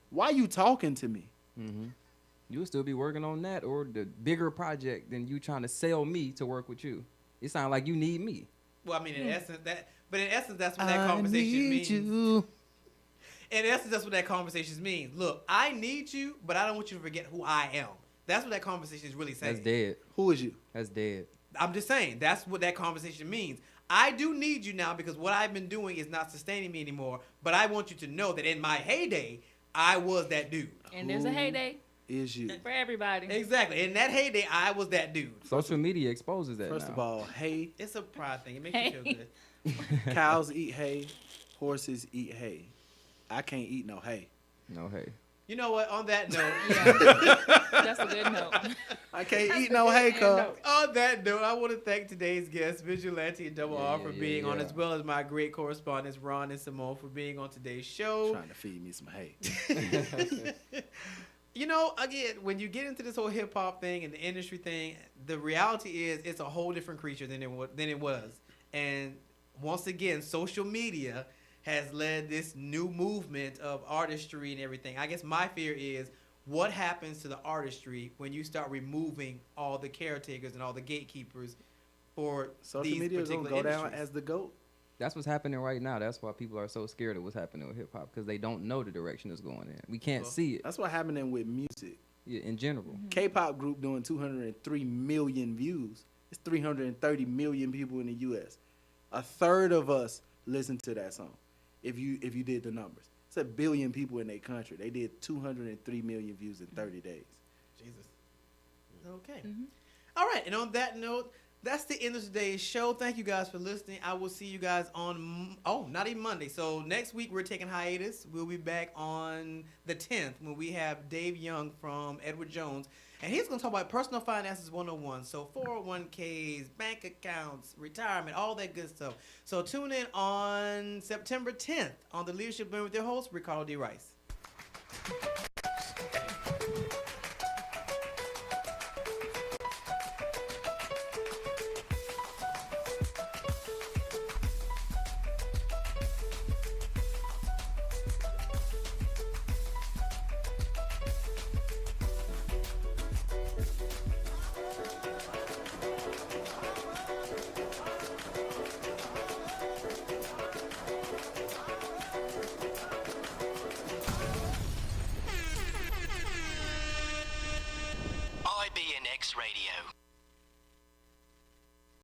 why you talking to me? Mm-hmm. You would still be working on that or the bigger project than you trying to sell me to work with you. It sounds like you need me. Well, I mean, in essence, that's what that conversation means. you. In essence, that's what that conversation means. Look, I need you, but I don't want you to forget who I am. That's what that conversation is really saying. That's dead. Who is you? That's dead. I'm just saying, that's what that conversation means. I do need you now because what I've been doing is not sustaining me anymore, but I want you to know that in my heyday, I was that dude. And there's a Who heyday Is you. for everybody. Exactly. In that heyday, I was that dude. Social media exposes that. First now. of all, hay, It's a pride thing. It makes you feel good. cows eat hay, horses eat hay. I can't eat no hay. No, hey. You know what? On that note, Yeah, that's a good note. I can't eat no hay, cuz. on that note, I want to thank today's guests, Vigilante and Double R, for Yeah, being on, yeah. as well as my great correspondents, Ron and Simone, for being on today's show. Trying to feed me some hay. You know, again, when you get into this whole hip hop thing and the industry thing, the reality is it's a whole different creature than it was. And once again, social media has led this new movement of artistry and everything. I guess my fear is what happens to the artistry when you start removing all the caretakers and all the gatekeepers for Social these media is gonna particular go down industries. as the GOAT. That's what's happening right now. That's why people are so scared of what's happening with hip hop because they don't know the direction it's going in. We can't Well, see it That's what's happening with music. in general. K-pop group doing 203 million views. It's 330 million people in the U.S. A third of us listen to that song. If you did the numbers, it's 1 billion people in their country. They did 203 million views in 30 days. Jesus. Okay. All right. And on that note, that's the end of today's show. Thank you guys for listening. I will see you guys on, not even Monday. So next week we're taking hiatus. We'll be back on the 10th when we have Dave Young from Edward Jones. And he's going to talk about personal finances 101. So 401ks, bank accounts, retirement, all that good stuff. So tune in on September 10th on the Leadership Room with your host, Ricardo D. Rice.